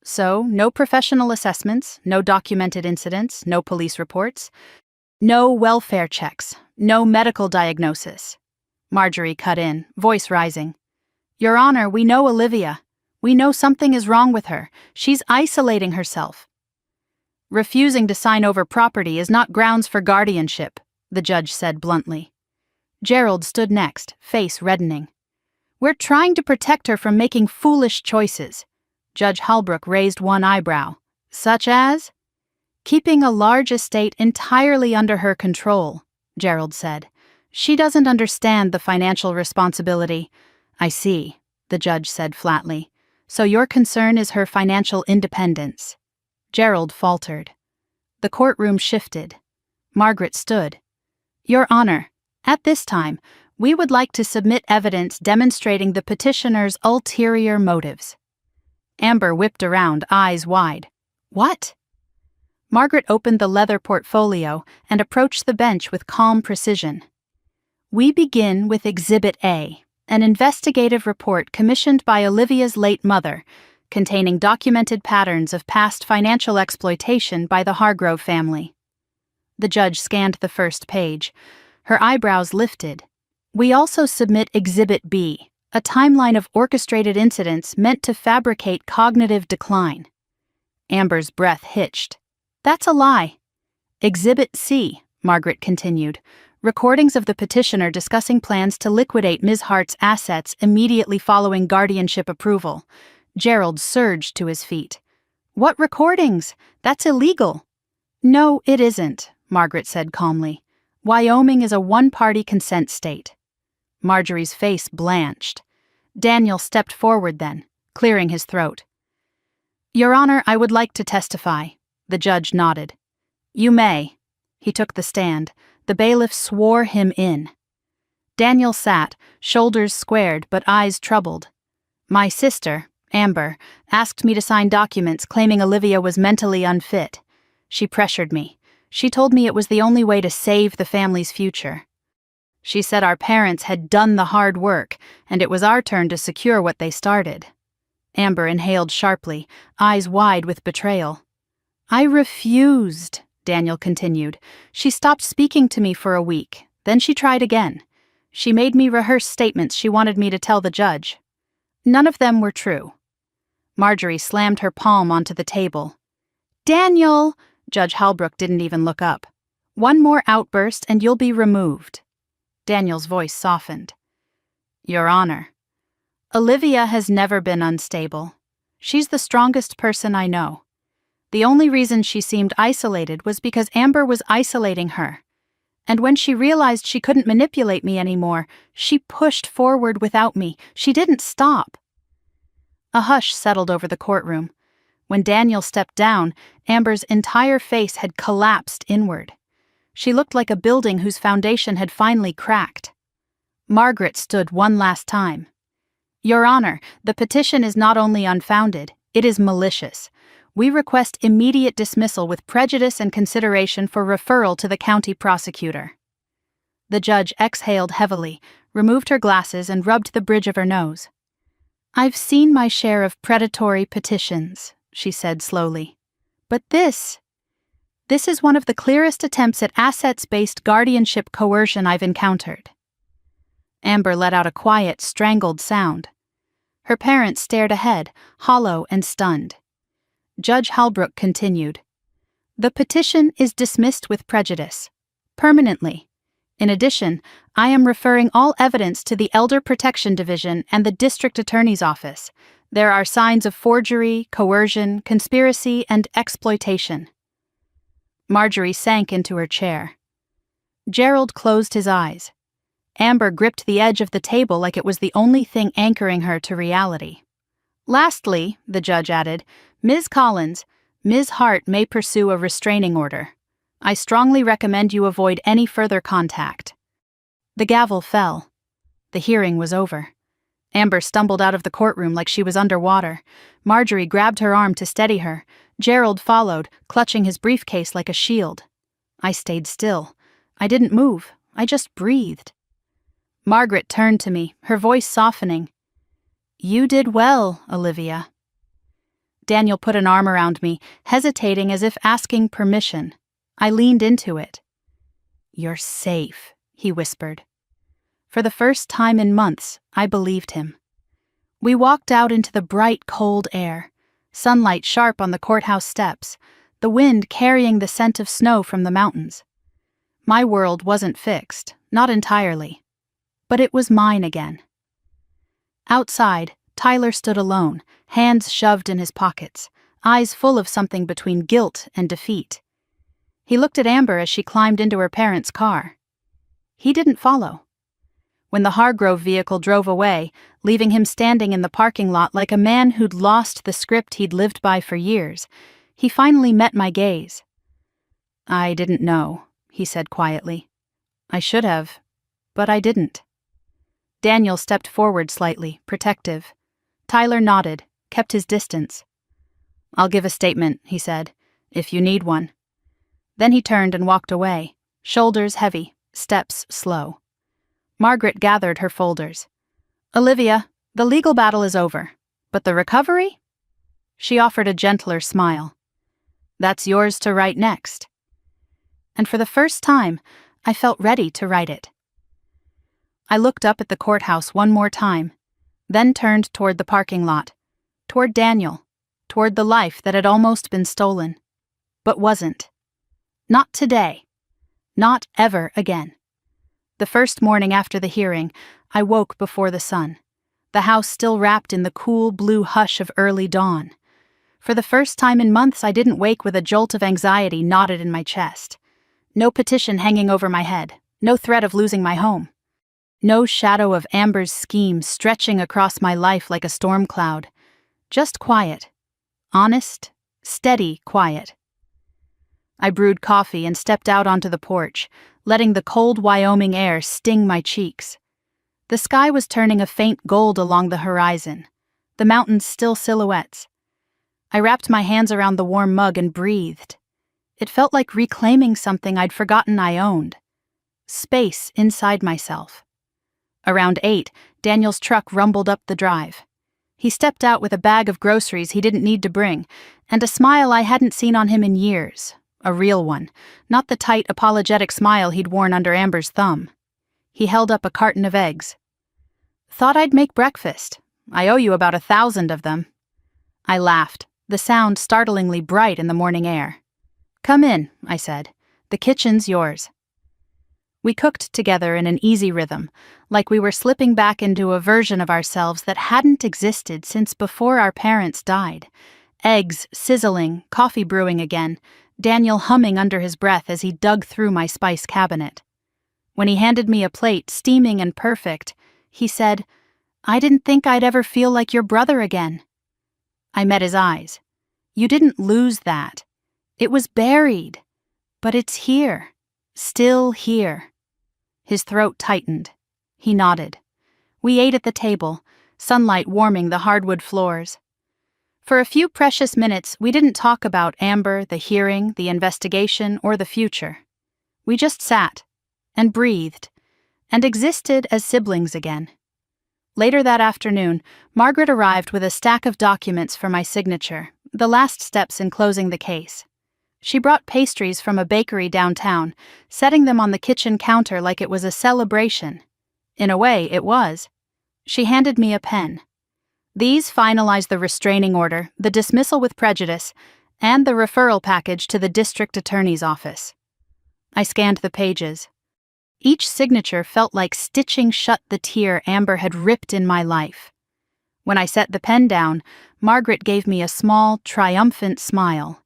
So, no professional assessments, no documented incidents, no police reports, no welfare checks, no medical diagnosis. Marjorie cut in, voice rising. Your Honor, we know Olivia. We know something is wrong with her. She's isolating herself. Refusing to sign over property is not grounds for guardianship, the judge said bluntly. Gerald stood next, face reddening. We're trying to protect her from making foolish choices. Judge Halbrook raised one eyebrow. Such as? Keeping a large estate entirely under her control, Gerald said. She doesn't understand the financial responsibility. I see, the judge said flatly. So your concern is her financial independence. Gerald faltered. The courtroom shifted. Margaret stood. Your Honor, at this time, we would like to submit evidence demonstrating the petitioner's ulterior motives. Amber whipped around, eyes wide. What? Margaret opened the leather portfolio and approached the bench with calm precision. We begin with Exhibit A, an investigative report commissioned by Olivia's late mother, containing documented patterns of past financial exploitation by the Hargrove family. The judge scanned the first page. Her eyebrows lifted. We also submit Exhibit B, a timeline of orchestrated incidents meant to fabricate cognitive decline. Amber's breath hitched. That's a lie. Exhibit C, Margaret continued, recordings of the petitioner discussing plans to liquidate Ms. Hart's assets immediately following guardianship approval. Gerald surged to his feet. What recordings? That's illegal. No, it isn't, Margaret said calmly. Wyoming is a one-party consent state. Marjorie's face blanched. Daniel stepped forward then, clearing his throat. Your Honor, I would like to testify. The judge nodded. You may. He took the stand. The bailiff swore him in. Daniel sat, shoulders squared but eyes troubled. My sister, Amber, asked me to sign documents claiming Olivia was mentally unfit. She pressured me. She told me it was the only way to save the family's future. She said our parents had done the hard work, and it was our turn to secure what they started. Amber inhaled sharply, eyes wide with betrayal. I refused, Daniel continued. She stopped speaking to me for a week. Then she tried again. She made me rehearse statements she wanted me to tell the judge. None of them were true. Marjorie slammed her palm onto the table. Daniel! Judge Halbrook didn't even look up. One more outburst and you'll be removed. Daniel's voice softened. Your Honor, Olivia has never been unstable. She's the strongest person I know. The only reason she seemed isolated was because Amber was isolating her. And when she realized she couldn't manipulate me anymore, she pushed forward without me. She didn't stop. A hush settled over the courtroom. When Daniel stepped down, Amber's entire face had collapsed inward. She looked like a building whose foundation had finally cracked. Margaret stood one last time. "Your Honor, the petition is not only unfounded, it is malicious. We request immediate dismissal with prejudice and consideration for referral to the county prosecutor." The judge exhaled heavily, removed her glasses, and rubbed the bridge of her nose. "I've seen my share of predatory petitions," she said slowly. "But this is one of the clearest attempts at assets-based guardianship coercion I've encountered." Amber let out a quiet, strangled sound. Her parents stared ahead, hollow and stunned. Judge Halbrook continued, "The petition is dismissed with prejudice. Permanently. In addition, I am referring all evidence to the Elder Protection Division and the District Attorney's Office. There are signs of forgery, coercion, conspiracy, and exploitation." Marjorie sank into her chair. Gerald closed his eyes. Amber gripped the edge of the table like it was the only thing anchoring her to reality. "Lastly," the judge added, "Ms. Collins, Ms. Hart may pursue a restraining order. I strongly recommend you avoid any further contact." The gavel fell. The hearing was over. Amber stumbled out of the courtroom like she was underwater. Marjorie grabbed her arm to steady her. Gerald followed, clutching his briefcase like a shield. I stayed still. I didn't move. I just breathed. Margaret turned to me, her voice softening. "You did well, Olivia." Daniel put an arm around me, hesitating as if asking permission. I leaned into it. "You're safe," he whispered. For the first time in months, I believed him. We walked out into the bright, cold air, sunlight sharp on the courthouse steps, the wind carrying the scent of snow from the mountains. My world wasn't fixed, not entirely, but it was mine again. Outside, Tyler stood alone, hands shoved in his pockets, eyes full of something between guilt and defeat. He looked at Amber as she climbed into her parents' car. He didn't follow. When the Hargrove vehicle drove away, leaving him standing in the parking lot like a man who'd lost the script he'd lived by for years, he finally met my gaze. "I didn't know," he said quietly. "I should have, but I didn't." Daniel stepped forward slightly, protective. Tyler nodded, kept his distance. "I'll give a statement," he said, "if you need one." Then he turned and walked away, shoulders heavy, steps slow. Margaret gathered her folders. "Olivia, the legal battle is over, but the recovery?" She offered a gentler smile. "That's yours to write next." And for the first time, I felt ready to write it. I looked up at the courthouse one more time, then turned toward the parking lot, toward Daniel, toward the life that had almost been stolen, but wasn't. Not today. Not ever again. The first morning after the hearing, I woke before the sun, the house still wrapped in the cool blue hush of early dawn. For the first time in months, I didn't wake with a jolt of anxiety knotted in my chest. No petition hanging over my head, no threat of losing my home. No shadow of Amber's scheme stretching across my life like a storm cloud. Just quiet. Honest, steady quiet. I brewed coffee and stepped out onto the porch, letting the cold Wyoming air sting my cheeks. The sky was turning a faint gold along the horizon, the mountains still silhouettes. I wrapped my hands around the warm mug and breathed. It felt like reclaiming something I'd forgotten I owned. Space inside myself. Around 8, Daniel's truck rumbled up the drive. He stepped out with a bag of groceries he didn't need to bring, and a smile I hadn't seen on him in years. A real one, not the tight, apologetic smile he'd worn under Amber's thumb. He held up a carton of eggs. "Thought I'd make breakfast. I owe you about 1,000 of them." I laughed, the sound startlingly bright in the morning air. "Come in," I said. "The kitchen's yours." We cooked together in an easy rhythm, like we were slipping back into a version of ourselves that hadn't existed since before our parents died. Eggs sizzling, coffee brewing again, Daniel humming under his breath as he dug through my spice cabinet. When he handed me a plate steaming and perfect, he said, "I didn't think I'd ever feel like your brother again." I met his eyes. You didn't lose that. It was buried. But it's here. Still here." His throat tightened. He nodded. We ate at the table, sunlight warming the hardwood floors. For a few precious minutes, we didn't talk about Amber, the hearing, the investigation, or the future. We just sat, and breathed, and existed as siblings again. Later that afternoon, Margaret arrived with a stack of documents for my signature, the last steps in closing the case. She brought pastries from a bakery downtown, setting them on the kitchen counter like it was a celebration. In a way, it was. She handed me a pen. These finalized the restraining order, the dismissal with prejudice, and the referral package to the district attorney's office. I scanned the pages. Each signature felt like stitching shut the tear Amber had ripped in my life. When I set the pen down, Margaret gave me a small, triumphant smile.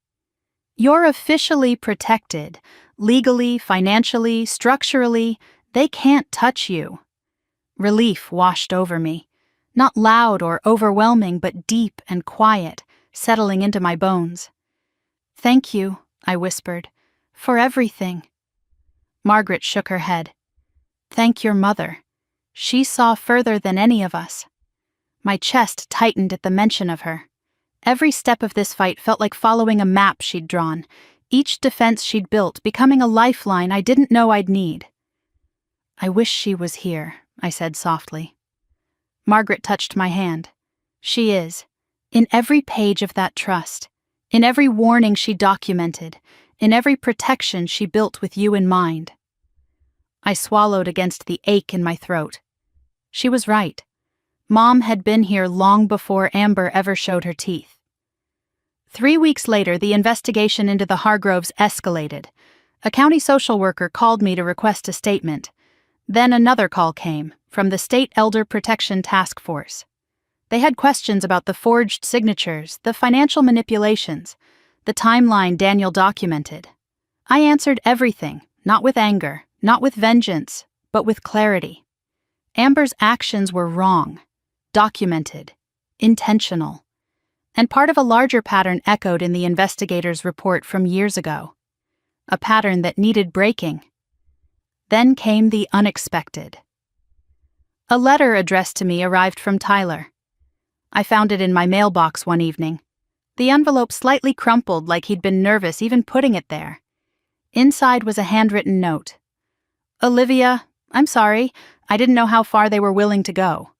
"You're officially protected. Legally, financially, structurally, they can't touch you." Relief washed over me. Not loud or overwhelming, but deep and quiet, settling into my bones. "Thank you," I whispered, "for everything." Margaret shook her head. "Thank your mother. She saw further than any of us." My chest tightened at the mention of her. Every step of this fight felt like following a map she'd drawn, each defense she'd built becoming a lifeline I didn't know I'd need. "I wish she was here," I said softly. Margaret touched my hand. "She is. In every page of that trust, in every warning she documented, in every protection she built with you in mind." I swallowed against the ache in my throat. She was right. Mom had been here long before Amber ever showed her teeth. 3 weeks later, the investigation into the Hargroves escalated. A county social worker called me to request a statement. Then another call came, from the State Elder Protection Task Force. They had questions about the forged signatures, the financial manipulations, the timeline Daniel documented. I answered everything, not with anger, not with vengeance, but with clarity. Amber's actions were wrong, documented, intentional, and part of a larger pattern echoed in the investigator's report from years ago. A pattern that needed breaking. Then came the unexpected. A letter addressed to me arrived from Tyler. I found it in my mailbox one evening. The envelope slightly crumpled like he'd been nervous even putting it there. Inside was a handwritten note. "Olivia, I'm sorry. I didn't know how far they were willing to go.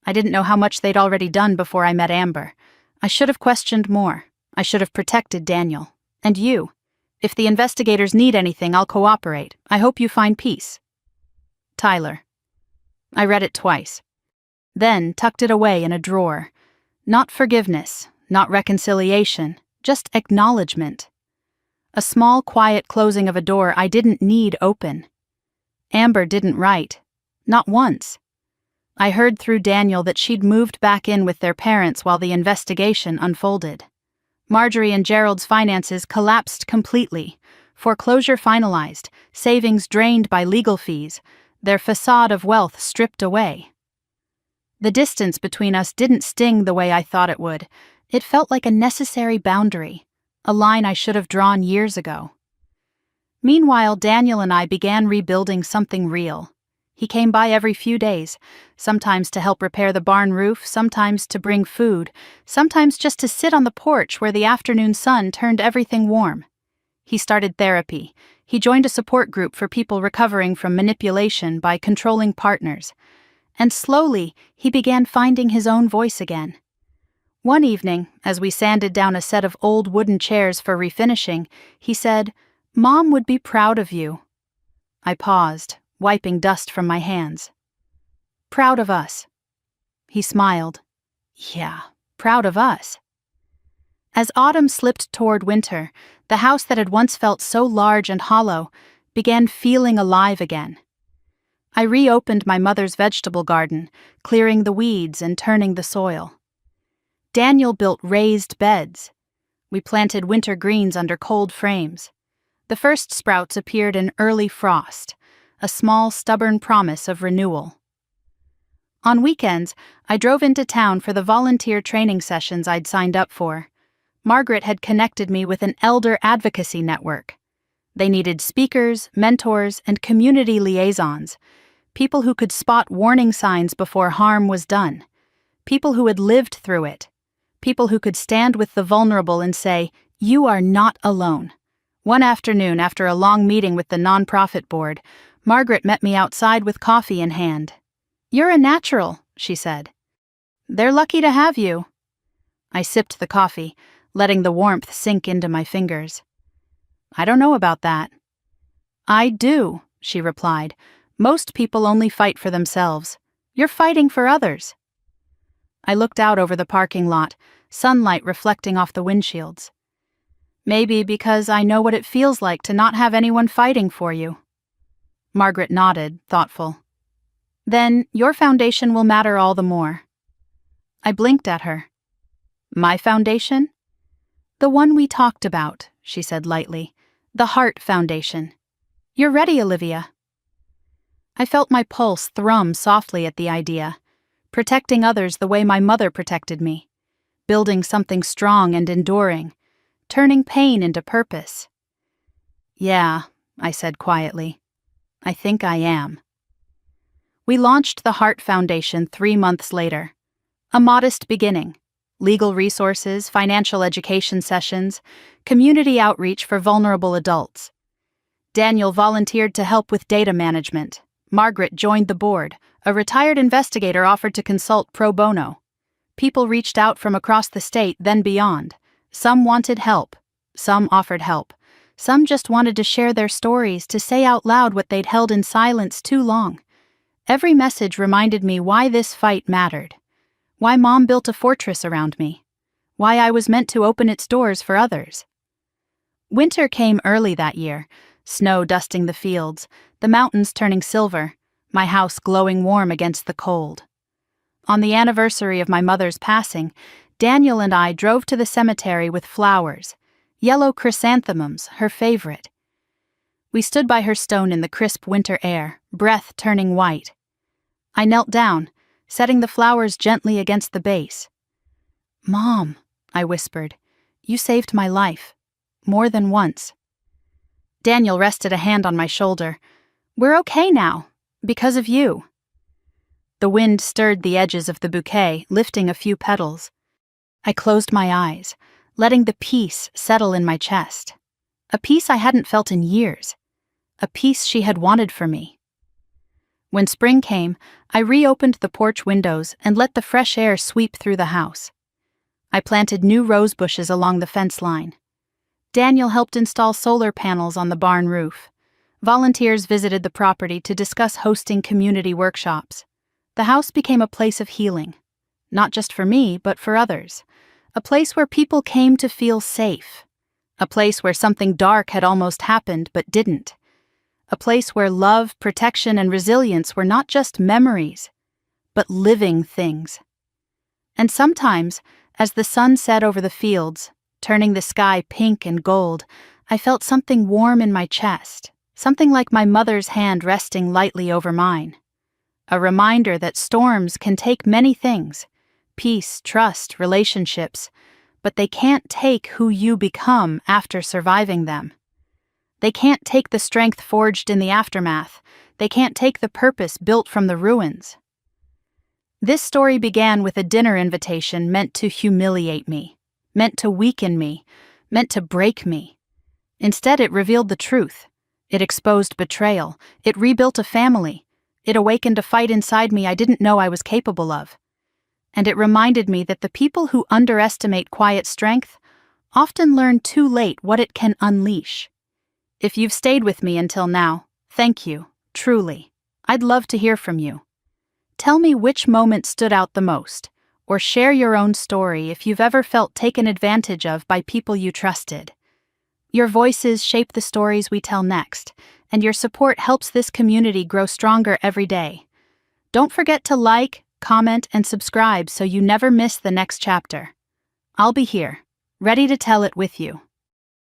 I didn't know how much they'd already done before I met Amber. I should have questioned more. I should have protected Daniel. And you. If the investigators need anything, I'll cooperate. I hope you find peace. Tyler." I read it twice. Then tucked it away in a drawer. Not forgiveness, not reconciliation, just acknowledgement. A small, quiet closing of a door I didn't need open. Amber didn't write. Not once. I heard through Daniel that she'd moved back in with their parents while the investigation unfolded. Marjorie and Gerald's finances collapsed completely. Foreclosure finalized, savings drained by legal fees, their facade of wealth stripped away. The distance between us didn't sting the way I thought it would. It felt like a necessary boundary, a line I should have drawn years ago. Meanwhile, Daniel and I began rebuilding something real. He came by every few days, sometimes to help repair the barn roof, sometimes to bring food, sometimes just to sit on the porch where the afternoon sun turned everything warm. He started therapy. He joined a support group for people recovering from manipulation by controlling partners. And slowly, he began finding his own voice again. One evening, as we sanded down a set of old wooden chairs for refinishing, he said, "Mom would be proud of you." I paused, wiping dust from my hands. "Proud of us." He smiled. "Yeah, proud of us." As autumn slipped toward winter, the house that had once felt so large and hollow began feeling alive again. I reopened my mother's vegetable garden, clearing the weeds and turning the soil. Daniel built raised beds. We planted winter greens under cold frames. The first sprouts appeared in early frost, a small, stubborn promise of renewal. On weekends, I drove into town for the volunteer training sessions I'd signed up for. Margaret had connected me with an elder advocacy network. They needed speakers, mentors, and community liaisons, people who could spot warning signs before harm was done, people who had lived through it, people who could stand with the vulnerable and say, "You are not alone." One afternoon, after a long meeting with the nonprofit board, Margaret met me outside with coffee in hand. "You're a natural," she said. "They're lucky to have you." I sipped the coffee, letting the warmth sink into my fingers. "I don't know about that." "I do," she replied. "Most people only fight for themselves. You're fighting for others." I looked out over the parking lot, sunlight reflecting off the windshields. "Maybe because I know what it feels like to not have anyone fighting for you." Margaret nodded, thoughtful. "Then your foundation will matter all the more." I blinked at her. "My foundation?" "The one we talked about," she said lightly. "The Heart Foundation. You're ready, Olivia." I felt my pulse thrum softly at the idea, protecting others the way my mother protected me, building something strong and enduring, turning pain into purpose. "Yeah," I said quietly. "I think I am." We launched the Heart Foundation 3 months later. A modest beginning. Legal resources, financial education sessions, community outreach for vulnerable adults. Daniel volunteered to help with data management. Margaret joined the board. A retired investigator offered to consult pro bono. People reached out from across the state, then beyond. Some wanted help. Some offered help. Some just wanted to share their stories, to say out loud what they'd held in silence too long. Every message reminded me why this fight mattered. Why Mom built a fortress around me. Why I was meant to open its doors for others. Winter came early that year, snow dusting the fields, the mountains turning silver, my house glowing warm against the cold. On the anniversary of my mother's passing, Daniel and I drove to the cemetery with flowers, yellow chrysanthemums, her favorite. We stood by her stone in the crisp winter air, breath turning white. I knelt down, setting the flowers gently against the base. "Mom," I whispered, "you saved my life. More than once." Daniel rested a hand on my shoulder. "We're okay now, because of you." The wind stirred the edges of the bouquet, lifting a few petals. I closed my eyes, letting the peace settle in my chest. A peace I hadn't felt in years. A peace she had wanted for me. When spring came, I reopened the porch windows and let the fresh air sweep through the house. I planted new rose bushes along the fence line. Daniel helped install solar panels on the barn roof. Volunteers visited the property to discuss hosting community workshops. The house became a place of healing, not just for me, but for others. A place where people came to feel safe. A place where something dark had almost happened but didn't. A place where love, protection, and resilience were not just memories, but living things. And sometimes, as the sun set over the fields, turning the sky pink and gold, I felt something warm in my chest, something like my mother's hand resting lightly over mine. A reminder that storms can take many things, peace, trust, relationships, but they can't take who you become after surviving them. They can't take the strength forged in the aftermath. They can't take the purpose built from the ruins. This story began with a dinner invitation meant to humiliate me, meant to weaken me, meant to break me. Instead, it revealed the truth. It exposed betrayal. It rebuilt a family. It awakened a fight inside me I didn't know I was capable of. And it reminded me that the people who underestimate quiet strength often learn too late what it can unleash. If you've stayed with me until now, thank you, truly. I'd love to hear from you. Tell me which moment stood out the most, or share your own story if you've ever felt taken advantage of by people you trusted. Your voices shape the stories we tell next, and your support helps this community grow stronger every day. Don't forget to like, comment, and subscribe so you never miss the next chapter. I'll be here, ready to tell it with you.